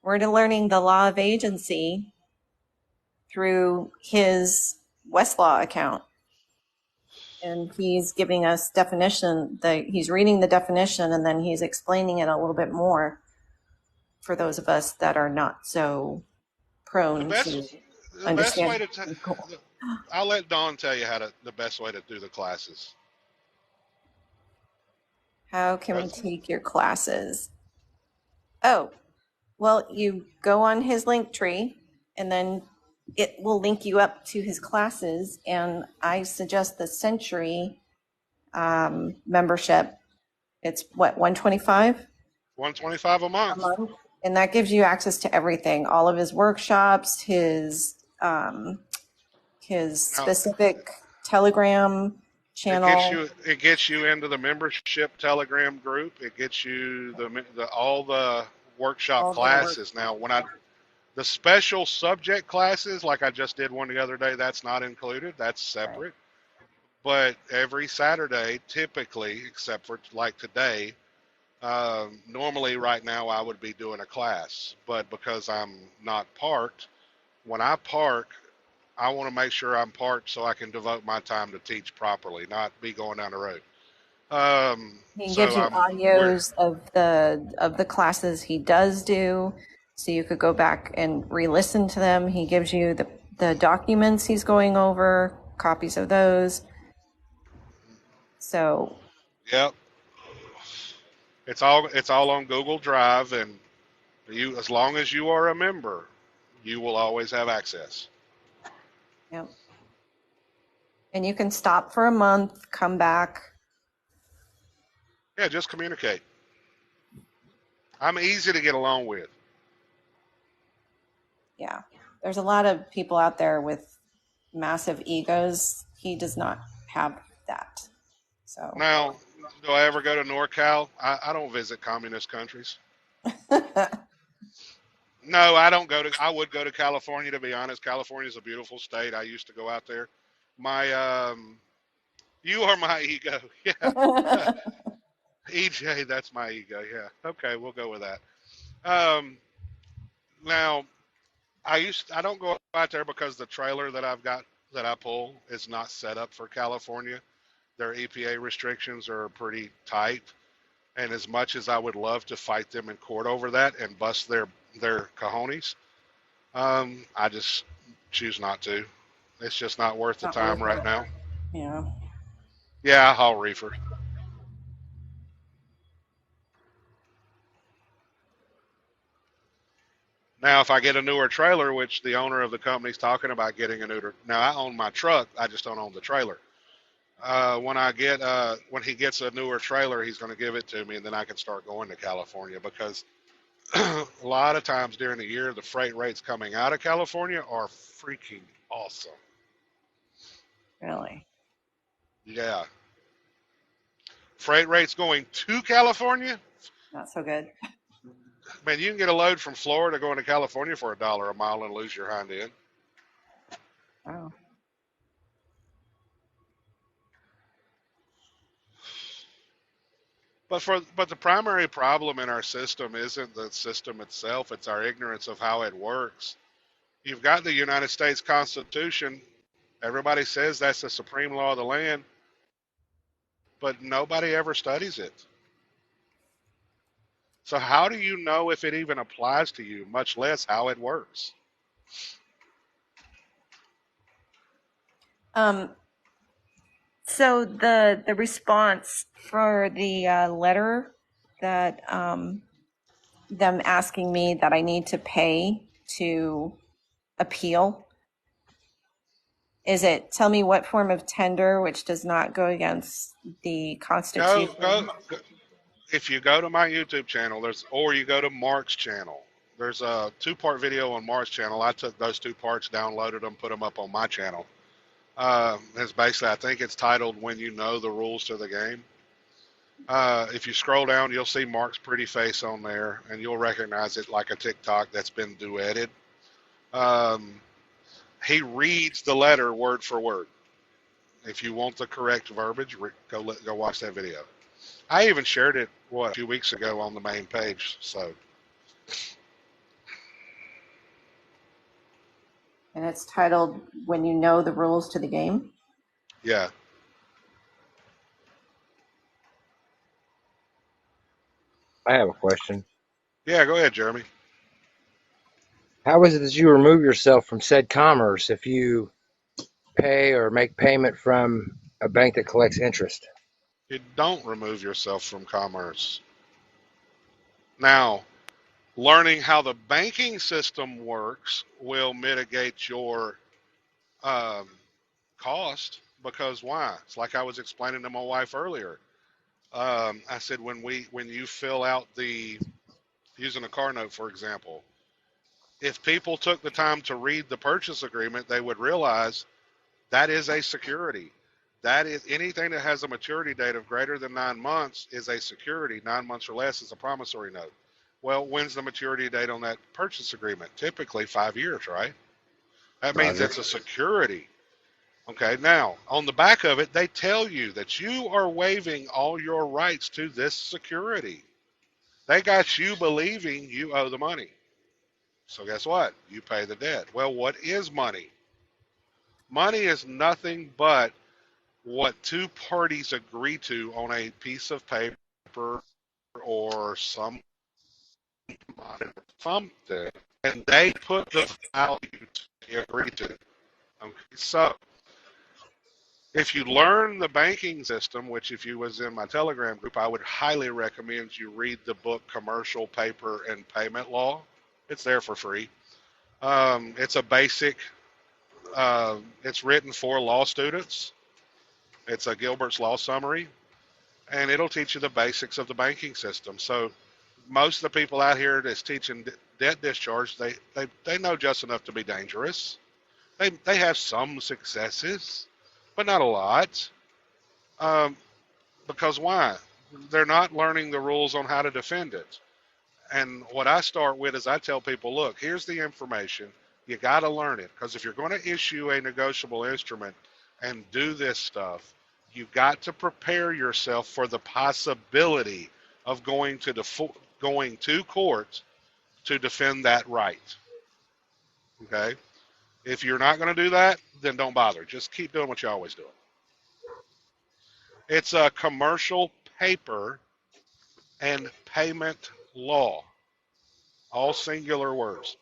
We're learning the law of agency through his Westlaw account. And he's giving us definition, he's reading the definition and then he's explaining it a little bit more for those of us that are not so prone to understand. I'll let Dawn tell you the best way to do the classes. How can we take your classes? Oh, well, you go on his link tree and then it will link you up to his classes. And I suggest the Century membership. It's what, $125? $125 a month. And that gives you access to everything, all of his workshops, his specific Telegram channel. It gets you into the membership Telegram group. It gets you all the workshop classes. Now, the special subject classes, like I just did one the other day, that's not included. That's separate. Right. But every Saturday, typically, except for like today, normally right now I would be doing a class. But because I'm not parked, when I park, I want to make sure I'm parked so I can devote my time to teach properly, not be going down the road. He gives you audios of the classes he does do, so you could go back and re-listen to them. He gives you the documents he's going over, copies of those. So. Yep. It's all on Google Drive, and you, as long as you are a member, you will always have access. Yep. And you can stop for a month, come back. Yeah, just communicate. I'm easy to get along with. Yeah. There's a lot of people out there with massive egos. He does not have that. So now, do I ever go to NorCal? I don't visit communist countries. No, I don't go to. I would go to California, to be honest. California is a beautiful state. I used to go out there. You are my ego. Yeah. EJ, that's my ego. Yeah. Okay, we'll go with that. Now, I don't go out there because the trailer that I've got that I pull is not set up for California. Their EPA restrictions are pretty tight, and as much as I would love to fight them in court over that and bust their cojones, I just choose not to. It's just not worth the time right now. Yeah. Yeah, I haul reefer. Now, if I get a newer trailer, which the owner of the company's talking about getting a newer, now I own my truck, I just don't own the trailer. When he gets a newer trailer, he's going to give it to me, and then I can start going to California, because a lot of times during the year, the freight rates coming out of California are freaking awesome. Really? Yeah. Freight rates going to California? Not so good. Man, you can get a load from Florida going to California for $1 a mile and lose your hind end. Wow. But the primary problem in our system isn't the system itself, it's our ignorance of how it works. You've got the United States Constitution. Everybody says that's the supreme law of the land, but nobody ever studies it. So how do you know if it even applies to you, much less how it works? So the response for the letter that them asking me that I need to pay to appeal, is it tell me what form of tender which does not go against the Constitution? Go. If you go to my YouTube channel, or you go to Mark's channel, there's a 2-part video on Mark's channel. I took those 2 parts, downloaded them, put them up on my channel. It's basically, I think it's titled "When You Know the Rules to the Game." If you scroll down, you'll see Mark's pretty face on there, and you'll recognize it like a TikTok that's been duetted. He reads the letter word for word. If you want the correct verbiage, go watch that video. I even shared it a few weeks ago on the main page. So And it's titled When You Know the Rules to the Game. Yeah. I have a question. Yeah, go ahead, Jeremy. How is it that you remove yourself from said commerce if you pay or make payment from a bank that collects interest? You don't remove yourself from commerce. Now, learning how the banking system works will mitigate your um, cost, because why? It's like I was explaining to my wife earlier. I said when you fill out using a car note, for example, if people took the time to read the purchase agreement, they would realize that is a security. That is, anything that has a maturity date of greater than 9 months is a security. 9 months or less is a promissory note. Well, when's the maturity date on that purchase agreement? Typically 5 years, right? That means Roger. it's a security. Okay, now, on the back of it, they tell you that you are waiving all your rights to this security. They got you believing you owe the money. So guess what? You pay the debt. Well, what is money? Money is nothing but what two parties agree to on a piece of paper or something, and they put the value they agree to. Okay, so if you learn the banking system, which if you was in my Telegram group, I would highly recommend you read the book Commercial Paper and Payment Law. It's there for free. It's a basic. It's written for law students. It's a Gilbert's Law Summary, and it'll teach you the basics of the banking system. So most of the people out here that's teaching debt discharge, they know just enough to be dangerous. They have some successes, but not a lot. Because why? They're not learning the rules on how to defend it. And what I start with is I tell people, look, here's the information. You got to learn it, because if you're going to issue a negotiable instrument and do this stuff, you got to prepare yourself for the possibility of going to court to defend that right. Okay? If you're not going to do that, then don't bother. Just keep doing what you always do. It's a commercial paper and payment law. All singular words.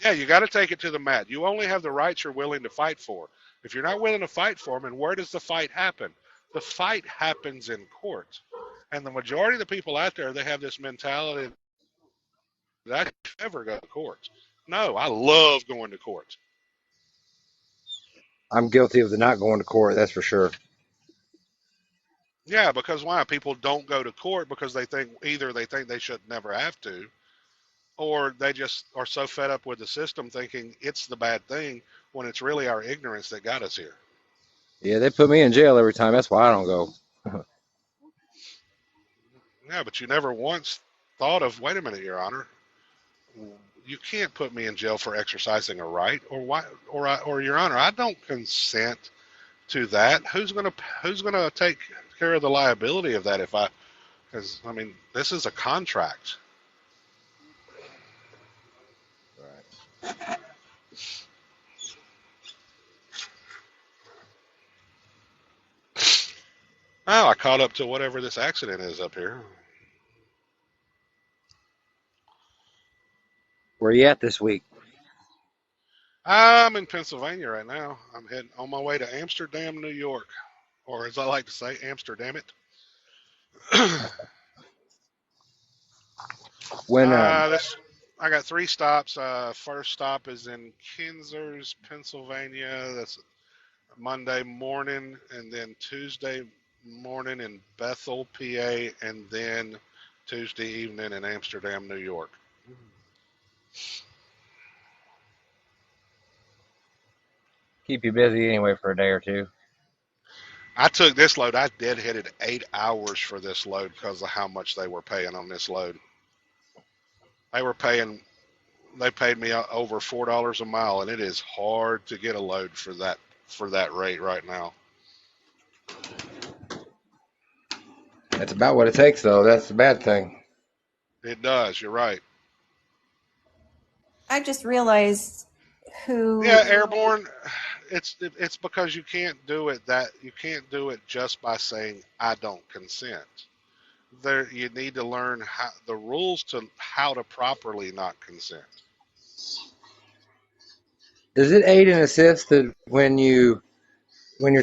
Yeah, you got to take it to the mat. You only have the rights you're willing to fight for. If you're not willing to fight for them, and where does the fight happen? The fight happens in court. And the majority of the people out there, they have this mentality that I never go to court. No, I love going to court. I'm guilty of the not going to court, that's for sure. Yeah, because why? People don't go to court because they think either they think they should never have to, or they just are so fed up with the system thinking it's the bad thing when it's really our ignorance that got us here. Yeah, they put me in jail every time. That's why I don't go. Yeah, but you never once thought of, wait a minute, Your Honor, you can't put me in jail for exercising a right, or why, or Your Honor, I don't consent to that. Who's gonna take care of the liability of that if I? Because I mean, this is a contract. Right. Oh, I caught up to whatever this accident is up here. Where you at this week? I'm in Pennsylvania right now. I'm heading on my way to Amsterdam, New York, or as I like to say, Amsterdam it. When I got 3 stops. First stop is in Kinzers, Pennsylvania. That's Monday morning, and then Tuesday morning in Bethel, PA, and then Tuesday evening in Amsterdam, New York. keep you busy anyway for a day or two. I took this load. I deadheaded 8 hours for this load because of how much they were paying on this load. They paid me over $4 a mile, and it is hard to get a load for that rate right now. That's about what it takes, though. That's the bad thing. It does. You're right. I just realized who. Yeah, airborne. It's because you can't do it just by saying I don't consent. There, you need to learn the rules to how to properly not consent. Does it aid and assist that when you're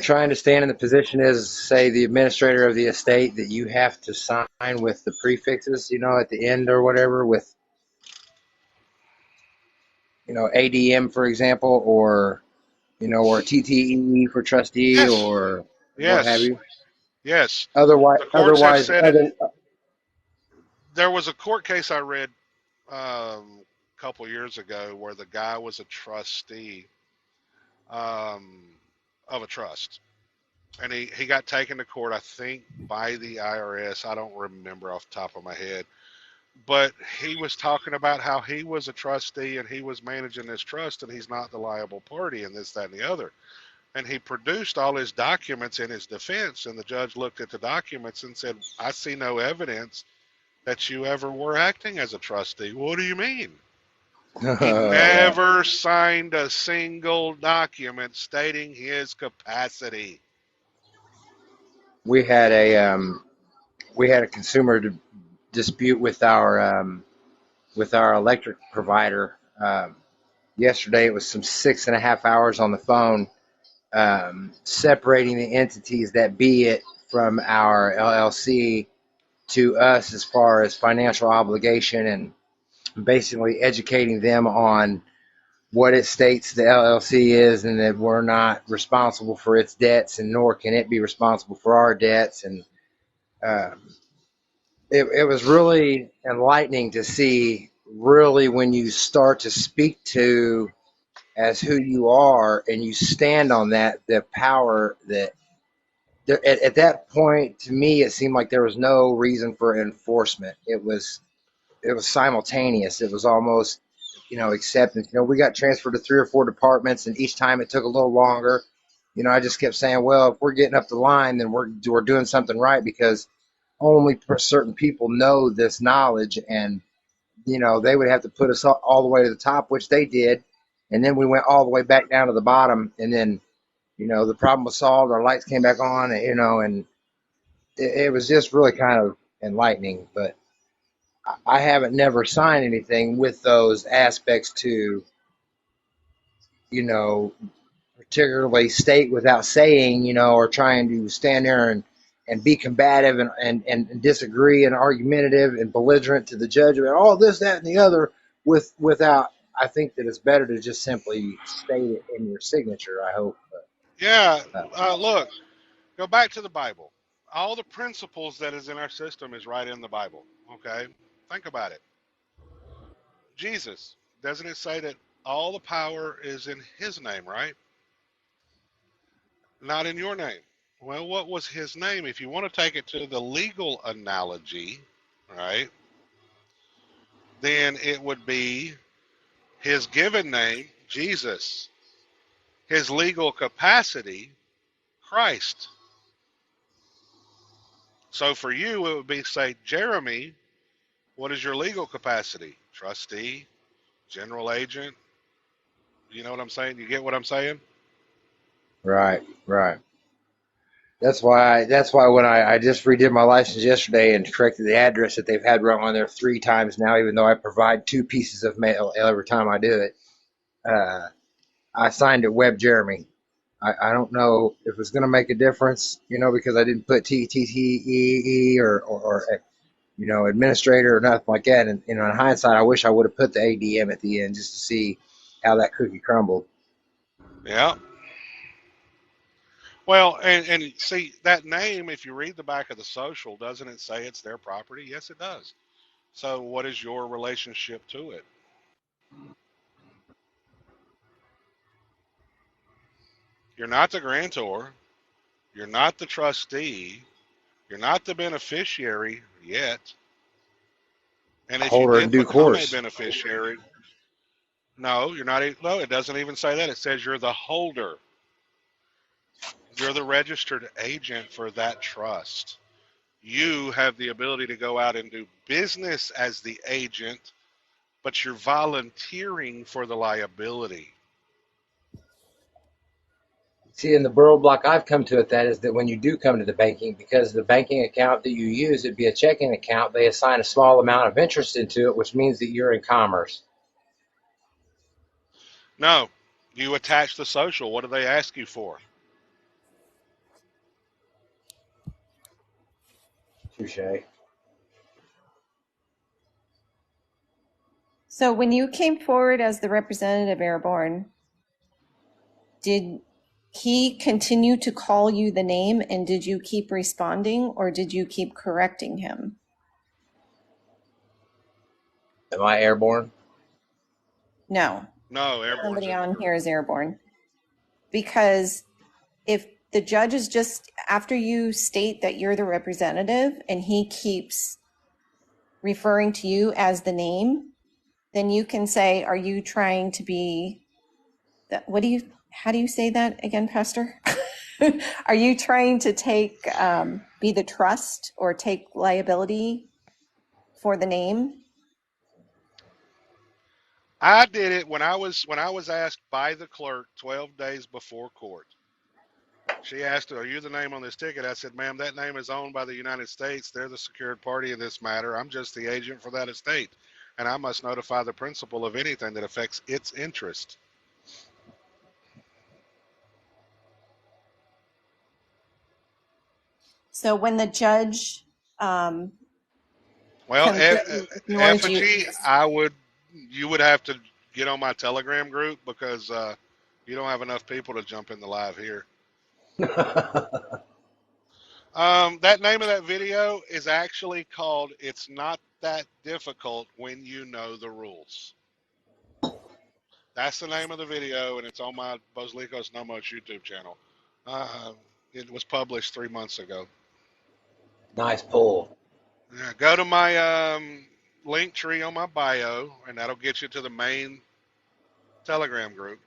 trying to stand in the position as, say, the administrator of the estate, that you have to sign with the prefixes, at the end or whatever, with, ADM, for example, or, or TTE for trustee, Yes, or what have yes, you? yes. Otherwise, The courts have otherwise, said it. other, There was a court case I read a couple years ago where the guy was a trustee of a trust, and he got taken to court, I think, by the IRS. I don't remember off the top of my head, but he was talking about how he was a trustee and he was managing this trust and he's not the liable party and this, that, and the other. And he produced all his documents in his defense, and the judge looked at the documents and said, I see no evidence that you ever were acting as a trustee. What do you mean? He never signed a single document stating his capacity. we had a consumer dispute with our electric provider. Yesterday, it was some 6.5 hours on the phone, separating the entities that be it from our LLC to us as far as financial obligation, and basically educating them on what it states the LLC is, and that we're not responsible for its debts, and nor can it be responsible for our debts. And um, it was really enlightening to see, really, when you start to speak to as who you are and you stand on that, the power that at that point, to me, it seemed like there was no reason for enforcement. It was simultaneous. It was almost, acceptance. We got transferred to 3 or 4 departments, and each time it took a little longer. I just kept saying, well, if we're getting up the line, then we're doing something right, because only certain people know this knowledge, and they would have to put us all the way to the top, which they did, and then we went all the way back down to the bottom, and then the problem was solved. Our lights came back on, and it was just really kind of enlightening. But I haven't never signed anything with those aspects to, particularly state without saying, or trying to stand there and be combative and disagree and argumentative and belligerent to the judge about all this, that, and the other without. I think that it's better to just simply state it in your signature, I hope. Yeah, But, look, go back to the Bible. All the principles that is in our system is right in the Bible. Okay? Think about it. Jesus, doesn't it say that all the power is in his name, right? Not in your name. Well, what was his name? If you want to take it to the legal analogy, right, then it would be his given name, Jesus. His legal capacity, Christ. So for you, it would be, say, Jeremy, what is your legal capacity? Trustee, general agent. You know what I'm saying? You get what I'm saying? right. That's why when I just redid my license yesterday and corrected the address that they've had wrong on there 3 times now, even though I provide 2 pieces of mail every time I do it, I signed it Webb Jeremy. I don't know if it's going to make a difference, because I didn't put TTE or administrator or nothing like that. And in hindsight, I wish I would have put the ADM at the end just to see how that cookie crumbled. Yeah. Well, and see, that name, if you read the back of the social, doesn't it say it's their property? Yes, it does. So what is your relationship to it? You're not the grantor. You're not the trustee. You're not the beneficiary yet. And if you Holder in did due become a course. beneficiary, no, you're not. No, it doesn't even say that. It says you're the holder. You're the registered agent for that trust. You have the ability to go out and do business as the agent but you're volunteering for the liability. See, in the borough block I've come to with that is that when you do come to the banking, because the banking account that you use, it'd be a checking account, they assign a small amount of interest into it, which means that you're in commerce. No, you attach the social. What do they ask you for? Touche. So when you came forward as the representative, Airborne, did he continue to call you the name, and did you keep responding, or did you keep correcting him? Am I airborne? No, No, Airborne's somebody in on here. here is Airborne. Because if the judge is just, after you state that you're the representative and he keeps referring to you as the name, then you can say, are you trying to be, how do you say that again, Pastor? Are you trying to be the trust or take liability for the name? I did it when I was asked by the clerk 12 days before court. She asked, "Are you the name on this ticket?" I said, "Ma'am, that name is owned by the United States. They're the secured party in this matter. I'm just the agent for that estate, and I must notify the principal of anything that affects its interest." So when the judge Well, completely ignores you, effigy, you would have to get on my Telegram group because you don't have enough people to jump in the live here. That name of that video is actually called "It's Not That Difficult When You Know the Rules." That's the name of the video, and it's on my Bozlikos Nomos YouTube channel. It was published 3 months ago. Nice pull. Yeah, go to my link tree on my bio, and that'll get you to the main Telegram group.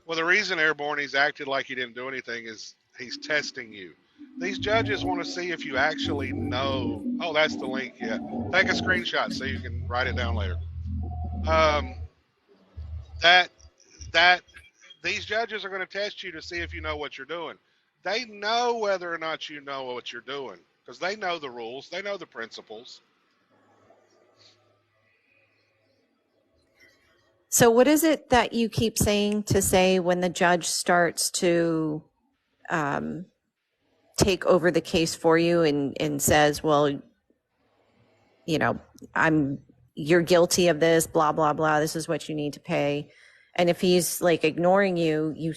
Well, the reason Airborne he's acted like he didn't do anything is he's testing you. These judges want to see if you actually know. Oh, that's the link. Yeah, take a screenshot so you can write it down later. That these judges are going to test you to see if you know what you're doing. They know whether or not you know what you're doing because they know the rules. They know the principles. so what is it that you keep saying to say when the judge starts to take over the case for you and says, well, you know, you're guilty of this, blah, blah, blah. This is what you need to pay. And if he's like ignoring you,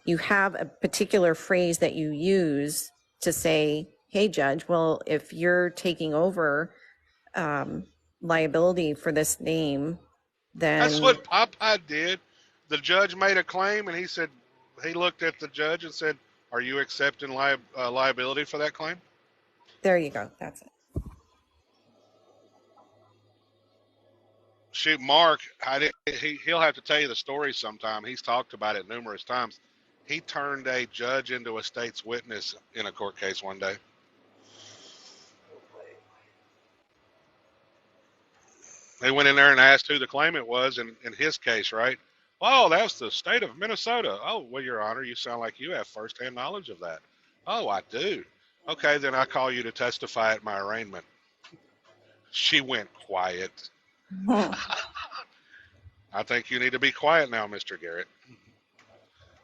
you have a particular phrase that you use to say, hey, judge, well, if you're taking over liability for this name, then That's what Popeye did. The judge made a claim, and he looked at the judge and said, "Are you accepting liability for that claim?" there you go. That's it. Shoot, Mark, he'll have to tell you the story sometime. He's talked about it numerous times. He turned a judge into a state's witness in a court case one day. They went in there and asked who the claimant was in his case, right? Oh, that's the state of Minnesota. Oh, well, Your Honor, you sound like you have firsthand knowledge of that. Oh, I do. Okay, then I call you to testify at my arraignment. She went quiet. I think you need to be quiet now, Mr. Garrett.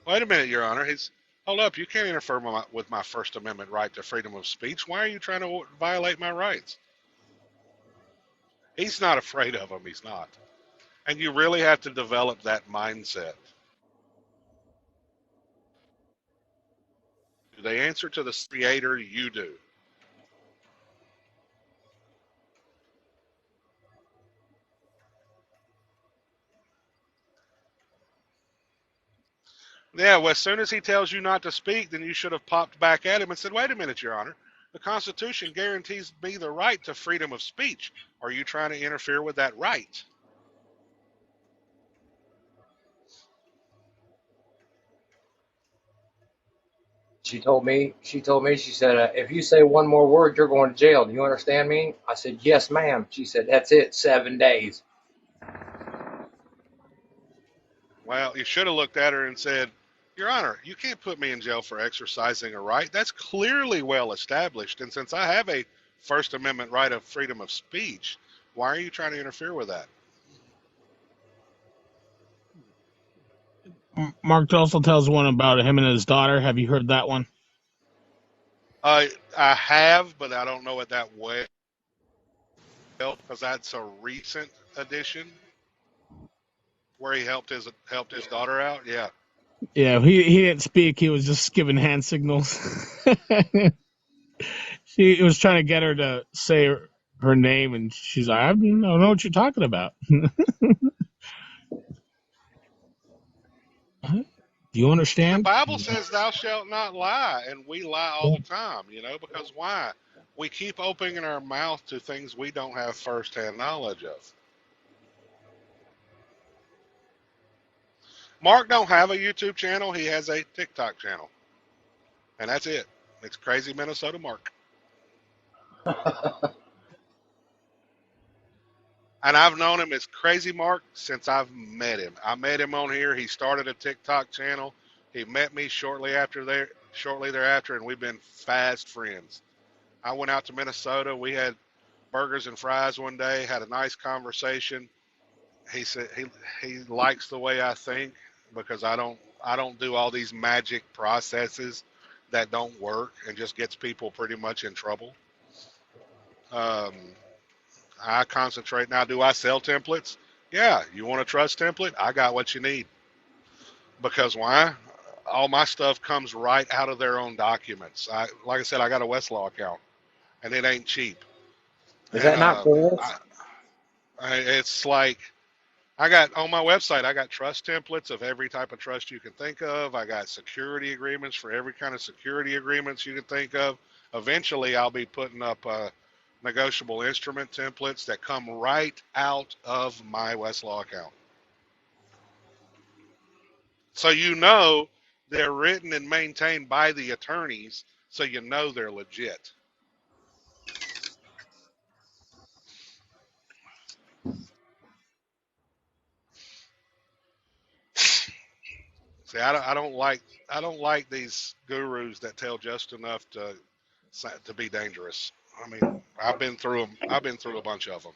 Wait a minute, Your Honor. Hold up. You can't interfere with my First Amendment right to freedom of speech. Why are you trying to violate my rights? He's not afraid of them. He's not. And you really have to develop that mindset. Do they answer to the Creator? You do. Yeah, well, as soon as he tells you not to speak, then you should have popped back at him and said, wait a minute, Your Honor. The Constitution guarantees me the right to freedom of speech. Are you trying to interfere with that right? She told me, she said, if you say one more word, you're going to jail. Do you understand me? I said, yes, ma'am. She said, that's it, 7 days. Well, you should have looked at her and said, Your Honor, you can't put me in jail for exercising a right. That's clearly well established. And since I have a First Amendment right of freedom of speech, why are you trying to interfere with that? Mark also tells one about him and his daughter. Have you heard that one? I have, but I don't know it that well because that's a recent addition where he helped his daughter out. Yeah. Yeah, he didn't speak. He was just giving hand signals. He was trying to get her to say her name, and she's like, I don't know what you're talking about. Do you The understand? Bible says thou shalt not lie, and we lie all the time, because why? We keep opening our mouth to things we don't have firsthand knowledge of. Mark don't have a YouTube channel. He has a TikTok channel. And that's it. It's Crazy Minnesota Mark. And I've known him as Crazy Mark since I've met him. I met him on here. He started a TikTok channel. He met me shortly thereafter, and we've been fast friends. I went out to Minnesota. We had burgers and fries one day, had a nice conversation. He said he likes the way I think because I don't do all these magic processes that don't work and just gets people pretty much in trouble. I concentrate now. Do I sell templates? Yeah. You want a trust template? I got what you need. Because why? All my stuff comes right out of their own documents. Like I said, I got a Westlaw account, and it ain't cheap. Is that not cool? It's like I got on my website, I got trust templates of every type of trust you can think of. I got security agreements for every kind of security agreements you can think of. Eventually, I'll be putting up negotiable instrument templates that come right out of my Westlaw account. So they're written and maintained by the attorneys, so they're legit. See, I don't like these gurus that tell just enough to be dangerous. I mean, I've been through them. I've been through a bunch of them.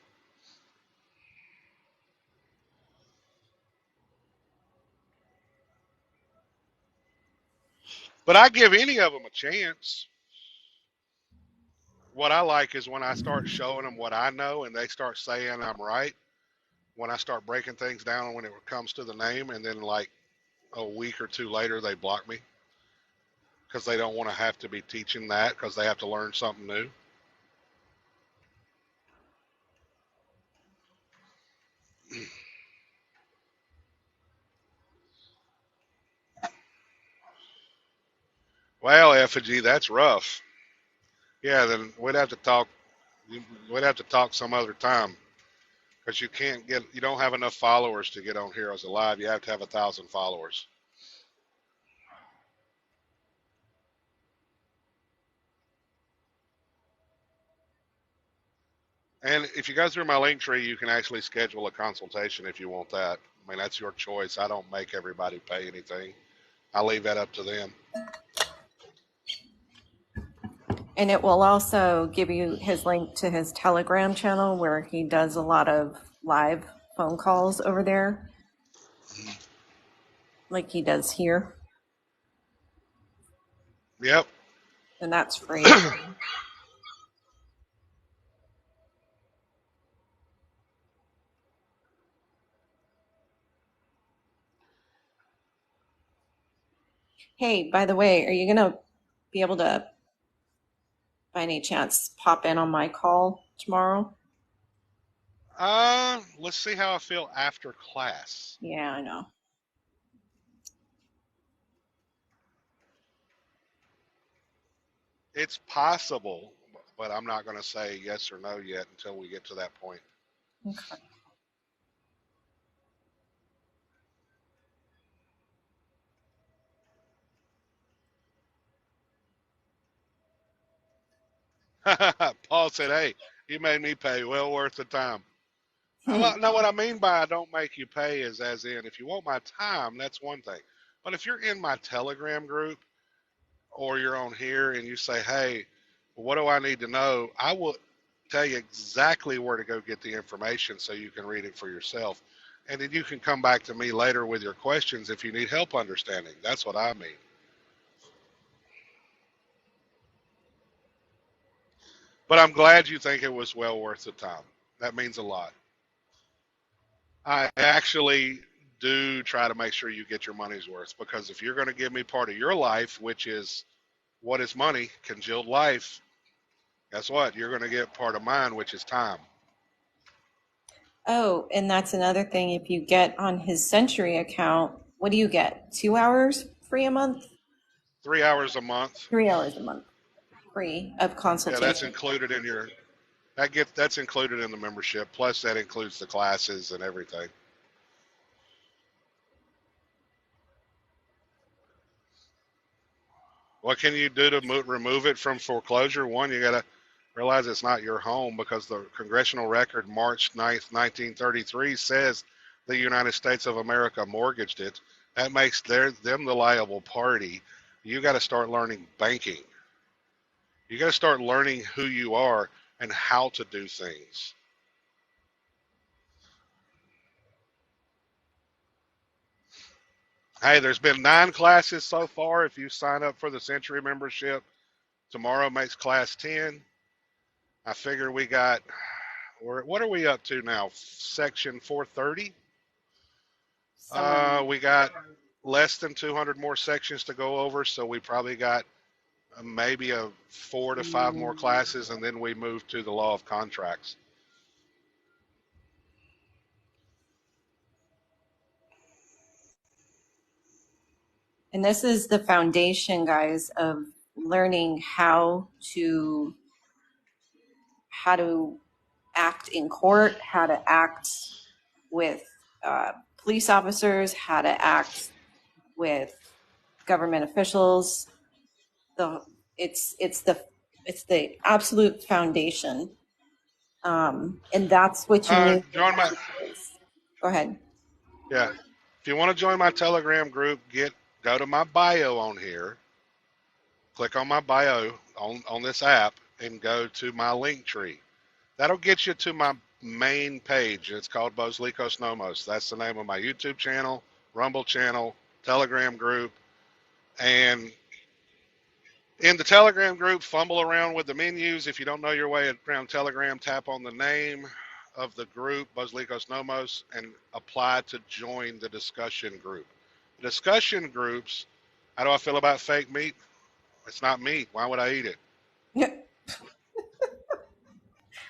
But I give any of them a chance. What I like is when I start showing them what I know and they start saying I'm right. When I start breaking things down when it comes to the name, and then like a week or two later they block me because they don't want to have to be teaching that because they have to learn something new. Well, Effigy, that's rough. Yeah, then we'd have to talk. We'd have to talk some other time because you don't have enough followers to get on Heroes Alive. You have to have 1,000 followers. And if you go through my link tree, you can actually schedule a consultation if you want that. I mean, that's your choice. I don't make everybody pay anything. I leave that up to them. And it will also give you his link to his Telegram channel where he does a lot of live phone calls over there, like he does here. Yep. And that's free. Hey, by the way, are you going to be able to, by any chance, pop in on my call tomorrow? Let's see how I feel after class. Yeah, I know. It's possible, but I'm not going to say yes or no yet until we get to that point. Okay. Paul said, "Hey, you made me pay. Well worth the time." Hmm. Now, what I mean by I don't make you pay is as in if you want my time, that's one thing. But if you're in my Telegram group or you're on here and you say, "Hey, what do I need to know?" I will tell you exactly where to go get the information so you can read it for yourself. And then you can come back to me later with your questions if you need help understanding. That's what I mean. But I'm glad you think it was well worth the time. That means a lot. I actually do try to make sure you get your money's worth because if you're going to give me part of your life, which is what is money, congealed life, guess what? You're going to get part of mine, which is time. Oh, and that's another thing. If you get on his Century account, what do you get? 2 hours free a month? 3 hours a month. 3 hours a month free of Yeah, consultation. that's included in the membership. Plus, that includes the classes and everything. What can you do to remove it from foreclosure? One, you got to realize it's not your home because the congressional record March 9th, 1933 says the United States of America mortgaged it. That makes them the liable party. You got to start learning banking. You got to start learning who you are and how to do things. Hey, there's been 9 classes so far. If you sign up for the Century membership, tomorrow makes class 10. I figure we got, what are we up to now? Section 430? Somewhere. We got less than 200 more sections to go over, so we probably got maybe 4 to 5 more classes, and then we move to the law of contracts. And this is the foundation, guys, of learning how to act in court, how to act with police officers, how to act with government officials. It's the absolute foundation, and that's what you need. Join my, Go ahead. yeah. If you want to join my Telegram group, go to my bio on here, click on my bio on this app, and go to my link tree. That'll get you to my main page. It's called Bozlikos Nomos. That's the name of my YouTube channel, Rumble channel, Telegram group. And in the Telegram group, fumble around with the menus. If you don't know your way around Telegram, tap on the name of the group, Bozlikos Nomos, and apply to join the discussion group. The discussion groups, how do I feel about fake meat? It's not meat. Why would I eat it?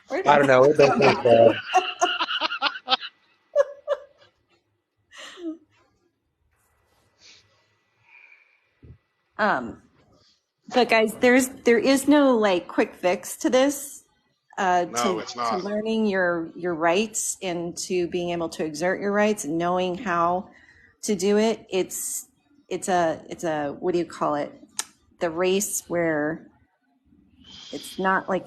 Where did I don't know. It doesn't taste bad. But guys, there is no like quick fix to this. No, it's To not. learning your rights and to being able to exert your rights and knowing how to do it. It's a what do you call it? The race where it's not like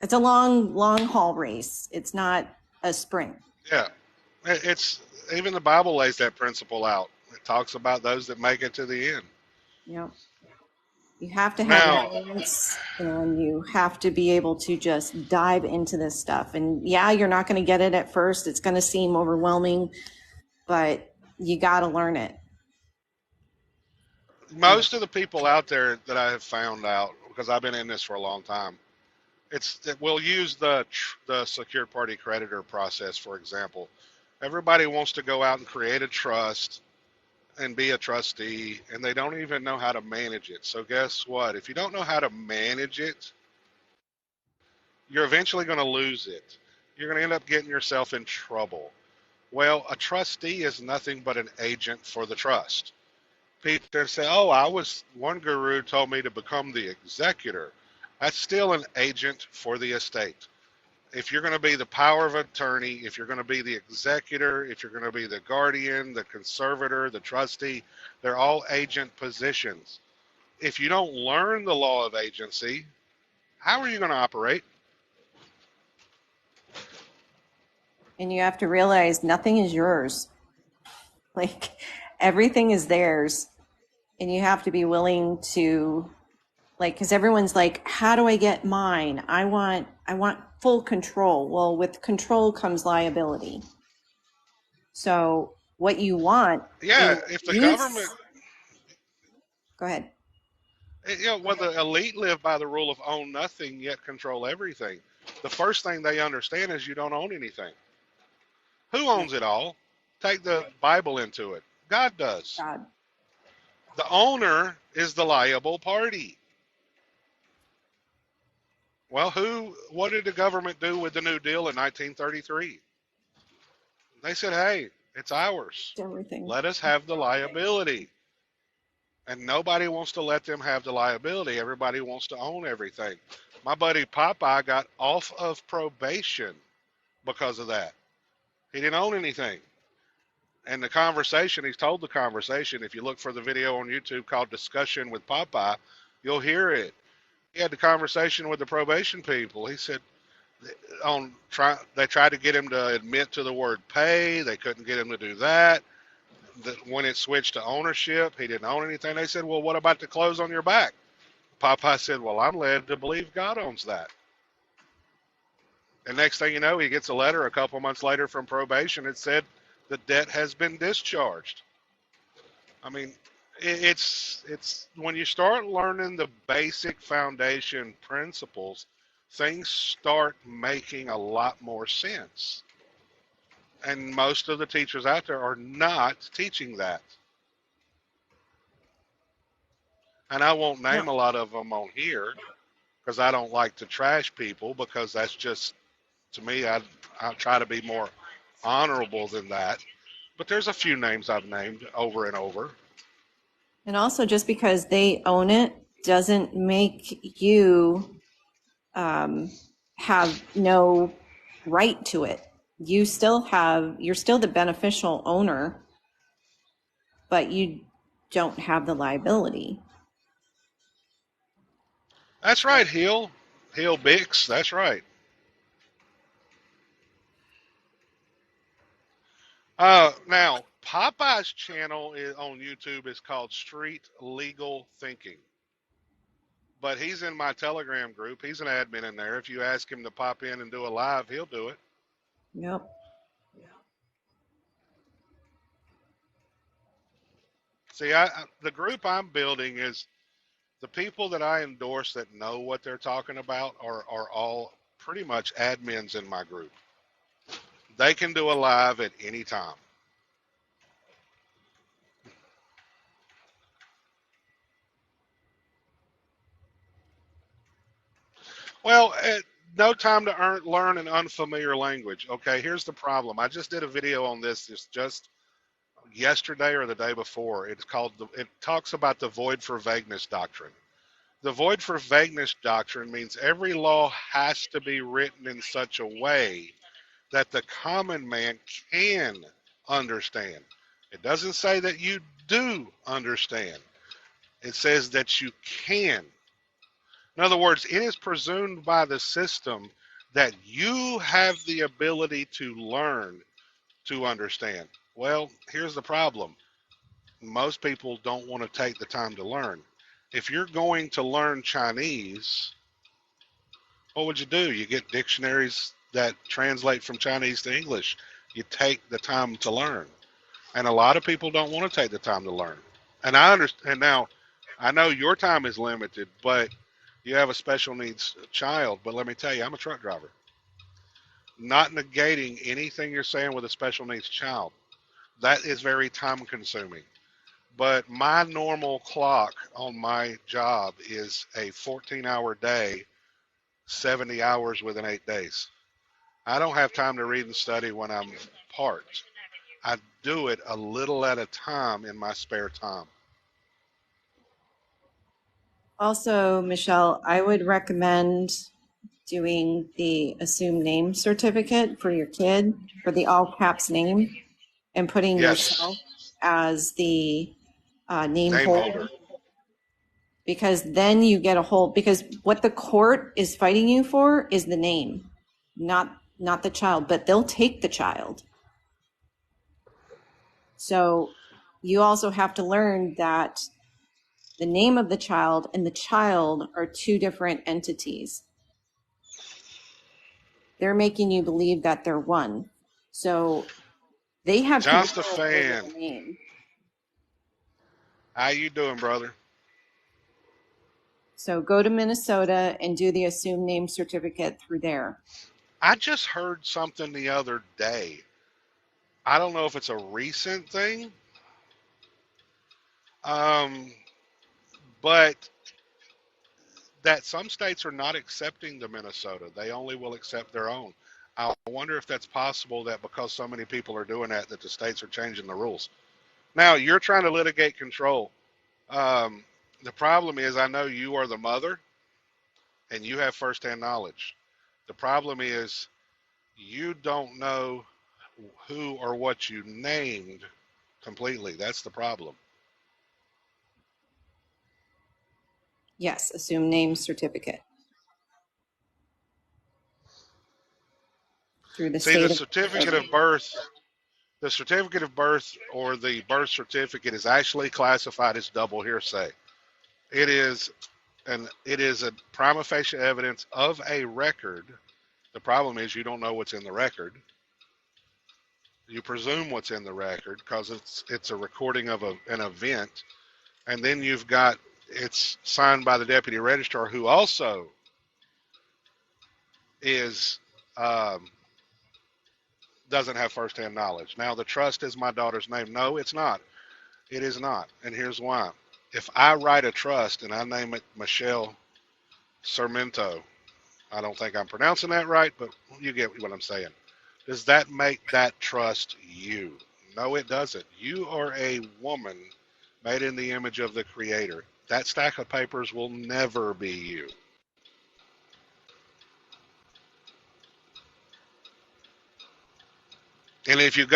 it's a long haul race. It's not a sprint. Yeah. It's even the Bible lays that principle out. It talks about those that make it to the end. You know, you have to have Now, balance, and you have to be able to just dive into this stuff. And yeah, you're not going to get it at first. It's going to seem overwhelming, but you got to learn it. most of the people out there that I have found out, because I've been in this for a long time, we'll use the secured party creditor process, for example. Everybody wants to go out and create a trust and be a trustee, and they don't even know how to manage it. So guess what? If you don't know how to manage it, you're eventually going to lose it. You're going to end up getting yourself in trouble. Well, a trustee is nothing but an agent for the trust. People say, oh, one guru told me to become the executor. That's still an agent for the estate. If you're going to be the power of attorney, if you're going to be the executor, if you're going to be the guardian, the conservator, the trustee, they're all agent positions. If you don't learn the law of agency, How are you going to operate? And you have to realize nothing is yours. Like everything is theirs. And you have to be willing to, like, because everyone's like, how do I get mine? I want full control. Well, with control comes liability. So what you want Yeah, is if the government, Go ahead. well, the elite live by the rule of own nothing yet control everything. The first thing they understand is you don't own anything. Who owns it all? Take the Bible into it. God does. God. The owner is the liable party. Well, what did the government do with the New Deal in 1933? They said, hey, it's ours. Everything. Let us have the liability. And nobody wants to let them have the liability. Everybody wants to own everything. My buddy Popeye got off of probation because of that. He didn't own anything. And the conversation, he's told the conversation, if you look for the video on YouTube called Discussion with Popeye, you'll hear it. He had the conversation with the probation people. He said they tried to get him to admit to the word pay. They couldn't get him to do that. When it switched to ownership, he didn't own anything. They said, well, what about the clothes on your back? Popeye said, well, I'm led to believe God owns that. And next thing you know, he gets a letter a couple months later from probation. It said the debt has been discharged. I mean, it's when you start learning the basic foundation principles, things start making a lot more sense. And most of the teachers out there are not teaching that. And I won't name a lot of them on here because I don't like to trash people, because that's just, to me, I try to be more honorable than that. But there's a few names I've named over and over. And also, just because they own it doesn't make you have no right to it. You're still the beneficial owner, but you don't have the liability. That's right, Hill Bix, that's right. Now, Popeye's channel on YouTube is called Street Legal Thinking. But he's in my Telegram group. He's an admin in there. If you ask him to pop in and do a live, he'll do it. Yep. See, the group I'm building is the people that I endorse that know what they're talking about are all pretty much admins in my group. They can do a live at any time. Well, no time to learn an unfamiliar language. Okay, here's the problem. I just did a video on this just yesterday or the day before. It talks about the void for vagueness doctrine. The void for vagueness doctrine means every law has to be written in such a way that the common man can understand. It doesn't say that you do understand. It says that you can. In other words, it is presumed by the system that you have the ability to learn to understand. Well, here's the problem. Most people don't want to take the time to learn. If you're going to learn Chinese, what would you do? You get dictionaries that translate from Chinese to English. You take the time to learn. And a lot of people don't want to take the time to learn. And I understand. And now, I know your time is limited, but you have a special needs child. But let me tell you, I'm a truck driver. Not negating anything you're saying with a special needs child. That is very time consuming. But my normal clock on my job is a 14-hour day, 70 hours within 8 days. I don't have time to read and study when I'm parked. I do it a little at a time in my spare time. Also, Michelle, I would recommend doing the assumed name certificate for your kid, for the all caps name, and putting yourself as the name holder. because then you get a whole, because what the court is fighting you for is the name, not the child, but they'll take the child. So you also have to learn that the name of the child and the child are two different entities. They're making you believe that they're one. So they have Just a control over fan. the name. How you doing, brother? So go to Minnesota and do the assumed name certificate through there. I just heard something the other day. I don't know if it's a recent thing, but that some states are not accepting the Minnesota. They only will accept their own. I wonder if that's possible, that because so many people are doing that the states are changing the rules. Now, you're trying to litigate control. The problem is, I know you are the mother and you have firsthand knowledge. The problem is you don't know who or what you named completely. That's the problem. Yes, assumed name certificate. Through the See, state the of certificate of birth, or the birth certificate is actually classified as double hearsay. It is a prima facie evidence of a record. The problem is you don't know what's in the record. You presume what's in the record because it's a recording of an event, and then it's signed by the deputy registrar, who also is doesn't have firsthand knowledge. Now, the trust is my daughter's name. No, it's not. It is not, and here's why. If I write a trust and I name it Michelle Sarmento, I don't think I'm pronouncing that right, but you get what I'm saying. Does that make that trust you? No, it doesn't. You are a woman made in the image of the Creator. That stack of papers will never be you. And if you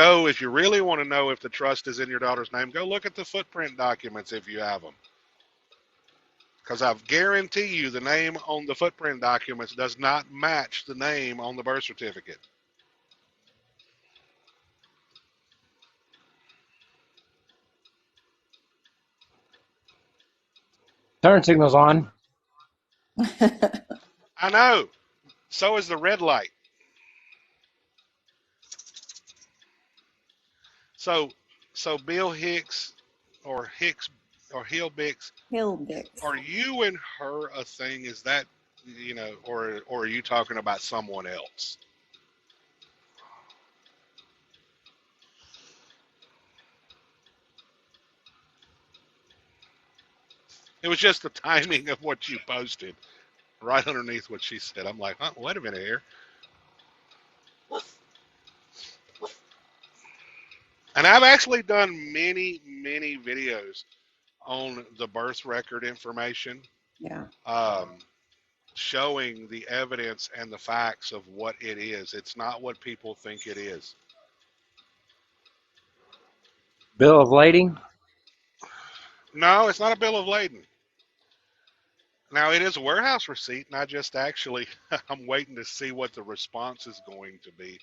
really want to know if the trust is in your daughter's name, go look at the footprint documents if you have them. Because I guarantee you the name on the footprint documents does not match the name on the birth certificate. Turn signal's on. I know. So is the red light. So Bill Hicks or Hillbix, are you and her a thing? Is that, or are you talking about someone else? It was just the timing of what you posted right underneath what she said. I'm like, wait a minute here. And I've actually done many, many videos on the birth record information. Yeah. Showing the evidence and the facts of what it is. It's not what people think it is. Bill of lading? No, it's not a bill of lading. Now, it is a warehouse receipt, and I'm waiting to see what the response is going to be.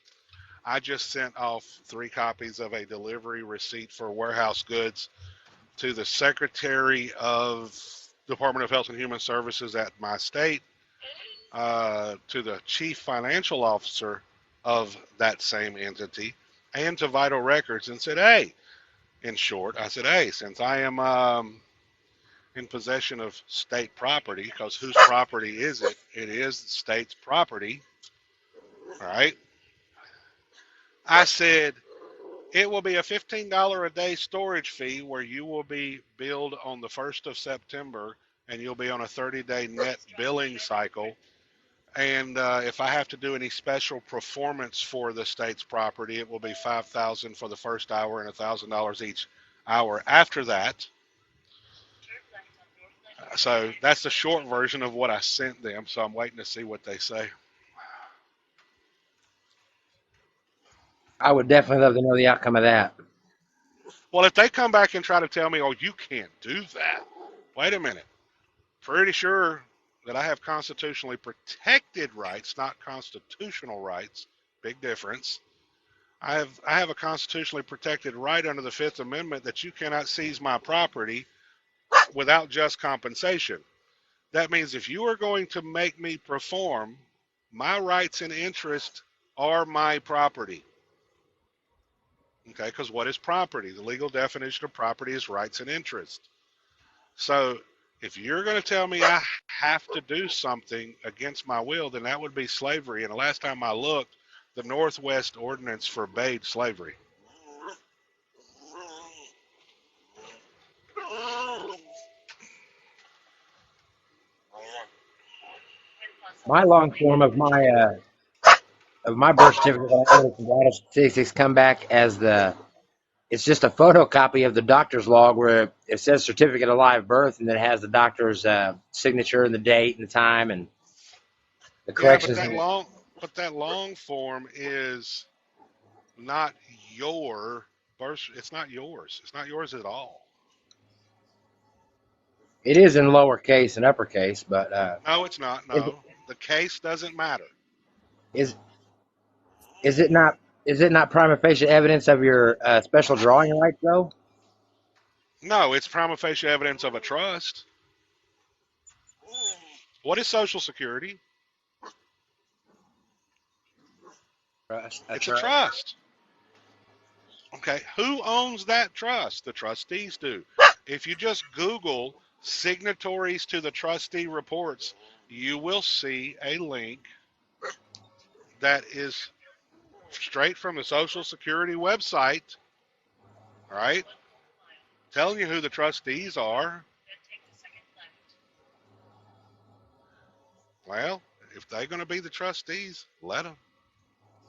I just sent off 3 copies of a delivery receipt for warehouse goods to the Secretary of Department of Health and Human Services at my state, to the Chief Financial Officer of that same entity, and to Vital Records, and said, hey, in short, I said, hey, since I am in possession of state property, because whose property is it? It is the state's property, all right? I said, it will be a $15 a day storage fee where you will be billed on the 1st of September, and you'll be on a 30-day net billing cycle. And if I have to do any special performance for the state's property, it will be $5,000 for the first hour and $1,000 each hour after that. So that's the short version of what I sent them. So I'm waiting to see what they say. I would definitely love to know the outcome of that. Well, if they come back and try to tell me, oh, you can't do that. Wait a minute. pretty sure that I have constitutionally protected rights, not constitutional rights. Big difference. I have a constitutionally protected right under the Fifth Amendment that you cannot seize my property without just compensation. That means if you are going to make me perform, my rights and interests are my property. Okay, because what is property? The legal definition of property is rights and interests. So if you're going to tell me I have to do something against my will, then that would be slavery. And the last time I looked, the Northwest Ordinance forbade slavery. My long form of my birth certificate that I ordered from Vital Statistics come back as it's just a photocopy of the doctor's log where it says certificate of live birth, and then it has the doctor's signature and the date and the time and the Yeah, but corrections. that long form is not your birth. It's not yours. It's not yours at all. It is in lowercase and uppercase, but No, it's not. No, the case doesn't matter. is it not? Is it not prima facie evidence of your special drawing rights, though? No, it's prima facie evidence of a trust. What is Social Security? It's a trust. Okay, who owns that trust? The trustees do. If you just Google signatories to the trustee reports, you will see a link that is straight from the Social Security website, all right, telling you who the trustees are. Well, if they're going to be the trustees, let them.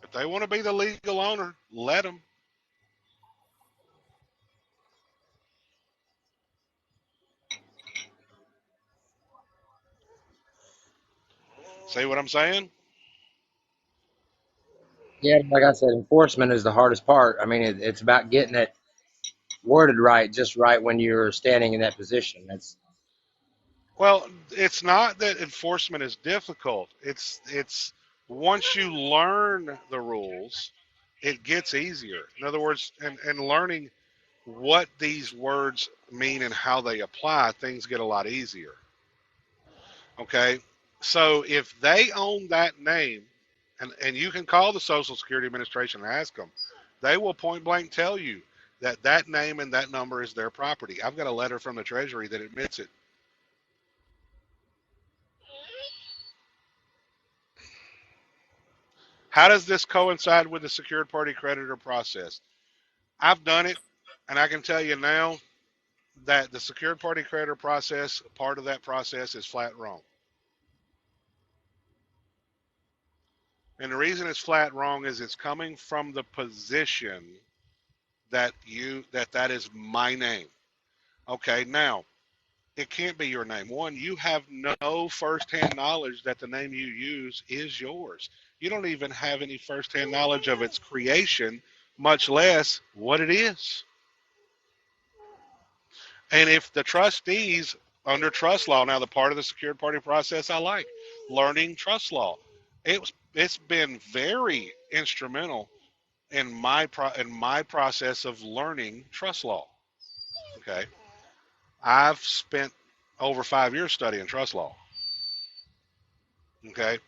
If they want to be the legal owner, let them. See what I'm saying? Yeah, like I said, enforcement is the hardest part. I mean, it's about getting it worded right, just right when you're standing in that position. Well, it's not that enforcement is difficult. It's once you learn the rules, it gets easier. In other words, and learning what these words mean and how they apply, things get a lot easier. Okay? So if they own that name, and you can call the Social Security Administration and ask them, they will point blank tell you that that name and that number is their property. I've got a letter from the Treasury that admits it. How does this coincide with the secured party creditor process? I've done it, and I can tell you now that the secured party creditor process, part of that process is flat wrong. And the reason it's flat wrong is it's coming from the position that that is my name. Okay, now it can't be your name. One, you have no firsthand knowledge that the name you use is yours. You don't even have any firsthand knowledge of its creation, much less what it is. And if the trustees under trust law, now the part of the secured party process I like, learning trust law, it's been very instrumental in my process of learning trust law. Okay, I've spent over 5 years studying trust law. Okay,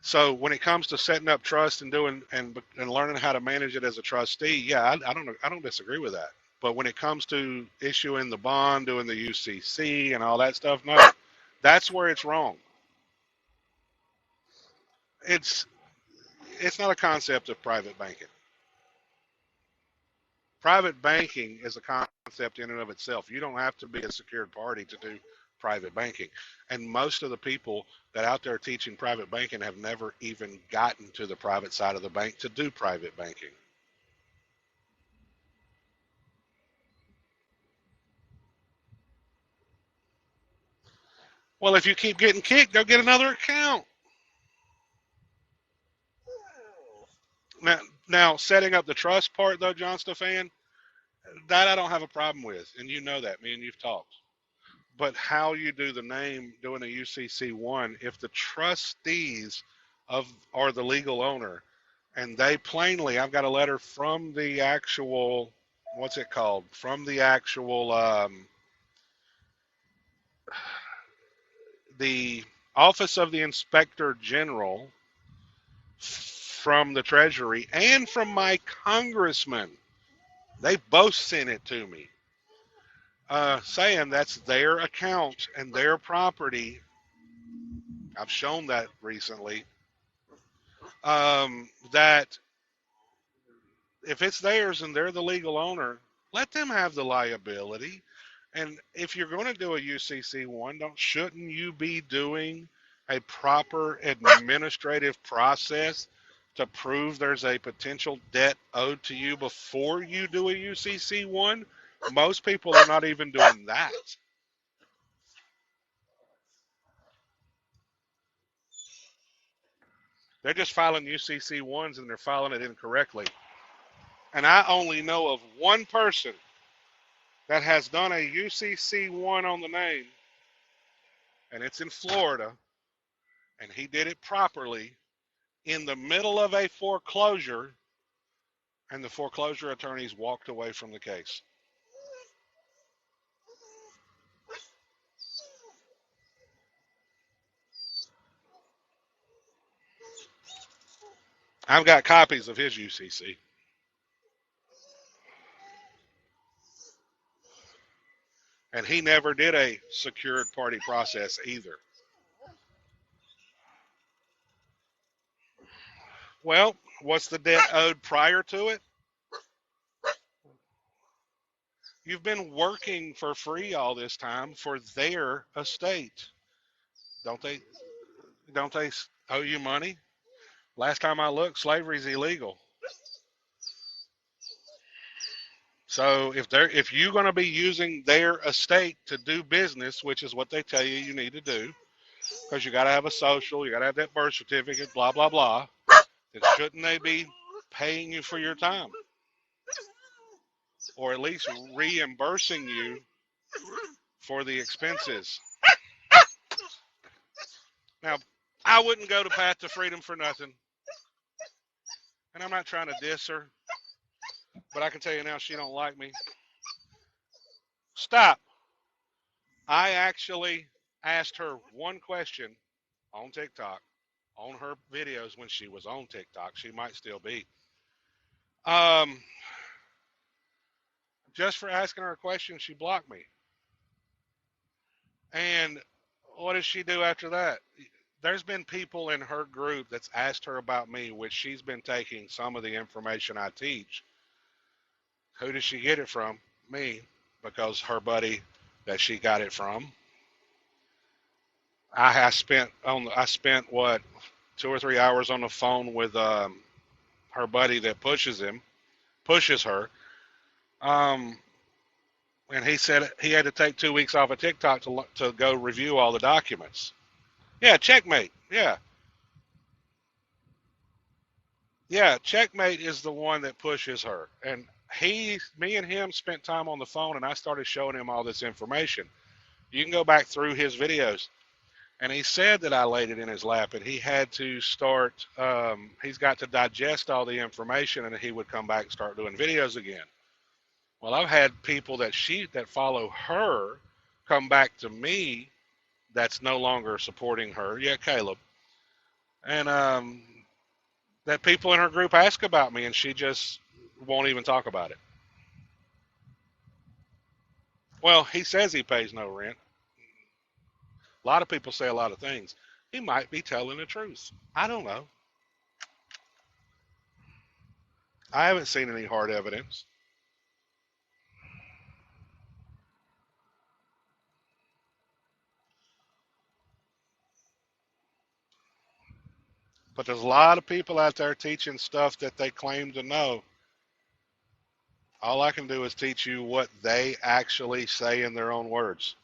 so when it comes to setting up trust and doing and learning how to manage it as a trustee, yeah, I don't disagree with that. But when it comes to issuing the bond, doing the UCC and all that stuff, no, that's where it's wrong. It's not a concept of private banking. Private banking is a concept in and of itself. You don't have to be a secured party to do private banking. And most of the people that out there teaching private banking have never even gotten to the private side of the bank to do private banking. Well, if you keep getting kicked, go get another account. Now, setting up the trust part, though, John Stefan, that I don't have a problem with, and you know that. Me and you've talked. But how you do the name doing a UCC1, if the trustees are the legal owner, and they plainly, I've got a letter from the actual, what's it called? From the actual, the Office of the Inspector General, from the Treasury, and from my congressman. They both sent it to me, saying that's their account and their property. I've shown that recently. That if it's theirs and they're the legal owner, let them have the liability. And if you're going to do a UCC1, shouldn't you be doing a proper administrative process to prove there's a potential debt owed to you before you do a UCC1? Most people are not even doing that. They're just filing UCC1s and they're filing it incorrectly. And I only know of one person that has done a UCC1 on the name, and it's in Florida, and he did it properly in the middle of a foreclosure, and the foreclosure attorneys walked away from the case. I've got copies of his UCC. And he never did a secured party process either. Well, what's the debt owed prior to it? You've been working for free all this time for their estate. Don't they owe you money? Last time I looked, slavery's illegal. So if you're going to be using their estate to do business, which is what they tell you need to do, because you got to have a social, you got to have that birth certificate, blah, blah, blah, then shouldn't they be paying you for your time? Or at least reimbursing you for the expenses? Now, I wouldn't go to Path to Freedom for nothing. And I'm not trying to diss her, but I can tell you now she don't like me. Stop. I actually asked her one question on TikTok, on her videos when she was on TikTok. She might still be. Just for asking her a question, she blocked me. And what does she do after that? There's been people in her group that's asked her about me, which she's been taking some of the information I teach. Who does she get it from? Me, because her buddy that she got it from. I spent what, 2 or 3 hours on the phone with her buddy that pushes her. And he said he had to take 2 weeks off of TikTok to go review all the documents. Yeah, Checkmate. Yeah, Checkmate is the one that pushes her. And me and him spent time on the phone, and I started showing him all this information. You can go back through his videos. And he said that I laid it in his lap, and he had to start, he's got to digest all the information, and he would come back and start doing videos again. Well, I've had people that follow her come back to me that's no longer supporting her. Yeah, Caleb. And that people in her group ask about me, and she just won't even talk about it. Well, he says he pays no rent. A lot of people say a lot of things. He might be telling the truth. I don't know. I haven't seen any hard evidence. But there's a lot of people out there teaching stuff that they claim to know. All I can do is teach you what they actually say in their own words.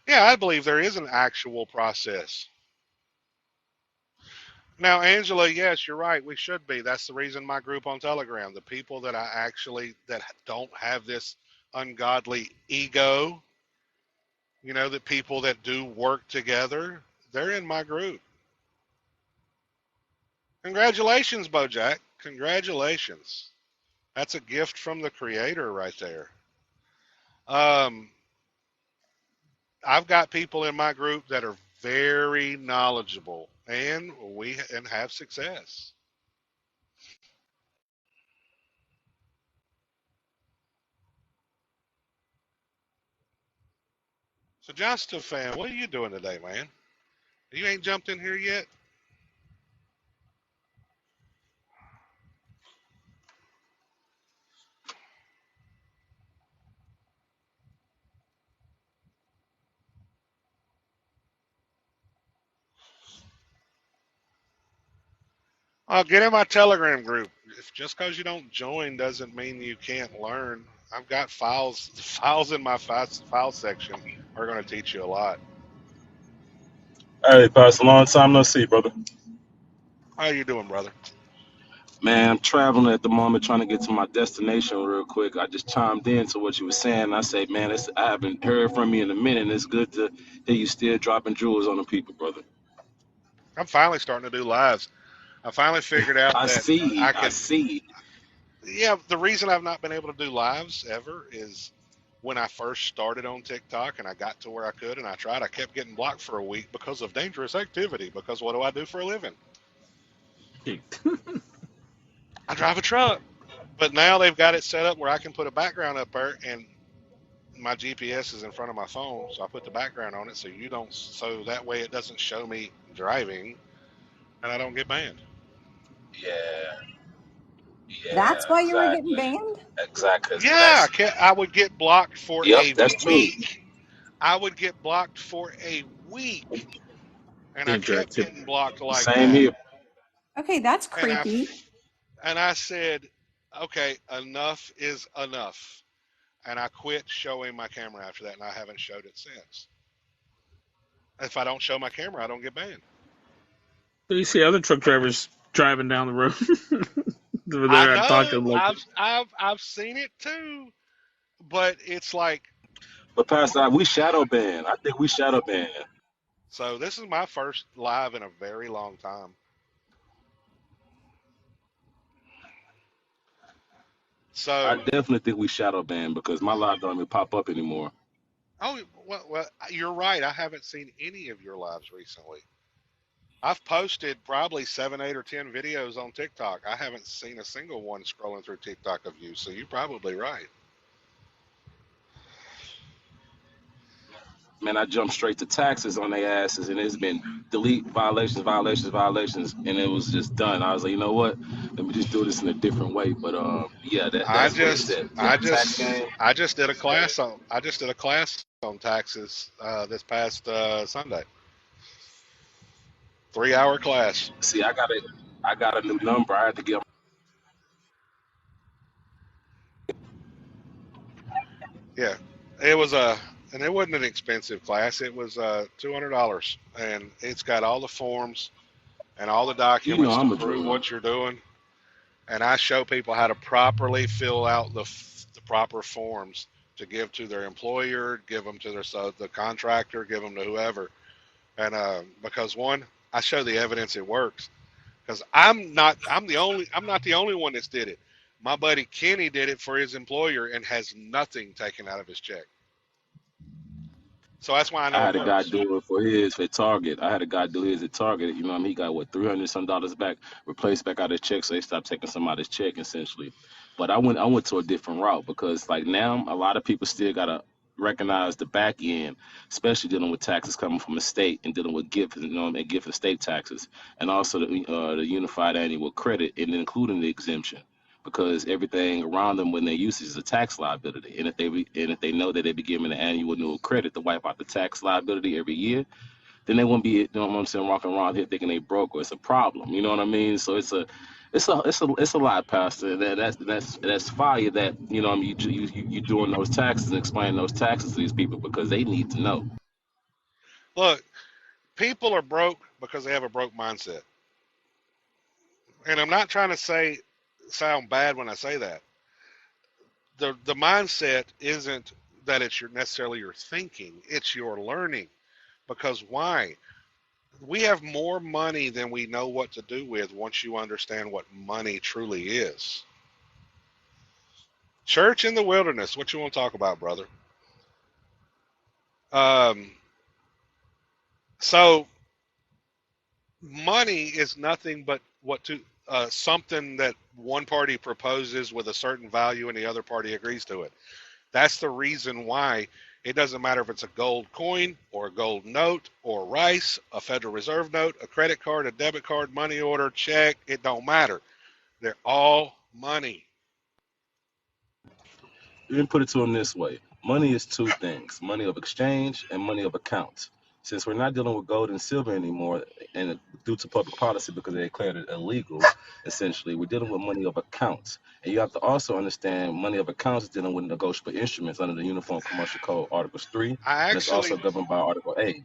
Yeah, I believe there is an actual process. Now, Angela, yes, you're right. We should be. That's the reason my group on Telegram, the people that that don't have this ungodly ego You know, the people that do work together, they're in my group. Congratulations, Bojack. Congratulations. That's a gift from the creator right there. Um, I've got people in my group that are very knowledgeable and have success. So Johnston fan, what are you doing today, man? You ain't jumped in here yet? Get in my Telegram group. If just because you don't join doesn't mean you can't learn. I've got files. The files in my file section are going to teach you a lot. Hey, Pastor, long time no see, brother. How you doing, brother? Man, I'm traveling at the moment, trying to get to my destination real quick. I just chimed in to what you were saying. I say, man, I haven't heard from you in a minute, and it's good to hear you still dropping jewels on the people, brother. I'm finally starting to do lives. I finally figured out I that see, I I can. see. Yeah, the reason I've not been able to do lives ever is when I first started on TikTok and I got to where I could and I tried, I kept getting blocked for a week because of dangerous activity. Because what do I do for a living? I drive a truck. But now they've got it set up where I can put a background up there and my GPS is in front of my phone, so I put the background on it so that way it doesn't show me driving and I don't get banned. Yeah, That's yeah, why you were getting exactly, banned? exactly. Yeah, I would get blocked for Yep, a that's true. week. I would get blocked for a week, and I kept Interactivity. getting blocked like Same that. here. Okay, that's And creepy. I said, okay, enough is enough, and I quit showing my camera after that, and I haven't showed it since. If I don't show my camera, I don't get banned. So you see other truck drivers driving down the road. I They're talking know, like, I've seen it too, but it's like, But Pastor, we shadow ban. I think we shadow ban. so this is my first live in a very long time. I So, definitely think we shadow ban because my live don't even pop up anymore. oh, well, you're right. I haven't seen any of your lives recently. I've posted probably 7, 8, or 10 videos on TikTok. I haven't seen a single one scrolling through TikTok of you, so you're probably right. Man, I jumped straight to taxes on their asses, and it's been delete violations, violations, violations, and it was just done. I was like, you know what? Let me just do this in a different way. But yeah, I that's what it's just, at. I Tax just, game. I just did a class on taxes this past Sunday. 3-hour class. See, I got a new number. I had to get. Yeah, and it wasn't an expensive class. It was $200, and it's got all the forms and all the You know, documents to I'm a prove drug. what you're doing. And I show people how to properly fill out the proper forms to give to their employer, give them to the contractor, give them to whoever. And because one, I show the evidence it works. Because I'm not the only one that's did it. My buddy Kenny did it for his employer and has nothing taken out of his check. So that's why I I know it had a guy works. do it for his at Target. I had a guy do his at Target. You know what I mean? He got what $300 some back, replaced back out his check, so they stopped taking some out of his check essentially. But I went to a different route because like now a lot of people still gotta recognize the back end, especially dealing with taxes coming from a state and dealing with gift, you know, and gift and state taxes, and also the unified annual credit and including the exemption. Because everything around them when they use it is a tax liability, and if they know that they be given an annual new credit to wipe out the tax liability every year, then they won't be, you know what I'm saying, walking around here thinking they broke or it's a problem. You know what I mean? So it's a lot, Pastor. That's fire. That you know, what I mean, you doing those taxes and explaining those taxes to these people because they need to know. Look, people are broke because they have a broke mindset. And I'm not trying to sound bad when I say that. The mindset isn't that it's necessarily your thinking, it's your learning. Because why? We have more money than we know what to do with once you understand what money truly is. Church in the wilderness, what you want to talk about, brother? Um, so money is nothing but something that one party proposes with a certain value and the other party agrees to it. That's the reason why it doesn't matter if it's a gold coin or a gold note or rice, a Federal Reserve note, a credit card, a debit card, money order, check. It don't matter. They're all money. You can put it to them this way: money is two things: money of exchange and money of account. Since we're not dealing with gold and silver anymore, and due to public policy because they declared it illegal, essentially, we're dealing with money of accounts. And you have to also understand money of accounts is dealing with negotiable instruments under the Uniform Commercial Code, Articles 3, and it's also governed by Article 8.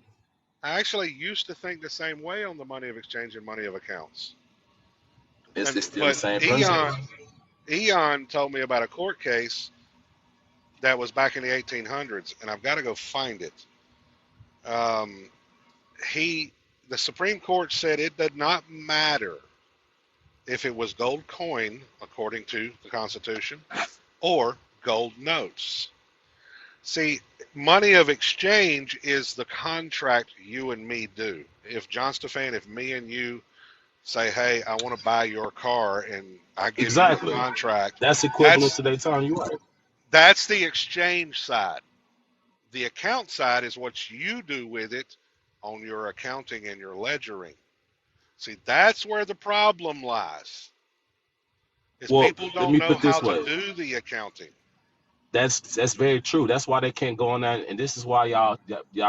I actually used to think the same way on the money of exchange and money of accounts. It's still the same principle. Eon told me about a court case that was back in the 1800s, and I've got to go find it. The Supreme Court said it did not matter if it was gold coin, according to the Constitution, or gold notes. See, money of exchange is the contract you and me do. If John Stefan, if me and you say, hey, I want to buy your car, and I give you a contract. That's equivalent to their time, you're right. That's the exchange side. The account side is what you do with it on your accounting and your ledgering. See, that's where the problem lies. Is people don't know how to do the accounting. That's very true. That's why they can't go on that, and this is why y'all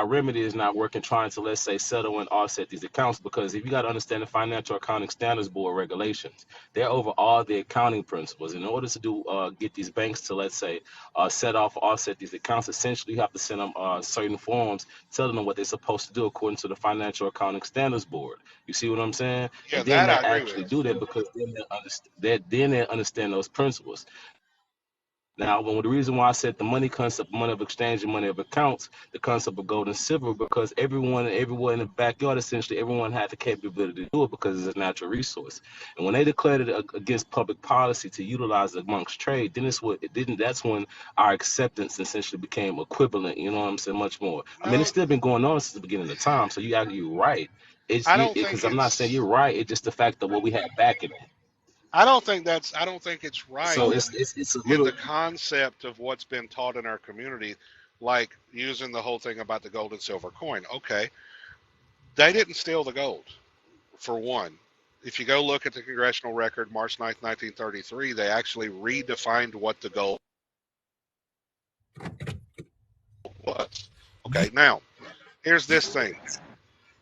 remedy is not working, trying to, let's say, settle and offset these accounts. Because if you got to understand the Financial Accounting Standards Board regulations, they're over all the accounting principles. In order to get these banks to, let's say, set off or offset these accounts, essentially you have to send them certain forms telling them what they're supposed to do according to the Financial Accounting Standards Board. You see what I'm saying? Yeah, and then that they I actually do that because then they understand those principles. Now, the reason why I said the money concept, money of exchange and money of accounts, the concept of gold and silver, because everyone in the backyard, essentially everyone had the capability to do it because it's a natural resource. And when they declared it against public policy to utilize it amongst trade, that's when our acceptance essentially became equivalent, you know what I'm saying, much more. I mean, it's still been going on since the beginning of time, so you're right. Because I'm not saying you're right, it's just the fact of what we had back in it. I don't think it's right. So it's a little, in the concept of what's been taught in our community, like using the whole thing about the gold and silver coin. Okay, they didn't steal the gold, for one. If you go look at the congressional record, March 9th, 1933, they actually redefined what the gold was. Okay, now here's this thing.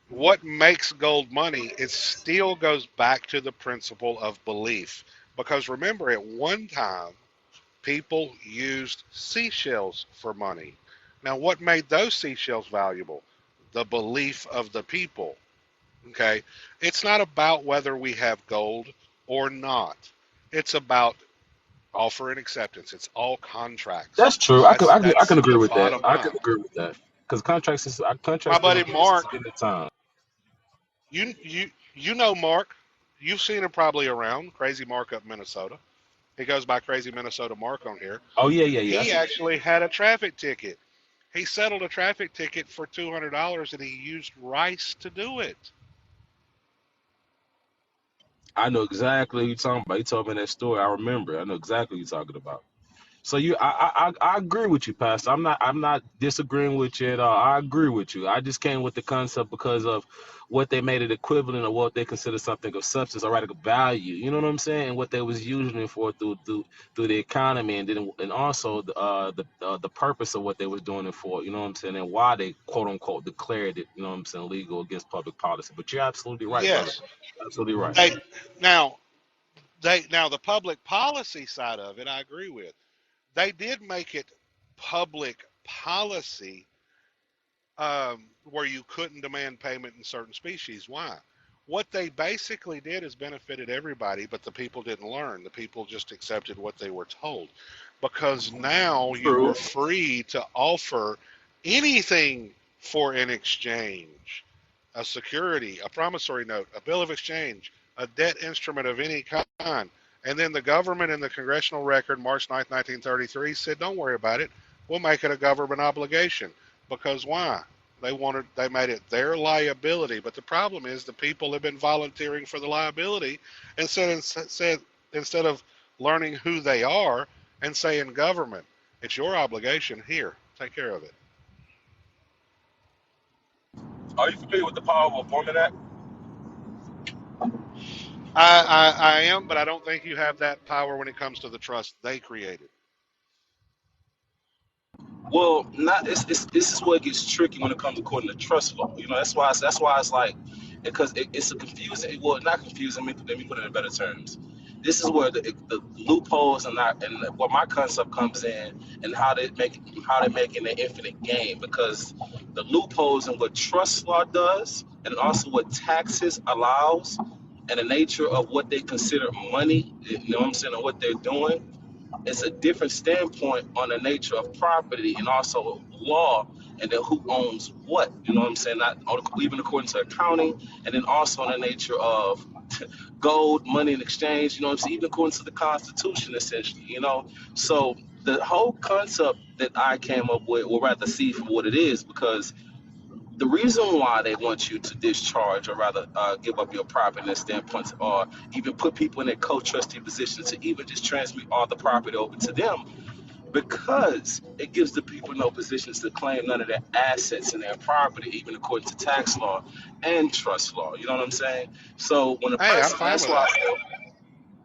What makes gold money, it still goes back to the principle of belief. Because remember, at one time, people used seashells for money. Now, what made those seashells valuable? The belief of the people. Okay? It's not about whether we have gold or not. It's about offer and acceptance. It's all contracts. That's true. I can agree with that. I can agree with that. Because contracts. My buddy Mark. Time. You know Mark. You've seen him probably around. Crazy Mark up in Minnesota. He goes by Crazy Minnesota Mark on here. Oh, yeah. He actually had a traffic ticket. He settled a traffic ticket for $200, and he used rice to do it. I know exactly what you're talking about. You told me that story. I remember. I know exactly what you're talking about. So I agree with you, Pastor. I'm not disagreeing with you at all. I agree with you. I just came with the concept because of what they made it equivalent of what they consider something of substance or radical value. You know what I'm saying? And what they was using it for through the economy, and also the purpose of what they was doing it for. You know what I'm saying? And why they quote unquote declared it. You know what I'm saying? Legal against public policy. But you're absolutely right. Yes, brother. Absolutely right. Now the public policy side of it, I agree with. They did make it public policy where you couldn't demand payment in certain species. Why? What they basically did is benefited everybody, but the people didn't learn. The people just accepted what they were told. because now you True. are free to offer anything for an exchange, a security, a promissory note, a bill of exchange, a debt instrument of any kind. And then the government in the congressional record, March 9th, 1933, said, don't worry about it. We'll make it a government obligation. Because why? They made it their liability. But the problem is the people have been volunteering for the liability and instead of learning who they are and saying, government, it's your obligation. Here, take care of it. Are you familiar with the Power of Appointment Act? I am, but I don't think you have that power when it comes to the trust they created. Well, not this is where it gets tricky when it comes to according to trust law. You know, that's why it's like because it's a confusing. Well, not confusing. Let me put it in better terms. This is where the loopholes and where my concept comes in and how they're making an infinite game, because the loopholes in what trust law does and also what taxes allows and the nature of what they consider money. You know what I'm saying, and what they're doing. It's a different standpoint on the nature of property and also law, and then who owns what. You know what I'm saying? Not even according to accounting, and then also on the nature of gold, money in exchange. You know what I'm saying? Even according to the Constitution, essentially. You know, so the whole concept that I came up with, or rather see for what it is, because the reason why they want you to discharge, or rather give up your property in that standpoint, or even put people in a co-trustee position to even just transmit all the property over to them, because it gives the people no positions to claim none of their assets and their property, even according to tax law and trust law. You know what I'm saying? So when a Hey, I'm person, fine that's with why that.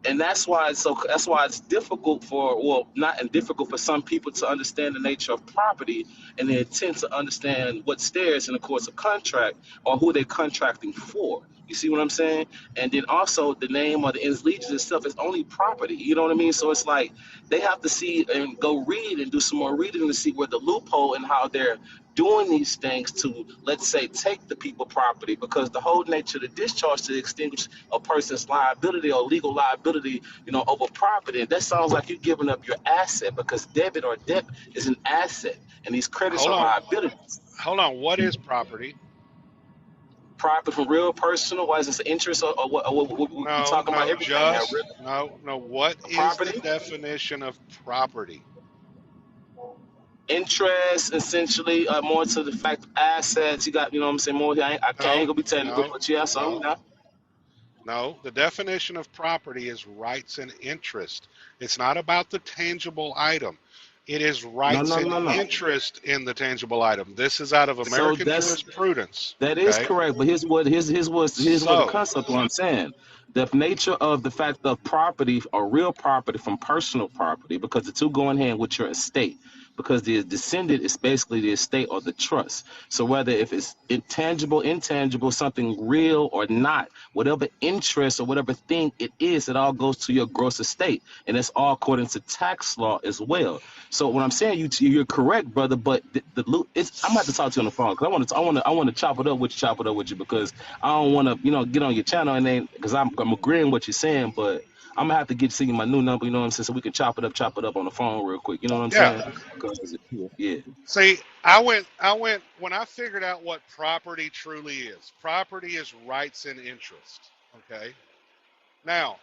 and that's why it's difficult for, well, not and difficult for some people to understand the nature of property and the intent to understand what stares in the course of contract, or who they're contracting for. You see what I'm saying? And then also the name or the ins legis itself is only property. You know what I mean? So it's like they have to see and go read and do some more reading to see where the loophole and how they're doing these things to, let's say, take the people property, because the whole nature of the discharge to extinguish a person's liability or legal liability, you know, over property. And that sounds like you're giving up your asset, because debit or debt is an asset, and these credits Hold are on. liabilities. Hold on. What is property? Property from real personal, why is this interest, or what we No, talking about no, everything now? just no. What is the Property, definition of property? interest, essentially, more to the fact of assets. You got, you know what I'm saying, more. I ain't No, gonna be technical, no, but yeah, so no, yeah. no. The definition of property is rights and interest. It's not about the tangible item. It is No, rights no, and no, no. interest in the tangible item. This is out of So American that's jurisprudence. that is Okay. correct, but here's what the So, concept what I'm saying. The nature of the fact of property or real property from personal property, because the two go in hand with your estate. Because the descendant is basically the estate or the trust. So whether if it's intangible, something real or not, whatever interest or whatever thing it is, it all goes to your gross estate, and it's all according to tax law as well. So what I'm saying, you're correct, brother. But I'm gonna have to talk to you on the phone, because I want to chop it up with you, because I don't want to, get on your channel and then, because I'm agreeing with what you're saying, but I'm gonna have to see you my new number. You know what I'm saying? So we can chop it up on the phone real quick. You know what I'm yeah. saying? 'Cause yeah. See, I went when I figured out what property truly is. Property is rights and interest. Okay. Now,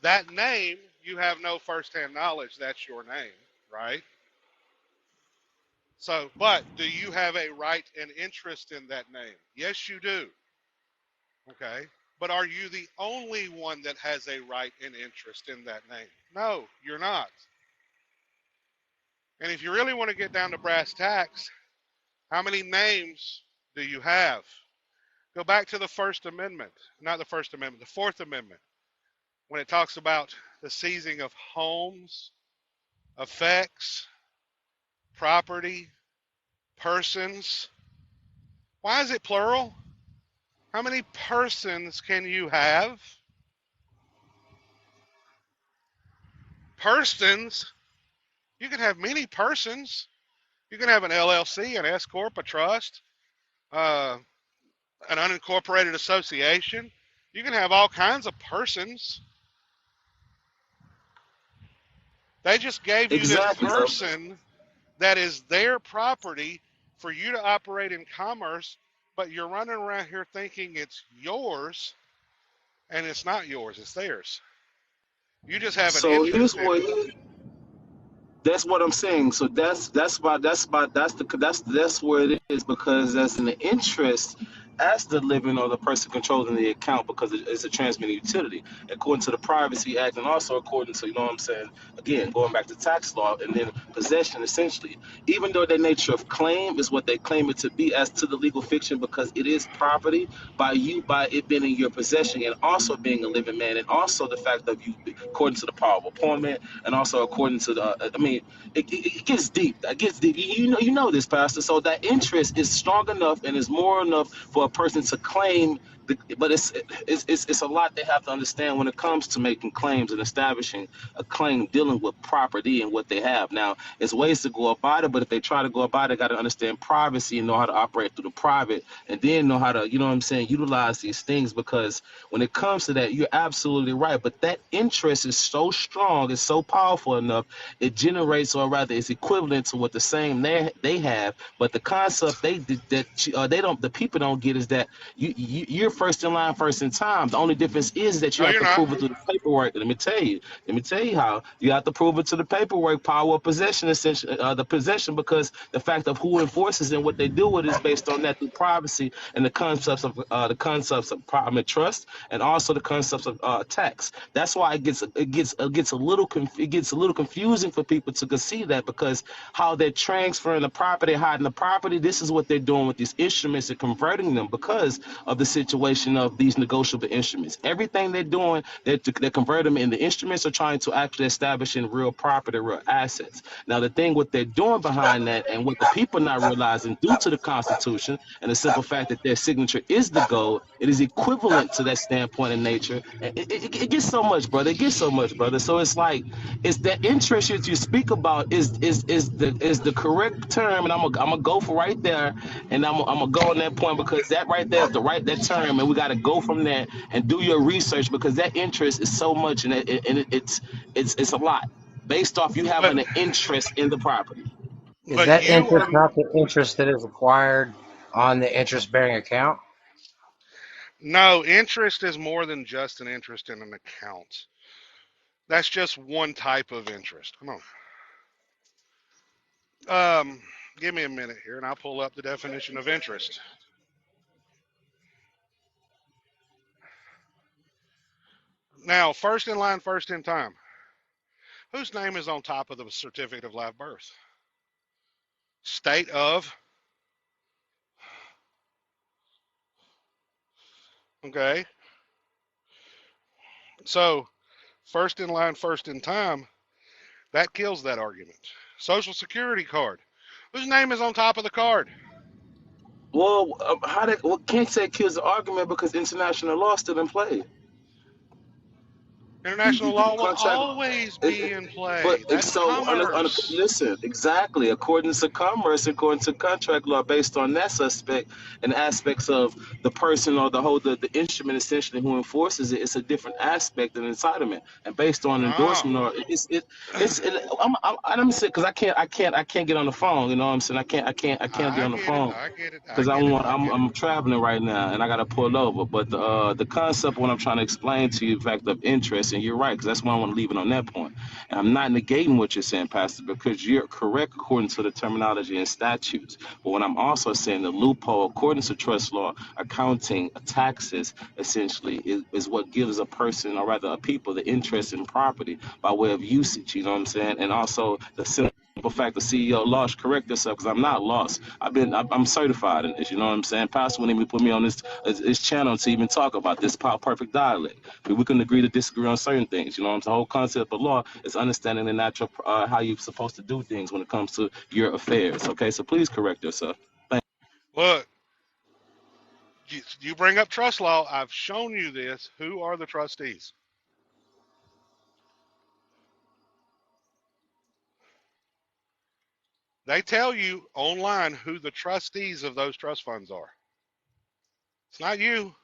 that name, you have no firsthand knowledge that's your name, right? So, but do you have a right and interest in that name? Yes, you do. Okay. But are you the only one that has a right and interest in that name? No, you're not. And if you really want to get down to brass tacks, how many names do you have? Go back to the First Amendment, not the First Amendment, the Fourth Amendment, when it talks about the seizing of homes, effects, property, persons. Why is it plural? How many persons can you have? Persons. You can have many persons. You can have an LLC, an S corp, a trust, uh, an unincorporated association. You can have all kinds of persons. They just gave you this Exactly. So person that is their property for you to operate in commerce, but you're running around here thinking it's yours, and it's not yours, it's theirs. You just have an so here's interest in what it. that's what I'm saying. So that's where it is, because that's in the interest as the living or the person controlling the account, because it's a transmitting utility according to the Privacy Act, and also according to, you know what I'm saying, again going back to tax law, and then possession essentially, even though the nature of claim is what they claim it to be as to the legal fiction, because it is property by you, by it being in your possession, and also being a living man, and also the fact of you according to the power of appointment, and also according to the I mean, it gets deep. It gets deep. You know this, Pastor. So that interest is strong enough and is more enough for a person to claim. But it's a lot they have to understand when it comes to making claims and establishing a claim dealing with property and what they have. Now, there's ways to go about it, but if they try to go about it, got to understand privacy and know how to operate through the private, and then know how to, you know what I'm saying, utilize these things, because when it comes to that, you're absolutely right. But that interest is so strong, it's so powerful enough, it generates, or rather, it's equivalent to what the same they have. But the concept they don't, the people don't get, is that you're first in line, first in time. The only difference is that you No, have you're to not. prove it through the paperwork. Let me tell you. Let me tell you how you have to prove it to the paperwork. Power of possession, essentially, the possession, because the fact of who enforces and what they do with it is based on that through privacy and the concepts of private trust, and also the concepts of tax. That's why it gets a little confusing for people to conceive that, because how they're transferring the property, hiding the property. This is what they're doing with these instruments and converting them, because of the situation of these negotiable instruments. Everything they're doing, they convert them into instruments, or trying to actually establish in real property, real assets. Now, the thing what they're doing behind that, and what the people not realizing due to the Constitution and the simple fact that their signature is the gold, it is equivalent to that standpoint in nature. It gets so much, brother. It gets so much, brother. So it's like, it's that interest that you speak about is the correct term, and I'm gonna go for right there, and I'm gonna go on that point, because that right there is that term, and we got to go from there and do your research, because that interest is so much, and it's a lot based off you But having an interest in the property. Is but that you are interest not the interest that is acquired on the interest-bearing account? no, interest is more than just an interest in an account. That's just one type of interest. Come on. Give me a minute here, and I'll pull up the definition of interest. Now, first in line, first in time. Whose name is on top of the certificate of live birth? State of. Okay. So, first in line, first in time, that kills that argument. Social Security card. Whose name is on top of the card? Well, can't say it kills the argument, because international law still in play. International The law will contract. always It, be in but play. That's so commerce. listen, exactly according to commerce, according to contract law, based on that suspect and aspects of the person, or the instrument essentially who enforces it, it's a different aspect of entitlement, and based on No. endorsement, or let me say, because I can't get on the phone, you know what I'm saying, I can't be I on the get it. phone, I get it. I because get it. I I'm get it. I'm traveling right now, and I gotta pull over. But the concept, what I'm trying to explain to you, the fact of interest, and you're right, because that's why I want to leave it on that point. And I'm not negating what you're saying, Pastor, because you're correct according to the terminology and statutes. But what I'm also saying, the loophole according to trust law, accounting, taxes, essentially, is what gives a person, or rather a people, the interest in property by way of usage. You know what I'm saying? And also the simple fact the CEO lost, correct yourself, because I'm not lost. I'm certified in this. You know what I'm saying? Pastor wouldn't even put me on this channel to even talk about this perfect dialect. We can agree to disagree on certain things. You know what I'm saying? The whole concept of law is understanding the natural how you're supposed to do things when it comes to your affairs. Okay, so please correct yourself. Thank Look, you bring up trust law. I've shown you this. Who are the trustees? They tell you online who the trustees of those trust funds are. It's not you.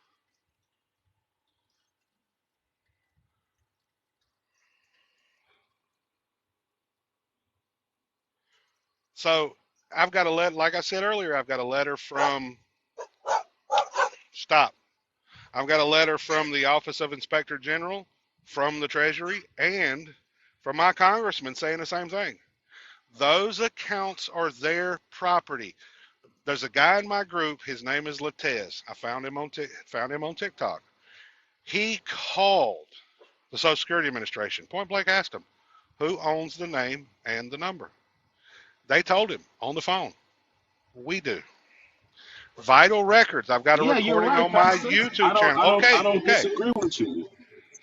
So I've got a letter, like I said earlier, I've got a letter from, stop. I've got a letter from the Office of Inspector General, from the Treasury, and from my congressman saying the same thing. Those accounts are their property. There's a guy in my group. His name is Latez. I found him on TikTok. He called the Social Security Administration. Point blank asked him, who owns the name and the number? They told him on the phone. We do. Vital Records. I've got a Yeah, you're recording right, on my Pastor. YouTube channel. I don't disagree with you.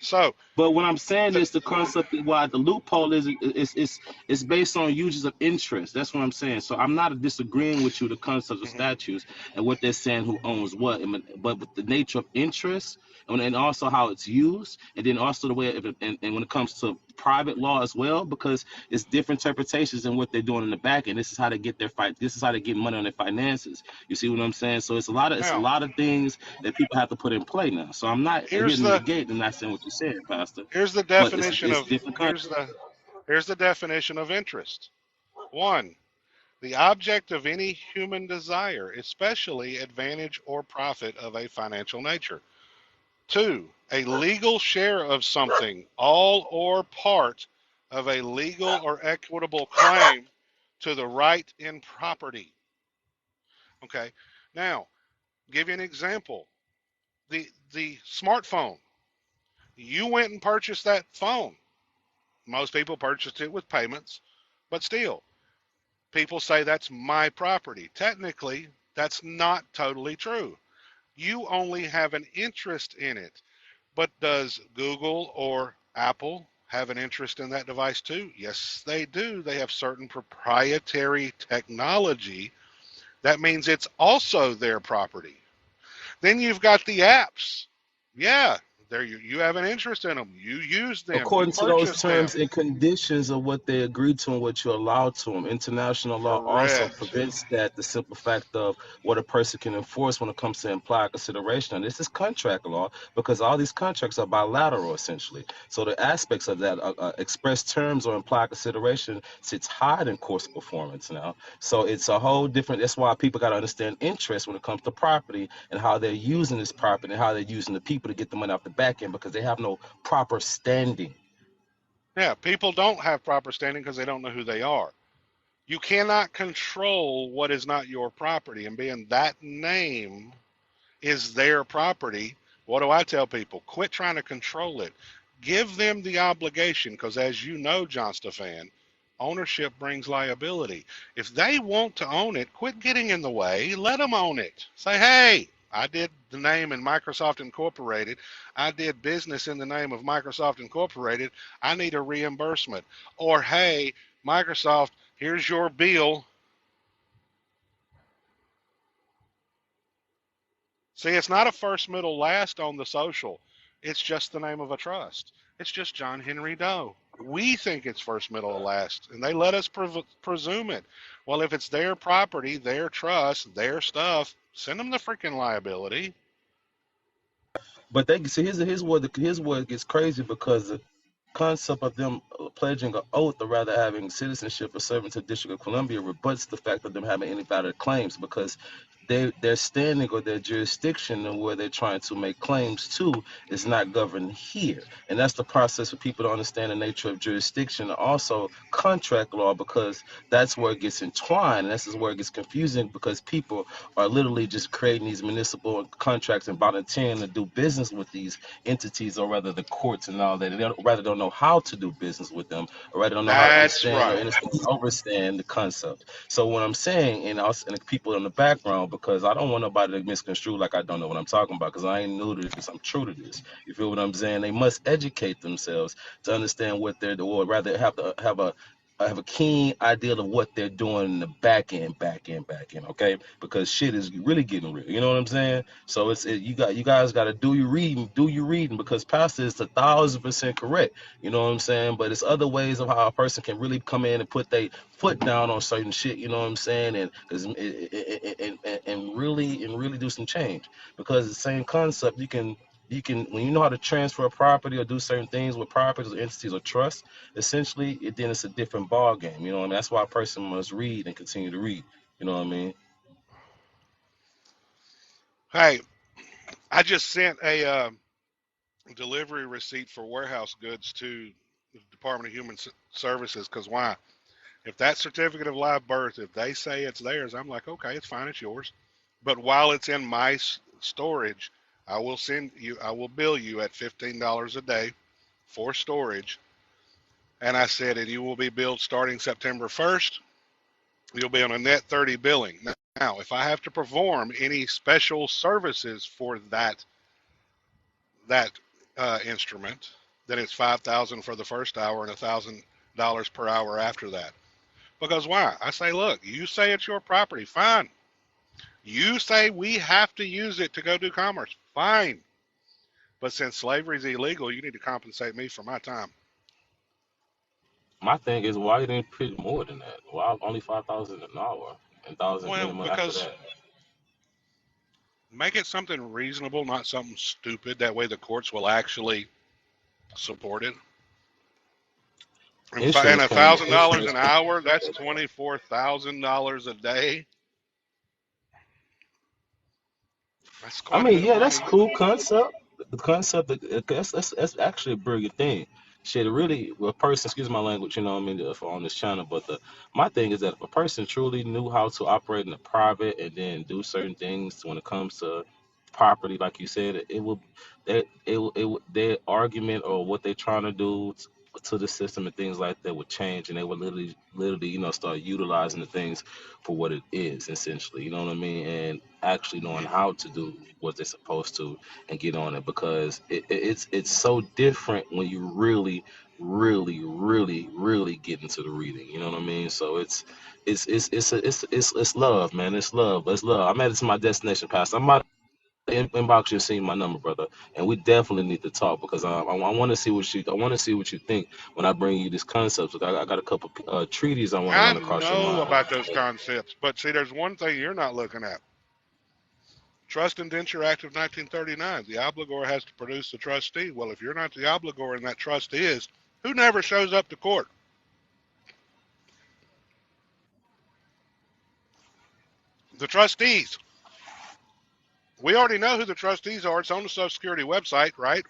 So, But what I'm saying is the concept of why the loophole is based on uses of interest. That's what I'm saying. So I'm not disagreeing with you the concept of statutes and what they're saying who owns what, but with the nature of interest and also how it's used, and then also the way and when it comes to private law as well, because it's different interpretations than what they're doing in the back end. This is how they get this is how they get money on their finances. You see what I'm saying? So it's a lot of things that people have to put in play now. So I'm not hitting the gate and not saying what you're saying, Pastor. Here's the definition here's the definition of interest. 1, the object of any human desire, especially advantage or profit of a financial nature. 2, a legal share of something, all or part of a legal or equitable claim to the right in property. Okay. Now, give you an example. The smartphone. You went and purchased that phone. Most people purchased it with payments, but still, people say that's my property. Technically, that's not totally true. You only have an interest in it. But does Google or Apple have an interest in that device too? Yes, they do. They have certain proprietary technology. That means it's also their property. Then you've got the apps. Yeah, there you have an interest in them. You use them. According to those terms and conditions of what they agreed to and what you allowed to them. International law also prevents that, the simple fact of what a person can enforce when it comes to implied consideration. And this is contract law, because all these contracts are bilateral essentially. So the aspects of that express terms or implied consideration sits high in course of performance now. So it's a whole different, that's why people got to understand interest when it comes to property and how they're using this property and how they're using the people to get the money off the back end, because they have no proper standing. Yeah, people don't have proper standing because they don't know who they are. You cannot control what is not your property, and being that name is their property, what do I tell people? Quit trying to control it. Give them the obligation, because as you know, John Stefan, ownership brings liability. If they want to own it, quit getting in the way. Let them own it. Say, hey, I did the name in Microsoft Incorporated. I did business in the name of Microsoft Incorporated. I need a reimbursement. Or, hey, Microsoft, here's your bill. See, it's not a first, middle, last on the social. It's just the name of a trust. It's just John Henry Doe. We think it's first, middle, last, and they let us presume it. Well, if it's their property, their trust, their stuff, send them the freaking liability. But they see here's where it gets crazy, because the concept of them pledging an oath or rather having citizenship or serving to the District of Columbia rebuts the fact of them having any valid claims, because their standing or their jurisdiction and where they're trying to make claims to is not governed here. And that's the process for people to understand the nature of jurisdiction and also contract law, because that's where it gets entwined. And this is where it gets confusing, because people are literally just creating these municipal contracts and volunteering to do business with these entities, or rather the courts and all that. They rather don't know how to do business with them, or rather don't know how to understand or understand the concept. So what I'm saying, and the people in the background, because I don't want nobody to misconstrue like I don't know what I'm talking about, because I ain't new to this, I'm true to this. You feel what I'm saying? They must educate themselves to understand what they're doing, or rather have a keen idea of what they're doing in the back end, okay? Because shit is really getting real. You know what I'm saying? So you guys got to do your reading, because Pastor is 1,000% correct. You know what I'm saying? But it's other ways of how a person can really come in and put their foot down on certain shit. You know what I'm saying? And really do some change, because the same concept, you can You can, when you know how to transfer a property or do certain things with properties or entities or trust, essentially, then it's a different ball game. You know what I mean? That's why a person must read and continue to read. You know what I mean? Hey, I just sent a delivery receipt for warehouse goods to the Department of Human Services because why? If that certificate of live birth, if they say it's theirs, I'm like, okay, it's fine, it's yours. But while it's in my storage, I will bill you at $15 a day for storage. And I said, and you will be billed starting September 1st. You'll be on a net 30 billing. Now, if I have to perform any special services for that instrument, then it's $5,000 for the first hour and $1,000 per hour after that. Because why? I say, look, you say it's your property, fine. You say we have to use it to go do commerce, fine. But since slavery is illegal, you need to compensate me for my time. My thing is, why you didn't put more than that? Why only 5,000 an hour and 1,000 Well, minimum after because that? make it something reasonable, not something stupid. That way the courts will actually support it. And $1,000 an hour, that's $24,000 a day. That's quite I mean, a bit of yeah, money. that's a cool concept. The concept, that's actually a brilliant thing. Shit, really, a person, excuse my language, you know what I mean, for on this channel, but my thing is that if a person truly knew how to operate in the private and then do certain things when it comes to property, like you said, their argument or what they're trying to do to the system and things like that would change, and they would literally, start utilizing the things for what it is, essentially, you know what I mean, and actually knowing how to do what they're supposed to and get on it, because it's so different when you really get into the reading, you know what I mean. So it's love, man. It's love. I'm headed to my destination, Pastor. I'm about to inbox you and see my number, brother, and we definitely need to talk, because I want to see what you think when I bring you this concept. So I got a couple treaties I want to I run across your know mind. about those concepts, but see, there's one thing you're not looking at. Trust Indenture Act of 1939. The obligor has to produce the trustee. Well, if you're not the obligor and that trust is, who never shows up to court? The trustees. We already know who the trustees are. It's on the Social Security website, right?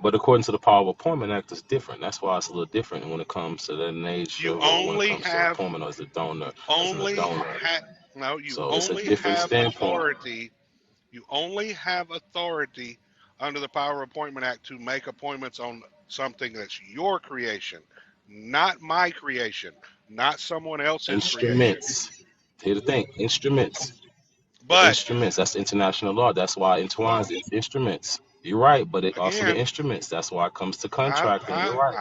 But according to the Power of Appointment Act, it's different. That's why it's a little different when it comes to the nature, You or when it only comes to have appointment or as a donor. no. You So it's a only different have standpoint. authority. You only have authority under the Power of Appointment Act to make appointments on something that's your creation, not my creation, not someone else's creation. Instruments. Here's the thing: instruments. But Instruments. That's international law. That's why entwines it's instruments. You're right, but it also the again, instruments. That's why it comes to contracting. You're right.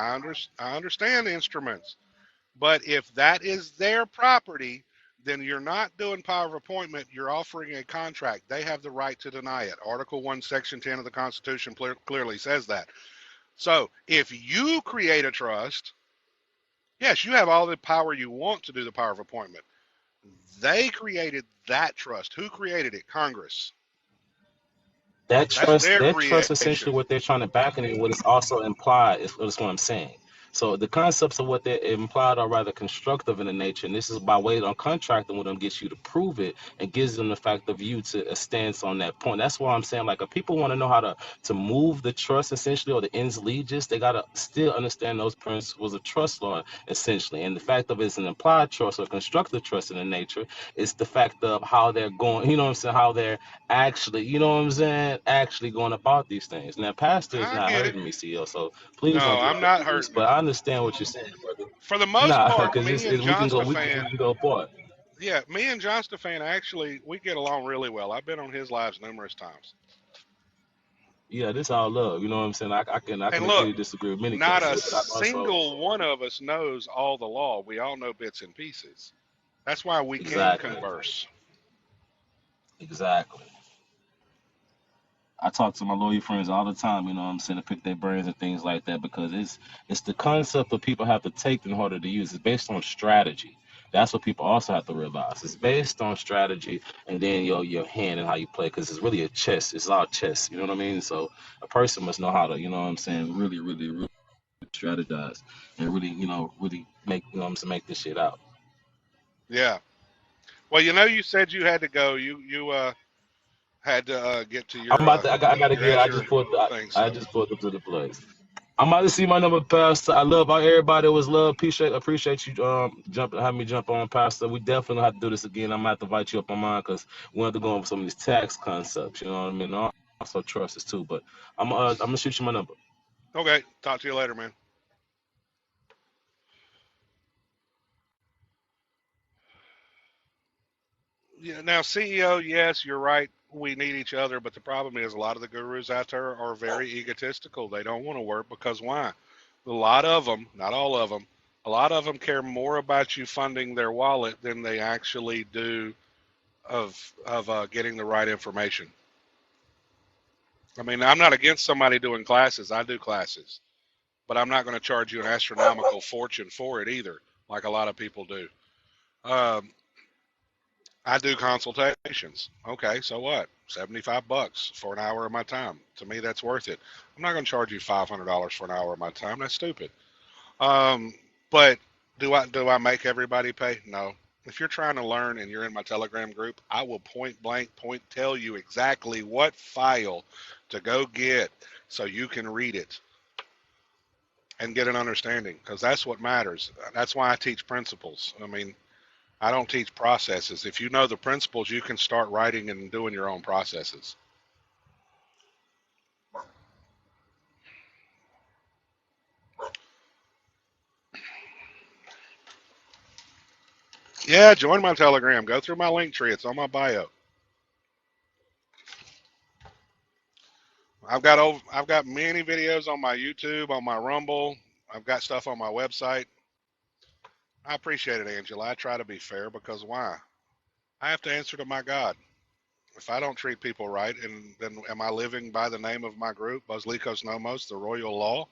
I understand instruments. But if that is their property, then you're not doing power of appointment. You're offering a contract. They have the right to deny it. Article 1, Section 10 of the Constitution clearly says that. So if you create a trust, yes, you have all the power you want to do the power of appointment. They created that trust. Who created it? Congress. That That's their trust essentially creation. what they're trying to back it, and what is also implied is what I'm saying. So the concepts of what they're implied are rather constructive in the nature, and this is by way on contracting with them gets you to prove it and gives them the fact of you to a stance on that point. That's why I'm saying, like, if people want to know how to move the trust essentially, or the ends legis, they gotta still understand those principles of trust law essentially. And the fact of it's an implied trust or constructive trust in the nature is the fact of how they're going, you know what I'm saying, how they're actually, you know what I'm saying, actually going about these things. Now, Pastor is I not get it. hurting me, CL, so please No, don't get I'm not confused. hurting But you. I understand what you're saying, brother. For the most Nah, part, because me and we can go apart. Yeah, me and John Stefan actually, we get along really well. I've been on his lives numerous times. Yeah, this all love. You know what I'm saying? I can And agree look, to disagree with many not a concepts, but I also single one of us knows all the law. We all know bits and pieces. That's why we can exactly. converse. I talk to my lawyer friends all the time, you know what I'm saying, to pick their brains and things like that, because it's the concept that people have to take in order to use. It's based on strategy. That's what people also have to realize. It's based on strategy and then your hand and how you play, because it's really a chess. It's all chess. You know what I mean? So a person must know how to, you know what I'm saying, really strategize and really, really make, make this shit out. Yeah. Well, you said you had to go. You had to get to I'm your about to. I gotta your get. Azure thing. I So just pulled up to the place. I'm about to see my number, Pastor. I love how everybody was love. Appreciate you having me jump on, Pastor. We definitely have to do this again. I'm gonna have to invite you up on mine because we have to go over some of these tax concepts. You know what I mean? Also trust us too. But I'm gonna shoot you my number. okay, talk to you later, man. Yeah. Now, CEO, yes, you're right. We need each other, but the problem is a lot of the gurus out there are very egotistical. They don't want to work because why? A lot of them, not all of them, a lot of them care more about you funding their wallet than they actually do of getting the right information. I mean, I'm not against somebody doing classes. I do classes, but I'm not going to charge you an astronomical fortune for it either, like a lot of people do. Um, I do consultations. Okay, so what? $75 for an hour of my time. To me, that's worth it. I'm not going to charge you $500 for an hour of my time. That's stupid. Um, but do I make everybody pay? No. If you're trying to learn and you're in my Telegram group, I will point blank tell you exactly what file to go get so you can read it and get an understanding, because that's what matters. That's why I teach principles. I mean, I don't teach processes. If you know the principles, you can start writing and doing your own processes. Yeah, join my Telegram. Go through my link tree. It's on my bio. I've got many videos on my YouTube, on my Rumble. I've got stuff on my website. I appreciate it, Angela. I try to be fair because why? I have to answer to my God. If I don't treat people right, and then am I living by the name of my group, Boslikos Nomos, the royal law?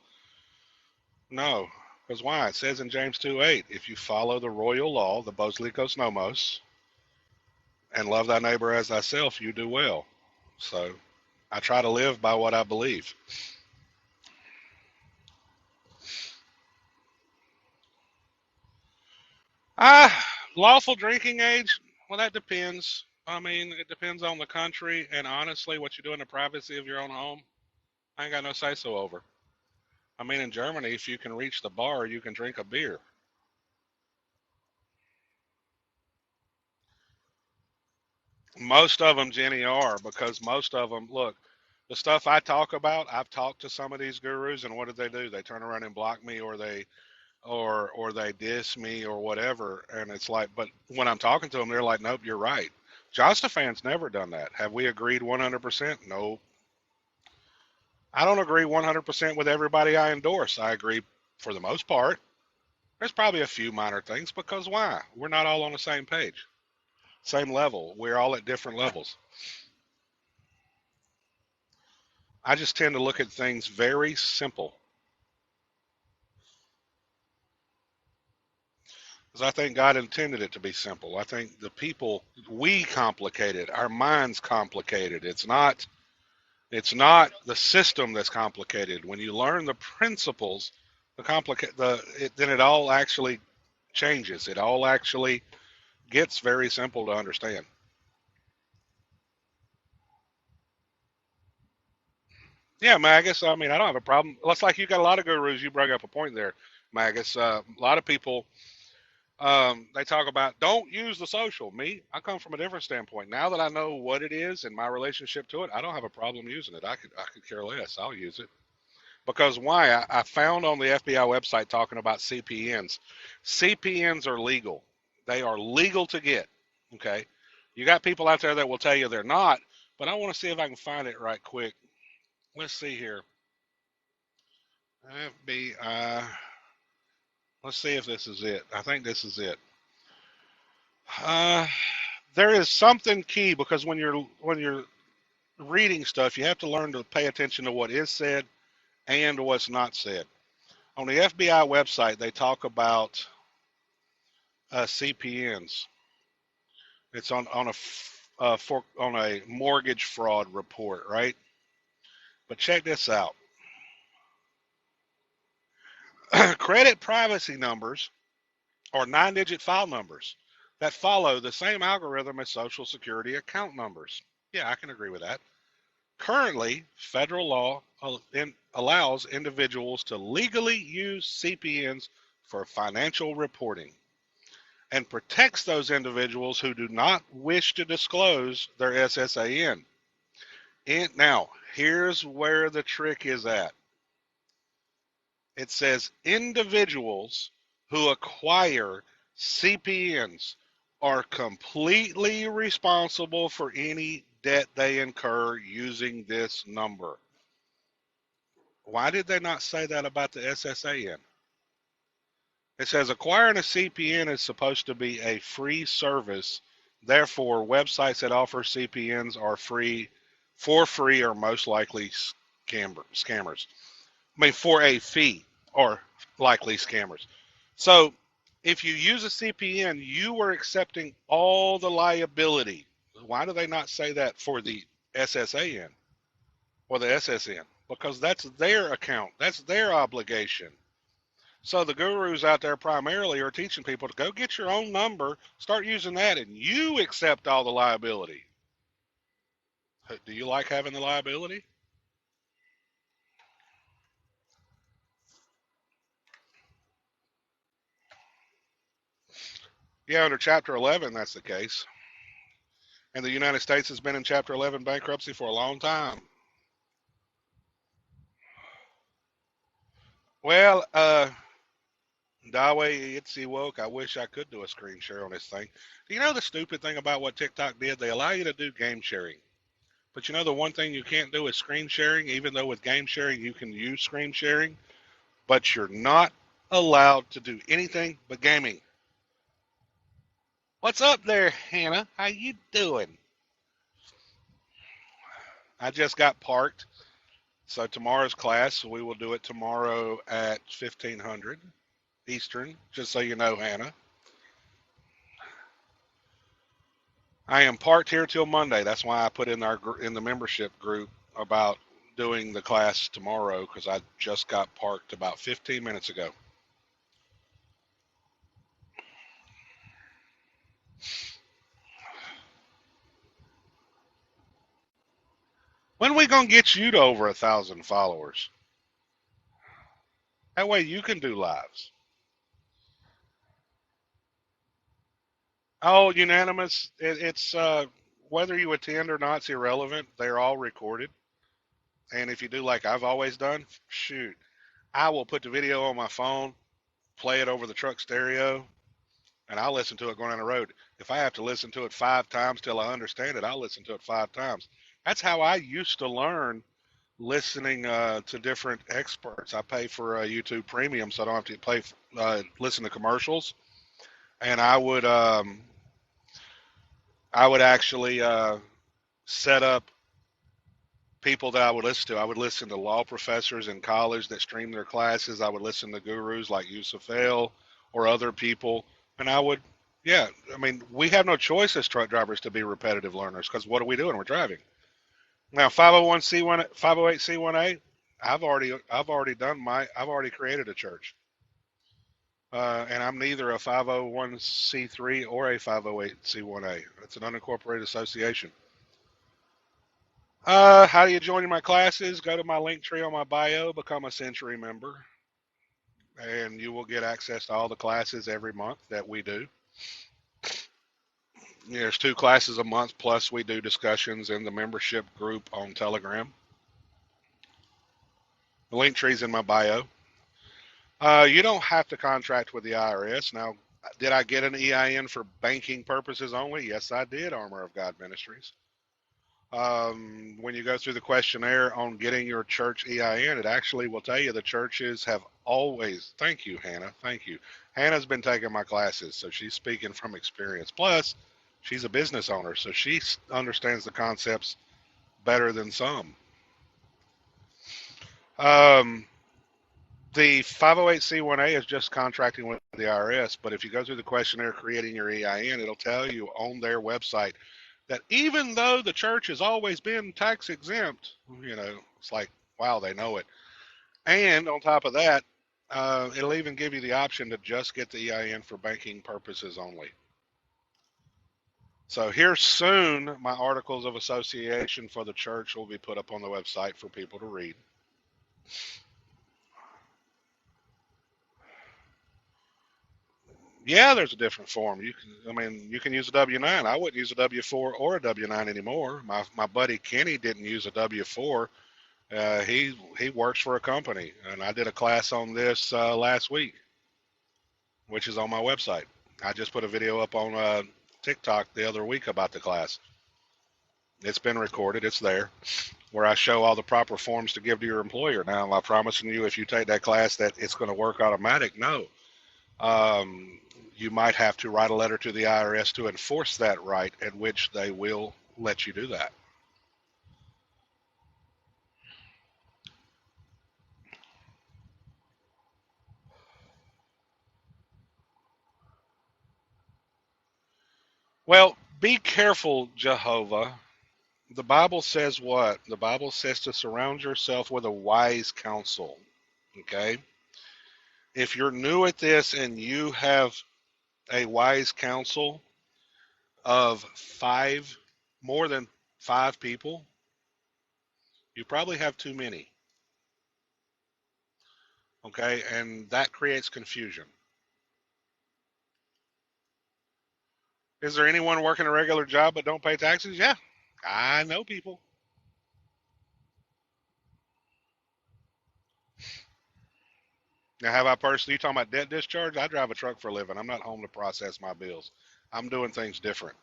No. Because why? It says in James 2:8, if you follow the royal law, the Boslikos Nomos, and love thy neighbor as thyself, you do well. So I try to live by what I believe. Lawful drinking age? Well, that depends. I mean, it depends on the country, and honestly, what you do in the privacy of your own home, I ain't got no say so over. I mean, in Germany, if you can reach the bar, you can drink a beer. Most of them, Jenny, are because most of them, look, the stuff I talk about, I've talked to some of these gurus, and what do? They turn around and block me, or they diss me or whatever, and it's like, but when I'm talking to them, they're like, nope, you're right. Jostafan's never done that. Have we agreed 100%? No. I don't agree 100% with everybody I endorse. I agree for the most part. There's probably a few minor things because why? We're not all on the same page, same level. We're all at different levels. I just tend to look at things very simple because I think God intended it to be simple. I think the people, we complicate it. Our minds complicated. It's not the system that's complicated. When you learn the principles, then it all actually changes. It all actually gets very simple to understand. Yeah, Magus. I mean, I don't have a problem. Looks like you got a lot of gurus. You brought up a point there, Magus. A lot of people, they talk about don't use the social. Me, I come from a different standpoint. Now that I know what it is and my relationship to it, I don't have a problem using it. I could care less. I'll use it. Because why? I found on the FBI website talking about CPNs. CPNs are legal. They are legal to get. Okay. You got people out there that will tell you they're not, but I want to see if I can find it right quick. Let's see here. FBI. Let's see if this is it. I think this is it. Uh, there is something key because when you're reading stuff, you have to learn to pay attention to what is said and what's not said. On the FBI website, they talk about CPNs. It's on on a mortgage fraud report, right? But check this out. Credit privacy numbers are 9-digit file numbers that follow the same algorithm as Social Security account numbers. Yeah, I can agree with that. Currently, federal law allows individuals to legally use CPNs for financial reporting and protects those individuals who do not wish to disclose their SSAN. Now, here's where the trick is at. It says individuals who acquire CPNs are completely responsible for any debt they incur using this number. Why did they not say that about the SSAN? It says acquiring a CPN is supposed to be a free service. Therefore, websites that offer CPNs are for free are most likely scammers. I mean, for a fee are likely scammers. So if you use a CPN, you are accepting all the liability. Why do they not say that for the SSAN or the SSN? Because that's their account. That's their obligation. So the gurus out there primarily are teaching people to go get your own number, start using that, and you accept all the liability. Do you like having the liability? Yeah, under Chapter 11, that's the case. And the United States has been in Chapter 11 bankruptcy for a long time. Well, Dawei Itzy Woke, I wish I could do a screen share on this thing. Do you know the stupid thing about what TikTok did? They allow you to do game sharing. But you know the one thing you can't do is screen sharing, even though with game sharing you can use screen sharing, but you're not allowed to do anything but gaming. What's up there, Hannah? How you doing? I just got parked. So tomorrow's class, we will do it tomorrow at 1500 Eastern, just so you know, Hannah. I am parked here till Monday. That's why I put in the membership group about doing the class tomorrow, because I just got parked about 15 minutes ago. When are we going to get you to over 1,000 followers? That way you can do lives. Oh, unanimous. It's whether you attend or not, it's irrelevant. They're all recorded. And if you do like I've always done, shoot, I will put the video on my phone, play it over the truck stereo, and I'll listen to it going down the road. If I have to listen to it 5 times till I understand it, I'll listen to it 5 times. That's how I used to learn listening to different experts. I pay for YouTube Premium, so I don't have to listen to commercials. And I would actually set up people that I would listen to. I would listen to law professors in college that stream their classes. I would listen to gurus like Yusuf El or other people. And I would, yeah, I mean, we have no choice as truck drivers to be repetitive learners, because what are we doing? We're driving. Now, 508C1A, I've already created a church. And I'm neither a 501c3 or a 508c1A. It's an unincorporated association. How do you join my classes? Go to my link tree on my bio, become a Century member, and you will get access to all the classes every month that we do. There's 2 classes a month, plus we do discussions in the membership group on Telegram. The link tree's in my bio. You don't have to contract with the IRS. Now, did I get an EIN for banking purposes only? Yes, I did, Armor of God Ministries. When you go through the questionnaire on getting your church EIN, it actually will tell you the churches have always, thank you, Hannah, thank you. Hannah's been taking my classes, so she's speaking from experience. Plus, she's a business owner, so she understands the concepts better than some. The 508c1A is just contracting with the IRS, but if you go through the questionnaire creating your EIN, it'll tell you on their website that even though the church has always been tax exempt, it's like, wow, they know it. And on top of that, it'll even give you the option to just get the EIN for banking purposes only. So here soon, my articles of association for the church will be put up on the website for people to read. Yeah, there's a different form. You can use a W-9. I wouldn't use a W-4 or a W-9 anymore. My buddy Kenny didn't use a W-4. He works for a company, and I did a class on this last week, which is on my website. I just put a video up on TikTok the other week about the class. It's been recorded. It's there, where I show all the proper forms to give to your employer. Now, am I promising you if you take that class that it's going to work automatic? No. You might have to write a letter to the IRS to enforce that right, at which they will let you do that. Well, be careful, Jehovah. The Bible says what? The Bible says to surround yourself with a wise counsel. Okay? If you're new at this and you have a wise counsel of more than 5 people, you probably have too many. Okay? And that creates confusion. Is there anyone working a regular job but don't pay taxes? Yeah, I know people. Now, have I personally, you talking about debt discharge? I drive a truck for a living. I'm not home to process my bills. I'm doing things different.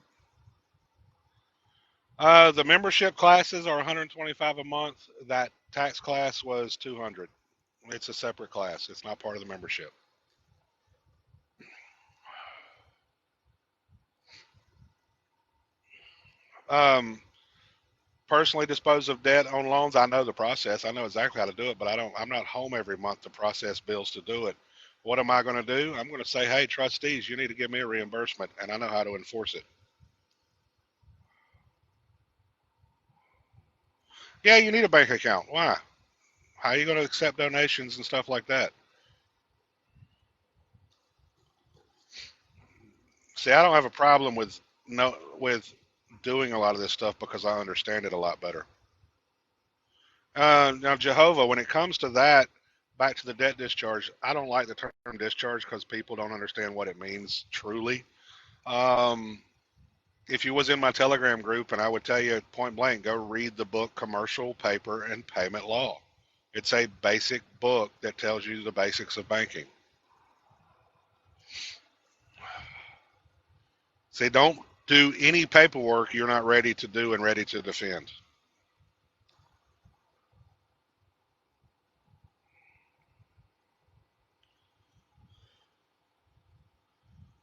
The membership classes are $125 a month. That tax class was $200. It's a separate class. It's not part of the membership. Personally dispose of debt on loans. I know the process. I know exactly how to do it, but I'm not home every month to process bills to do it. What am I going to do? I'm going to say, hey, trustees, you need to give me a reimbursement, and I know how to enforce it. Yeah, you need a bank account. Why? How are you going to accept donations and stuff like that? See, I don't have a problem with doing a lot of this stuff because I understand it a lot better. Now, Jehovah, when it comes to that, back to the debt discharge, I don't like the term discharge because people don't understand what it means truly. If you was in my Telegram group, and I would tell you point blank, go read the book Commercial Paper and Payment Law. It's a basic book that tells you the basics of banking. See, don't do any paperwork you're not ready to do and ready to defend.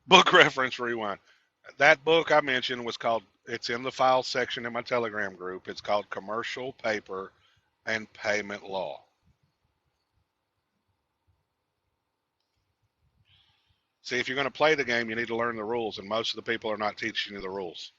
Book reference rewind. That book I mentioned was called, it's in the file section in my Telegram group. It's called Commercial Paper and Payment Law. See, if you're going to play the game, you need to learn the rules, and most of the people are not teaching you the rules.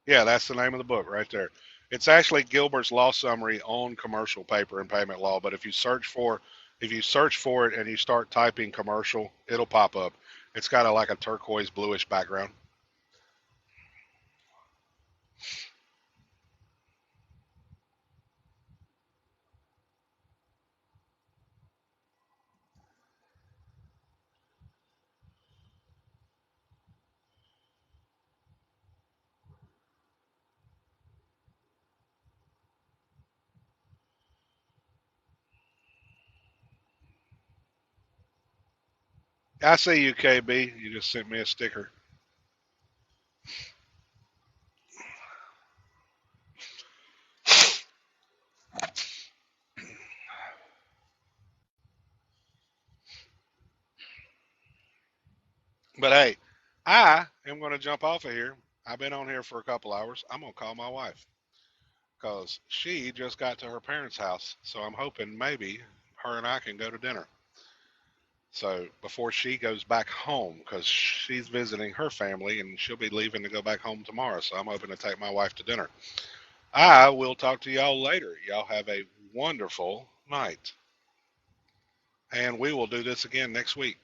Yeah, that's the name of the book right there. It's actually Gilbert's Law Summary on Commercial Paper and Payment Law, but if you search for it and you start typing commercial, it'll pop up. It's got like a turquoise bluish background. I see you, KB. You just sent me a sticker. But hey, I am going to jump off of here. I've been on here for a couple hours. I'm gonna call my wife because she just got to her parents' house. So I'm hoping maybe her and I can go to dinner. So before she goes back home, because she's visiting her family and she'll be leaving to go back home tomorrow. So I'm hoping to take my wife to dinner. I will talk to y'all later. Y'all have a wonderful night. And we will do this again next week.